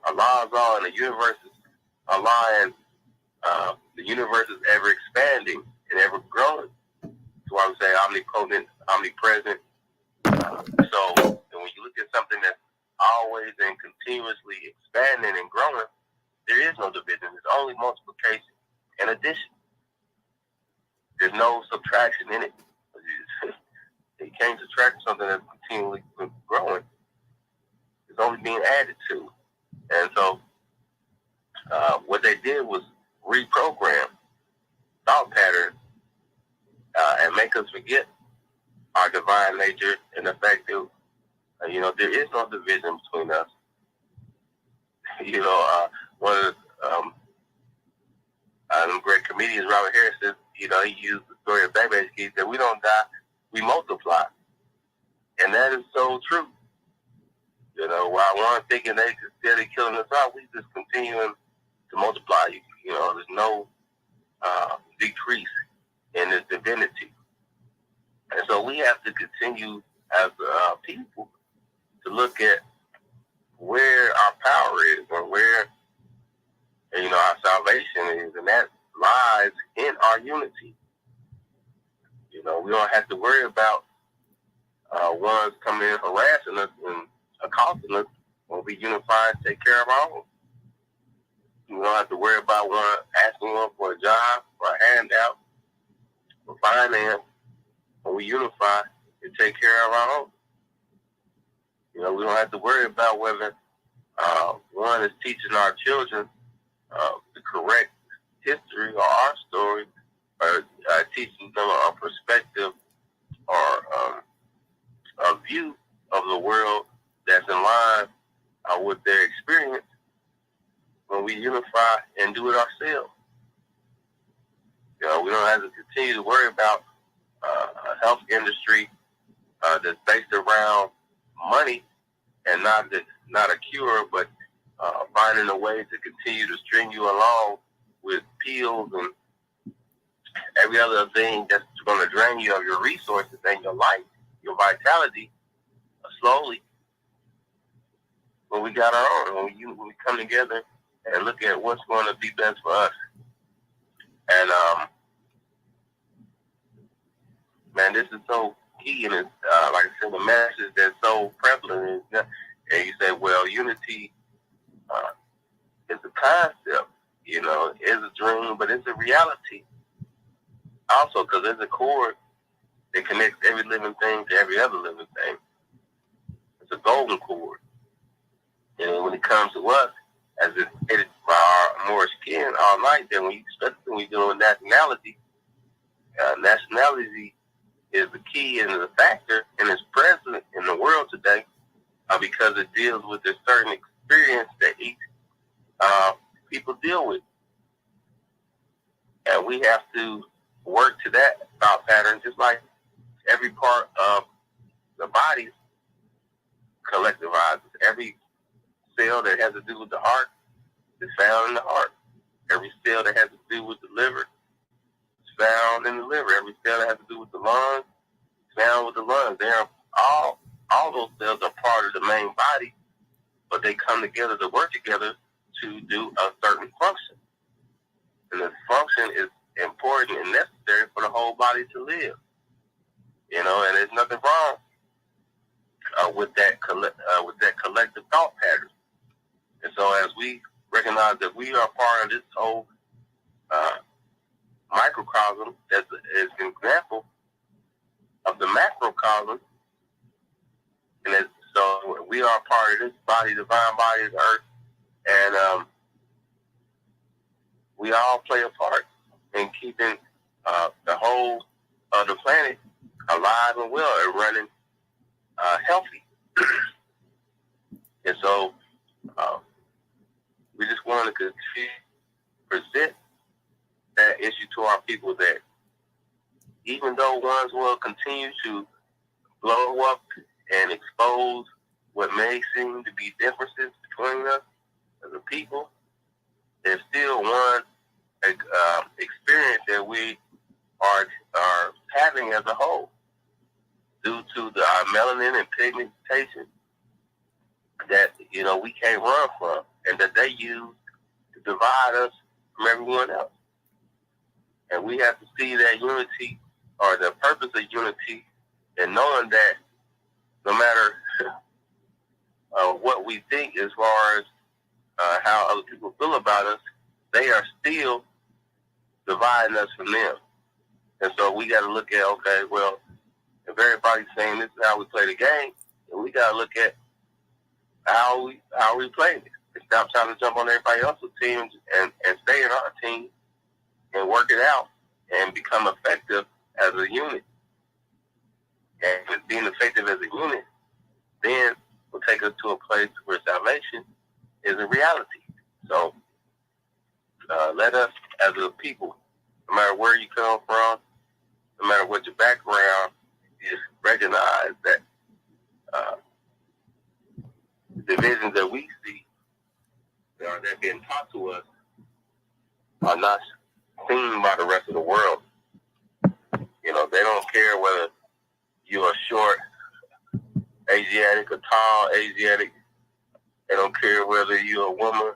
Allah is all, and the universe is Allah, and the universe is ever expanding and ever growing. That's why we say omnipotent, omnipresent. So when you look at something that's always and continuously expanding and growing, there is no division. There's only multiplication and addition. There's no subtraction in it. You can't subtract something that's continually growing. It's only being added to. And so what they did was reprogram thought patterns and make us forget our divine nature and the fact that, you know, there is no division between us. You know, one of the great comedians, Robert Harris, said, you know, he used the story of Baby. He said, we don't die, we multiply. And that is so true. You know, while one thinking they could steadily killing us out, we just continuing to multiply. You know, there's no decrease in this divinity. And so we have to continue as people to look at where our power is and where, you know, our salvation is, and that lies in our unity. You know, we don't have to worry about ones coming in harassing us and accosting us when we unify and take care of our own. We don't have to worry about one asking one for a job, for a handout, for finance. When we unify and take care of our own. You know, we don't have to worry about whether one is teaching our children the correct history or our story, or teaching them a perspective or a view of the world that's in line with their experience when we unify and do it ourselves. You know, we don't have to continue to worry about a health industry that's based around money and not a cure, but finding a way to continue to string you along with pills and every other thing that's going to drain you of your resources and your life, your vitality, slowly. When we got our own, when we come together and look at what's going to be best for us. And man, this is so key, and it's like I said, the message that's so prevalent. And you say, well, unity is a concept, you know, it's a dream, but it's a reality also, because there's a cord that connects every living thing to every other living thing. It's a golden cord. And when it comes to us, as it's stated by our Moorish kin all night, then especially when we're dealing with nationality, nationality is the key and the factor, and it's present in the world today because it deals with a certain experience that each people deal with. And we have to work to that thought pattern, just like every part of the body collectivizes. Every cell that has to do with the heart is found in the heart. Every cell that has to do with the liver is found in the liver. Every cell that has to do with the lungs is found with the lungs. They are all those cells are part of the main body, but they come together to work together to do a certain function. And the function is important and necessary for the whole body to live. You know, and there's nothing wrong with that collective thought pattern. And so as we recognize that we are part of this whole microcosm, as an example of the macrocosm, and so we are part of this body, divine body of the earth, and we all play a part in keeping the whole of the planet alive and well and running healthy. And so we just want to continue to present that issue to our people, that even though ones will continue to blow up and expose what may seem to be differences between us as a people, there's still one experience that we are having as a whole due to the melanin and pigmentation that, you know, we can't run from, and that they use to divide us from everyone else. And we have to see that unity, or the purpose of unity, and knowing that no matter what we think as far as how other people feel about us, they are still dividing us from them. And so we got to look at, okay, well, if everybody's saying this is how we play the game, then we got to look at how we play it, and stop trying to jump on everybody else's team and stay in our team and work it out and become effective as a unit. And being effective as a unit then will take us to a place where salvation is a reality. So let us, as a people, no matter where you come from, no matter what your background is, recognize that the divisions that we see that are being taught to us are not seen by the rest of the world. You know, they don't care whether you are short, Asiatic, or tall, Asiatic. They don't care whether you're a woman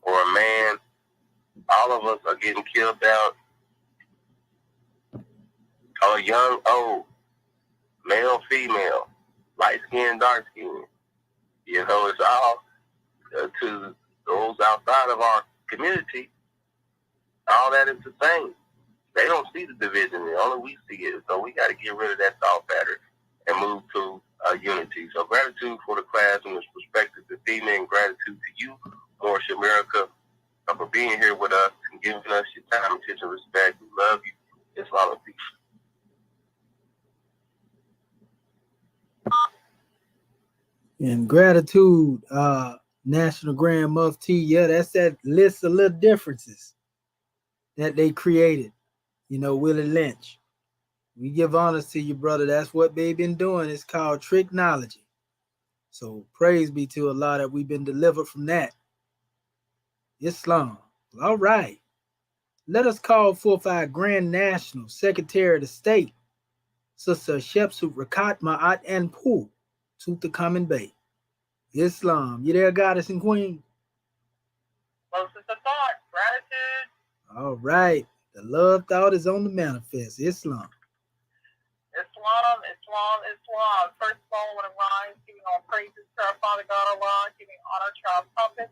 or a man. All of us are getting killed out. Or young, old, male, female, light skin, dark skin. You know, it's all to those outside of our community. All that is the same. They don't see the division. Only we see it. So we got to get rid of that thought pattern and move to unity. So gratitude for the class and its perspective this evening, and gratitude to you, Moorish America, for being here with us and giving us your time, attention, respect. We love you. Islam and peace. And gratitude, National Grand Mufti. Yeah, that's that list of little differences that they created. You know, Willie Lynch. We give honors to you, brother. That's what they've been doing. It's called tricknology. So praise be to Allah that we've been delivered from that. Islam. All right. Let us call forth our Grand National Secretary of the State, Sister Shepsut Rakat Ma'at and Pooh, Tutankhamun Bay. Islam. You there, goddess and queen? Closest of thought, gratitude. All right. The love thought is on the manifest. Islam. Islam. First of all, I want to rise, giving all praises to our Father God Allah, giving honor to our prophet,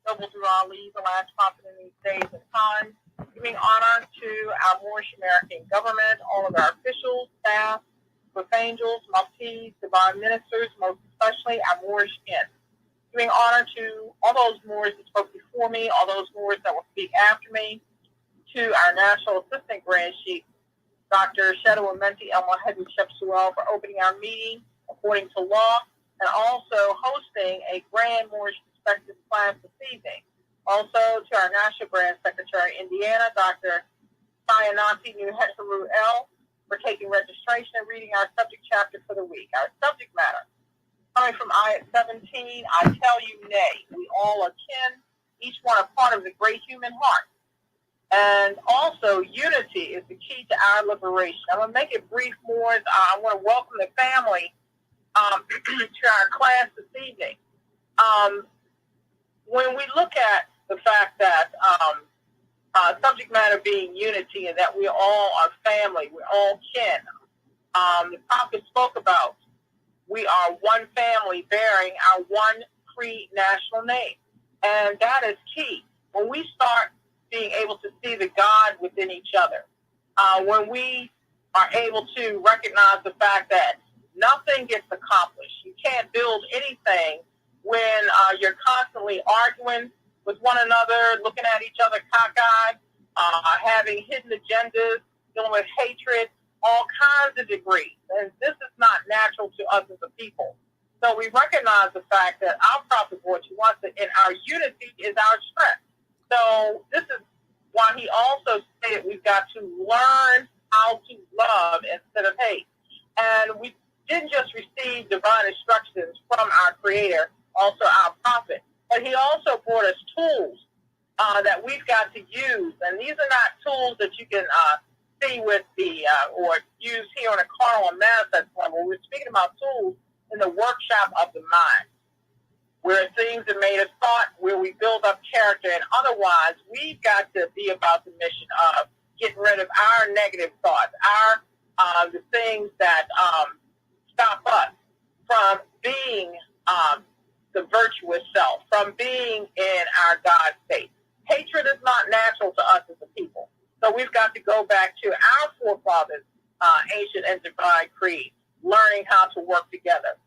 Noble Drew Ali, the last prophet in these days and times, giving honor to our Moorish American government, all of our officials, staff, angels, muftis, divine ministers, most especially our Moorish kin. Giving honor to all those Moors that spoke before me, all those Moors that will speak after me, to our National Assistant Grand Chief, Dr. Shedo Amenti El Mohedu Shepsuel, for opening our meeting according to law, and also hosting a Grand Moorish Perspective class this evening. Also to our National Grand Secretary, Indiana, Dr. Sayanati Nuhetharu L, for taking registration and reading our subject chapter for the week. Our subject matter, coming from Ayat 17, I tell you nay, we all are kin, each one a part of the great human heart. And also, unity is the key to our liberation. I'm going to make it brief, Moors. I want to welcome the family to our class this evening. When we look at the fact that subject matter being unity and that we all are family, we're all kin, the prophet spoke about we are one family bearing our one creed national name. And that is key. When we start being able to see the God within each other, when we are able to recognize the fact that nothing gets accomplished. You can't build anything when you're constantly arguing with one another, looking at each other cockeyed, having hidden agendas, dealing with hatred, all kinds of degrees. And this is not natural to us as a people. So we recognize the fact that our prophet brought you once, and our unity is our strength. So this is why he also stated we've got to learn how to love instead of hate. And we didn't just receive divine instructions from our Creator, also our prophet, but he also brought us tools that we've got to use. And these are not tools that you can see with the, or use here on a carnal and manifest level. We're speaking about tools in the workshop of the mind, where things are made of thought, where we build up character, and otherwise we've got to be about the mission of getting rid of our negative thoughts, the things that stop us from being the virtuous self, from being in our God state. Hatred is not natural to us as a people. So we've got to go back to our forefathers' ancient and divine creed, learning how to work together.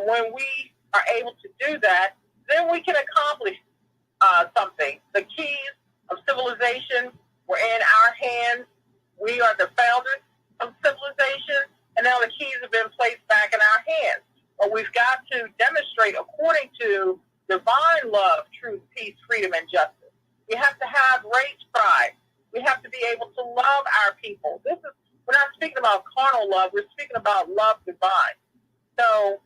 When we are able to do that, then we can accomplish something. The keys of civilization were in our hands. We are the founders of civilization, and now the keys have been placed back in our hands. But we've got to demonstrate according to divine love, truth, peace, freedom, and justice. We have to have race pride. We have to be able to love our people. We're not speaking about carnal love. We're speaking about love divine. So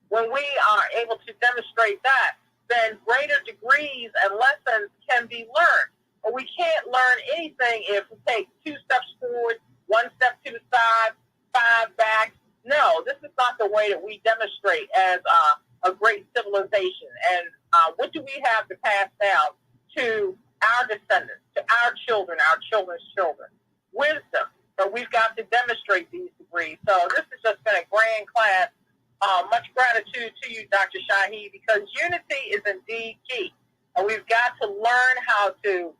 when we are able to demonstrate that, then greater degrees and lessons can be learned. But we can't learn anything if we take 2 steps forward, 1 step to the side, 5 back. No, this is not the way that we demonstrate as a great civilization. And what do we have to pass down to our descendants, to our children, our children's children? Wisdom. So we've got to demonstrate these degrees. So this has just been a grand class. Much gratitude to you, Dr. Shahi, because unity is indeed key. And we've got to learn how to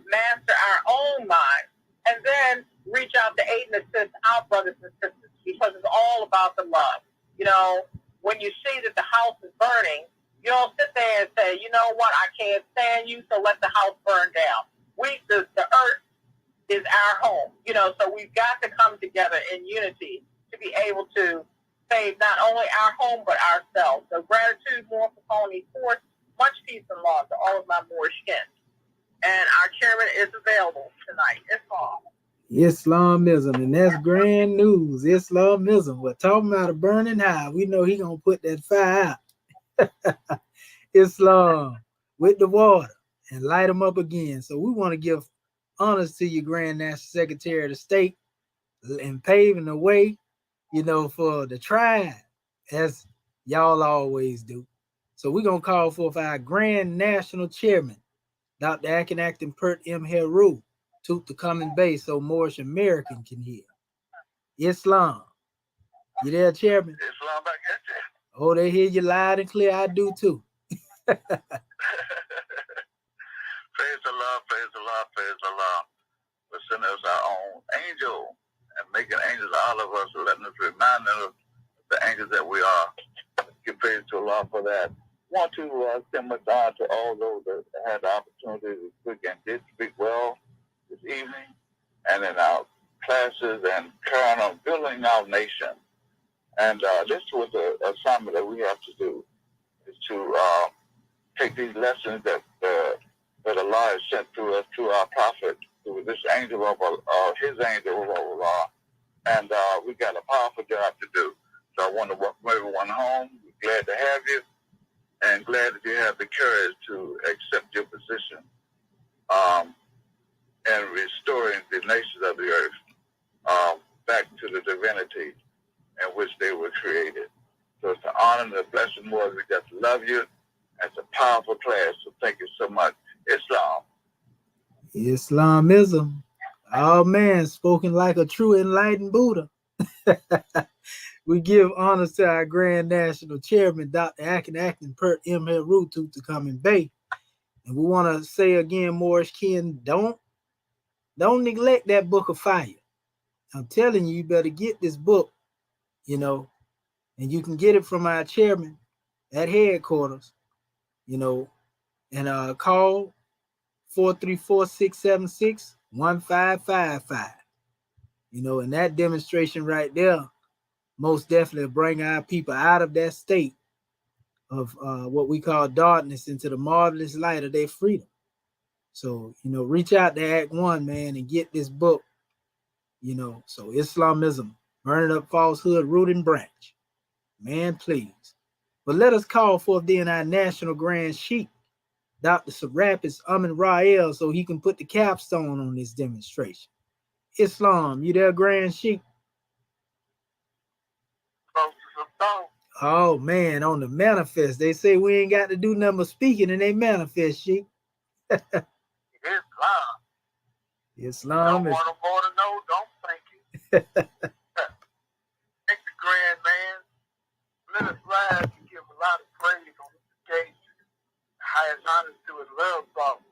master our own minds and then reach out to aid and assist our brothers and sisters, because it's all about the love. You know, when you see that the house is burning, you don't sit there and say, you know what, I can't stand you, so let the house burn down. The earth is our home, you know, so we've got to come together in unity to be able to save not only our home, but ourselves. So gratitude more for calling me forth. Much peace and love to all of my Moorish kin. And our chairman is available tonight. Islamism, and that's grand news. Islamism. We're talking about a burning high. We know he gonna put that fire out. Islam with the water and light them up again. So we want to give honors to your Grand National Secretary of the State and paving the way, you know, for the tribe, as y'all always do. So we're gonna call forth our Grand National Chairman, Dr. Akin Pert M. Heru, to come and base so Moorish American can hear. Islam. You there, Chairman? Islam back at you. Oh, they hear you loud and clear. I do too. Praise the Lord, praise the Lord, praise the Lord. For sending us our own angel and making angels out of us, or letting us remind them of the angels that we are. Give praise to Allah for that. Want to send much honor to all those that had the opportunity to speak and did speak well this evening, and in our classes and carrying on building our nation. And this was an assignment that we have to do, is to take these lessons that Allah has sent to us, to our prophet, through this angel of his angel of Allah. And we got a powerful job to do. So I want to welcome everyone home. We're glad to have you, and glad that you have the courage to accept your position and restoring the nations of the earth back to the divinity in which they were created. So it's an honor and a blessing, more. We just love you. It's a powerful class, so thank you so much. Islam. Islamism. Oh man, spoken like a true enlightened Buddha. We give honors to our Grand National Chairman, Dr. Acting Pert M. Rutu to come and Bay. And we want to say again, Moorish Ken, don't neglect that book of fire. I'm telling you, you better get this book, and you can get it from our chairman at headquarters, and call 434-676-1555. And that demonstration right there most definitely bring our people out of that state of what we call darkness into the marvelous light of their freedom. So, reach out to Act One, man, and get this book, so Islamism, burning up falsehood, root and branch. Man, please. But let us call forth then our National Grand Sheikh, Dr. Serapis Amin Rael, so he can put the capstone on this demonstration. Islam, you there, Grand Sheikh? Oh man, on the manifest, they say we ain't got to do nothing but speaking, and they manifest, Sheikh. Islam. Don't want them more to know, don't thank you. Thank the grand man. Let us rise and give a lot of praise on this occasion. Highest honors to his love father,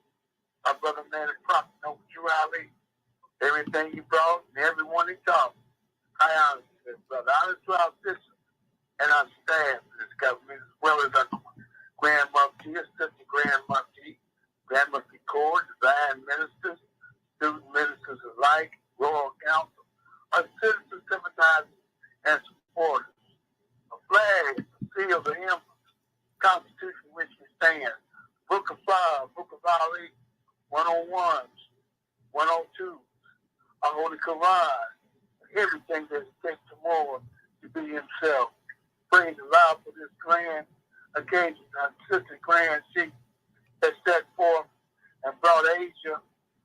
our brother man and prophet, Noble Ali. Everything he brought and everyone he taught. High honors to his brother. Honors to our sisters and our staff in this government, as well as our Grand Mufti, Assistant Grand Mufti, Grand Mufti Corps, Divine Ministers, student ministers alike, Royal Council, our citizens, sympathizers, and supporters. A flag, a seal, the emblem, Constitution which we stand, Book of Fire, Book of Ali, 101s, 102s, our Holy Quran, everything that it takes tomorrow to be himself. Praise Allah for this grand occasion. Our sister Grand Sheikh has set forth and brought Asia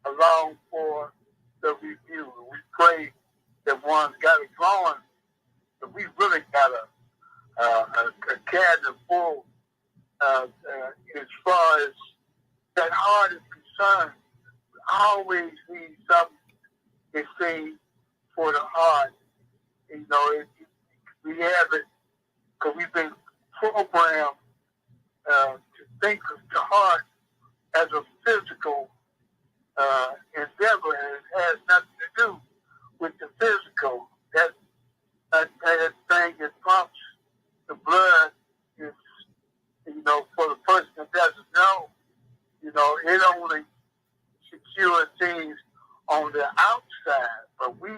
along for the review. We pray that one's got it going, but we really got a cabinet full as far as that heart is concerned. We always need something, it seems, for the heart. We have it because we've been programmed to think of the heart as a physical endeavor, and it has nothing to do with the physical. That thing that pumps the blood is, for the person that doesn't know, it only secures things on the outside, but we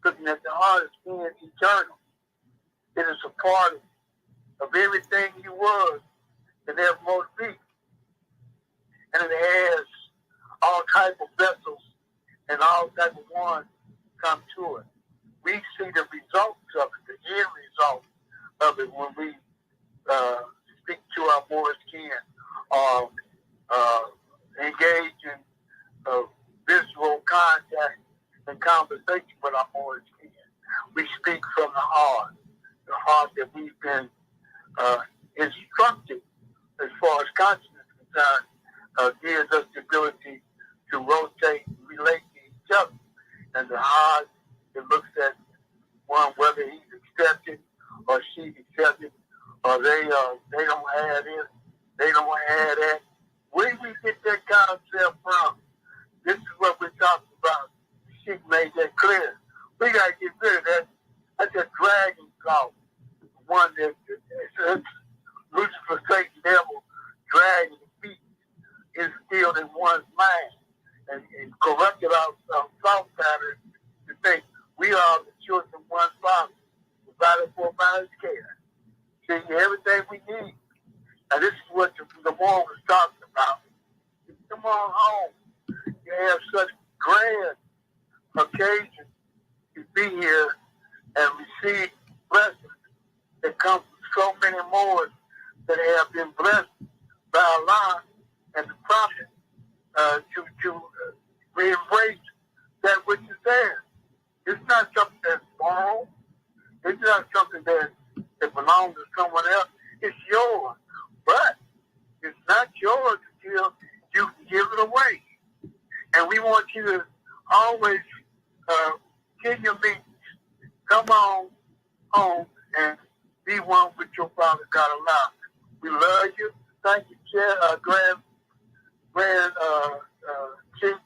looking at the heart as being eternal. It is a part of everything he was and ever more to be. And it has all type of vessels and all type of ones come to it. We see the results of it, the end result of it when we speak to our Moorish kin or engage in visual contact and conversation with our Moorish kin. We speak from the heart that we've been instructed as far as consciousness is concerned, gives us the ability to rotate and relate to each other. And the heart, it looks at one, whether he's accepted or she's accepted, or they don't have this, they don't have that. Where do we get that concept from? This is what we're talking about. She made that clear. We got to get give you everything we need. And this is what the Moor was talking about. Come on home. You have such grand occasion to be here and receive blessings that come from so many Moors that have been blessed by Allah and the Prophet to embrace that which is there. It's not something that's wrong. It's not something that belongs to someone else. It's yours. But it's not yours until you give it away. And we want you to always get your meetings. Come on home and be one with your Father God Allah. We love you. Thank you, Grand Chief,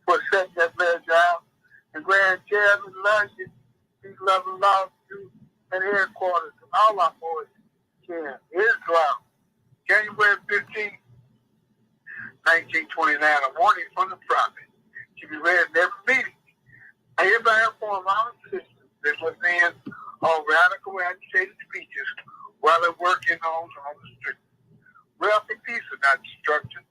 for setting that message out. And Grand Chairman loves you. He's loving love you and headquarters and all our boys can. Islam, January 15th, 1929, a warning from the Prophet to be read in every meeting. I hereby inform our sisters that was in on radical agitated speeches while they're working on the street. We're for peace and not destruction.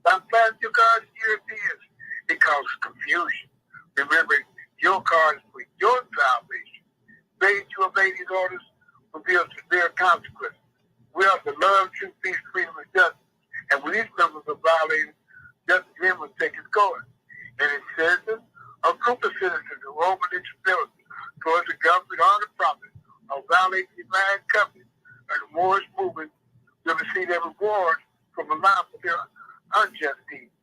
I'm glad your God is Europeans. It causes confusion. Remember, your card is for your salvation. Failure to obey these orders will be of severe consequences. We are to love, truth, peace, freedom, and justice. And when these members are violated, justice then will take its course. And it says that a group of citizens who open instability towards the government or the Prophet or violate the divine covenant and the Moorish movement will receive their reward from Allah for their unjust deeds.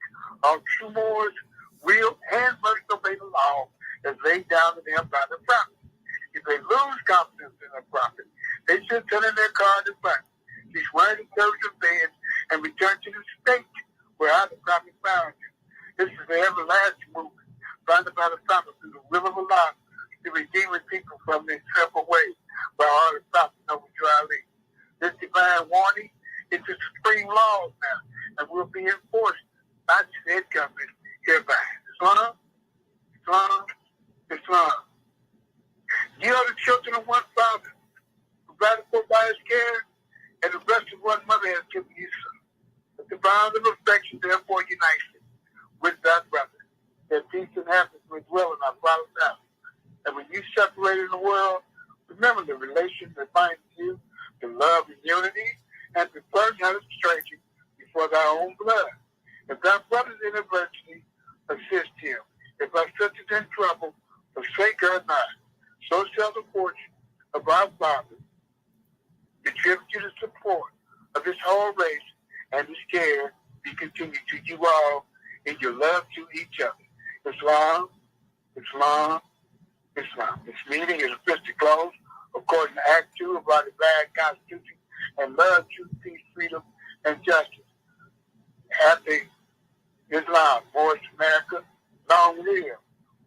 All true Moors will and must obey the law as laid down to them by the Prophet. If they lose confidence in the Prophet, they should turn in their card and back. Be sworn to close your bed and return to the state where the Prophet found you. This is the everlasting movement founded by the Prophet through the will of Allah to redeem the people from their simple ways by all the Prophet over to Ali. This divine warning is the supreme law now and will be enforced by said government hereby. Islam, Islam, Islam. You are the children of one Father, provided for by his care, and the rest of one mother has given you son. But the bond of affection therefore unites you with thy brother, that peace and happiness may dwell in our Father's house. And when you separate in the world, remember the relation that binds you to love and unity, and prefer not a stranger before thy own blood. If thy brother is in adversity, assist him. If thy sister is in trouble, forsake her not. So shall the fortune of our Father contribute to the support of this whole race, and this care be continued to you all in your love to each other. Islam, Islam, Islam. This meeting is officially closed according to Act 2 of our divine Constitution and love, truth, peace, freedom, and justice. Happy Islam, Moorish America. Long live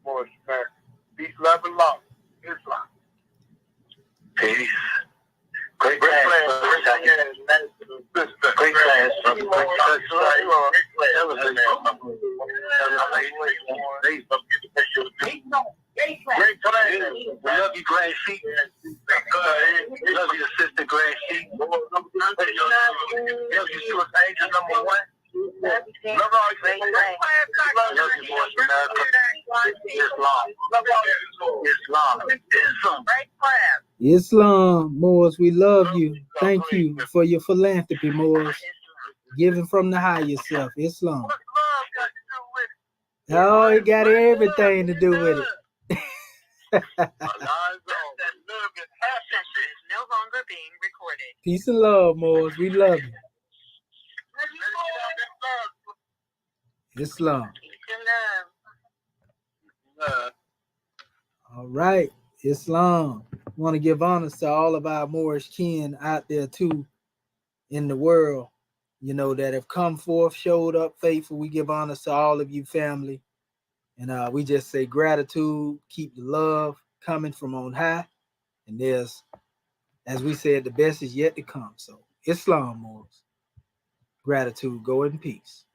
Moorish America. Peace, love, and law. Islam. Peace. Great class. Great class. Great class. We love you, Grand Sheik. We love you, Assistant Grand Sheik. We love you, Stuart Angel number 1. Love you, Moorish America. Islam. Islam, Moors, we love you. Thank you for your philanthropy, Moors. Giving from the higher self. Islam. Oh, it got everything to do with it. Peace and love, Moors. We love you. Islam. All right, Islam. Want to give honors to all of our Moorish kin out there too in the world, you know, that have come forth, showed up faithful. We give honors to all of you family. And we just say gratitude, keep the love coming from on high. And there's, as we said, the best is yet to come. So Islam, Moors. Gratitude, go in peace.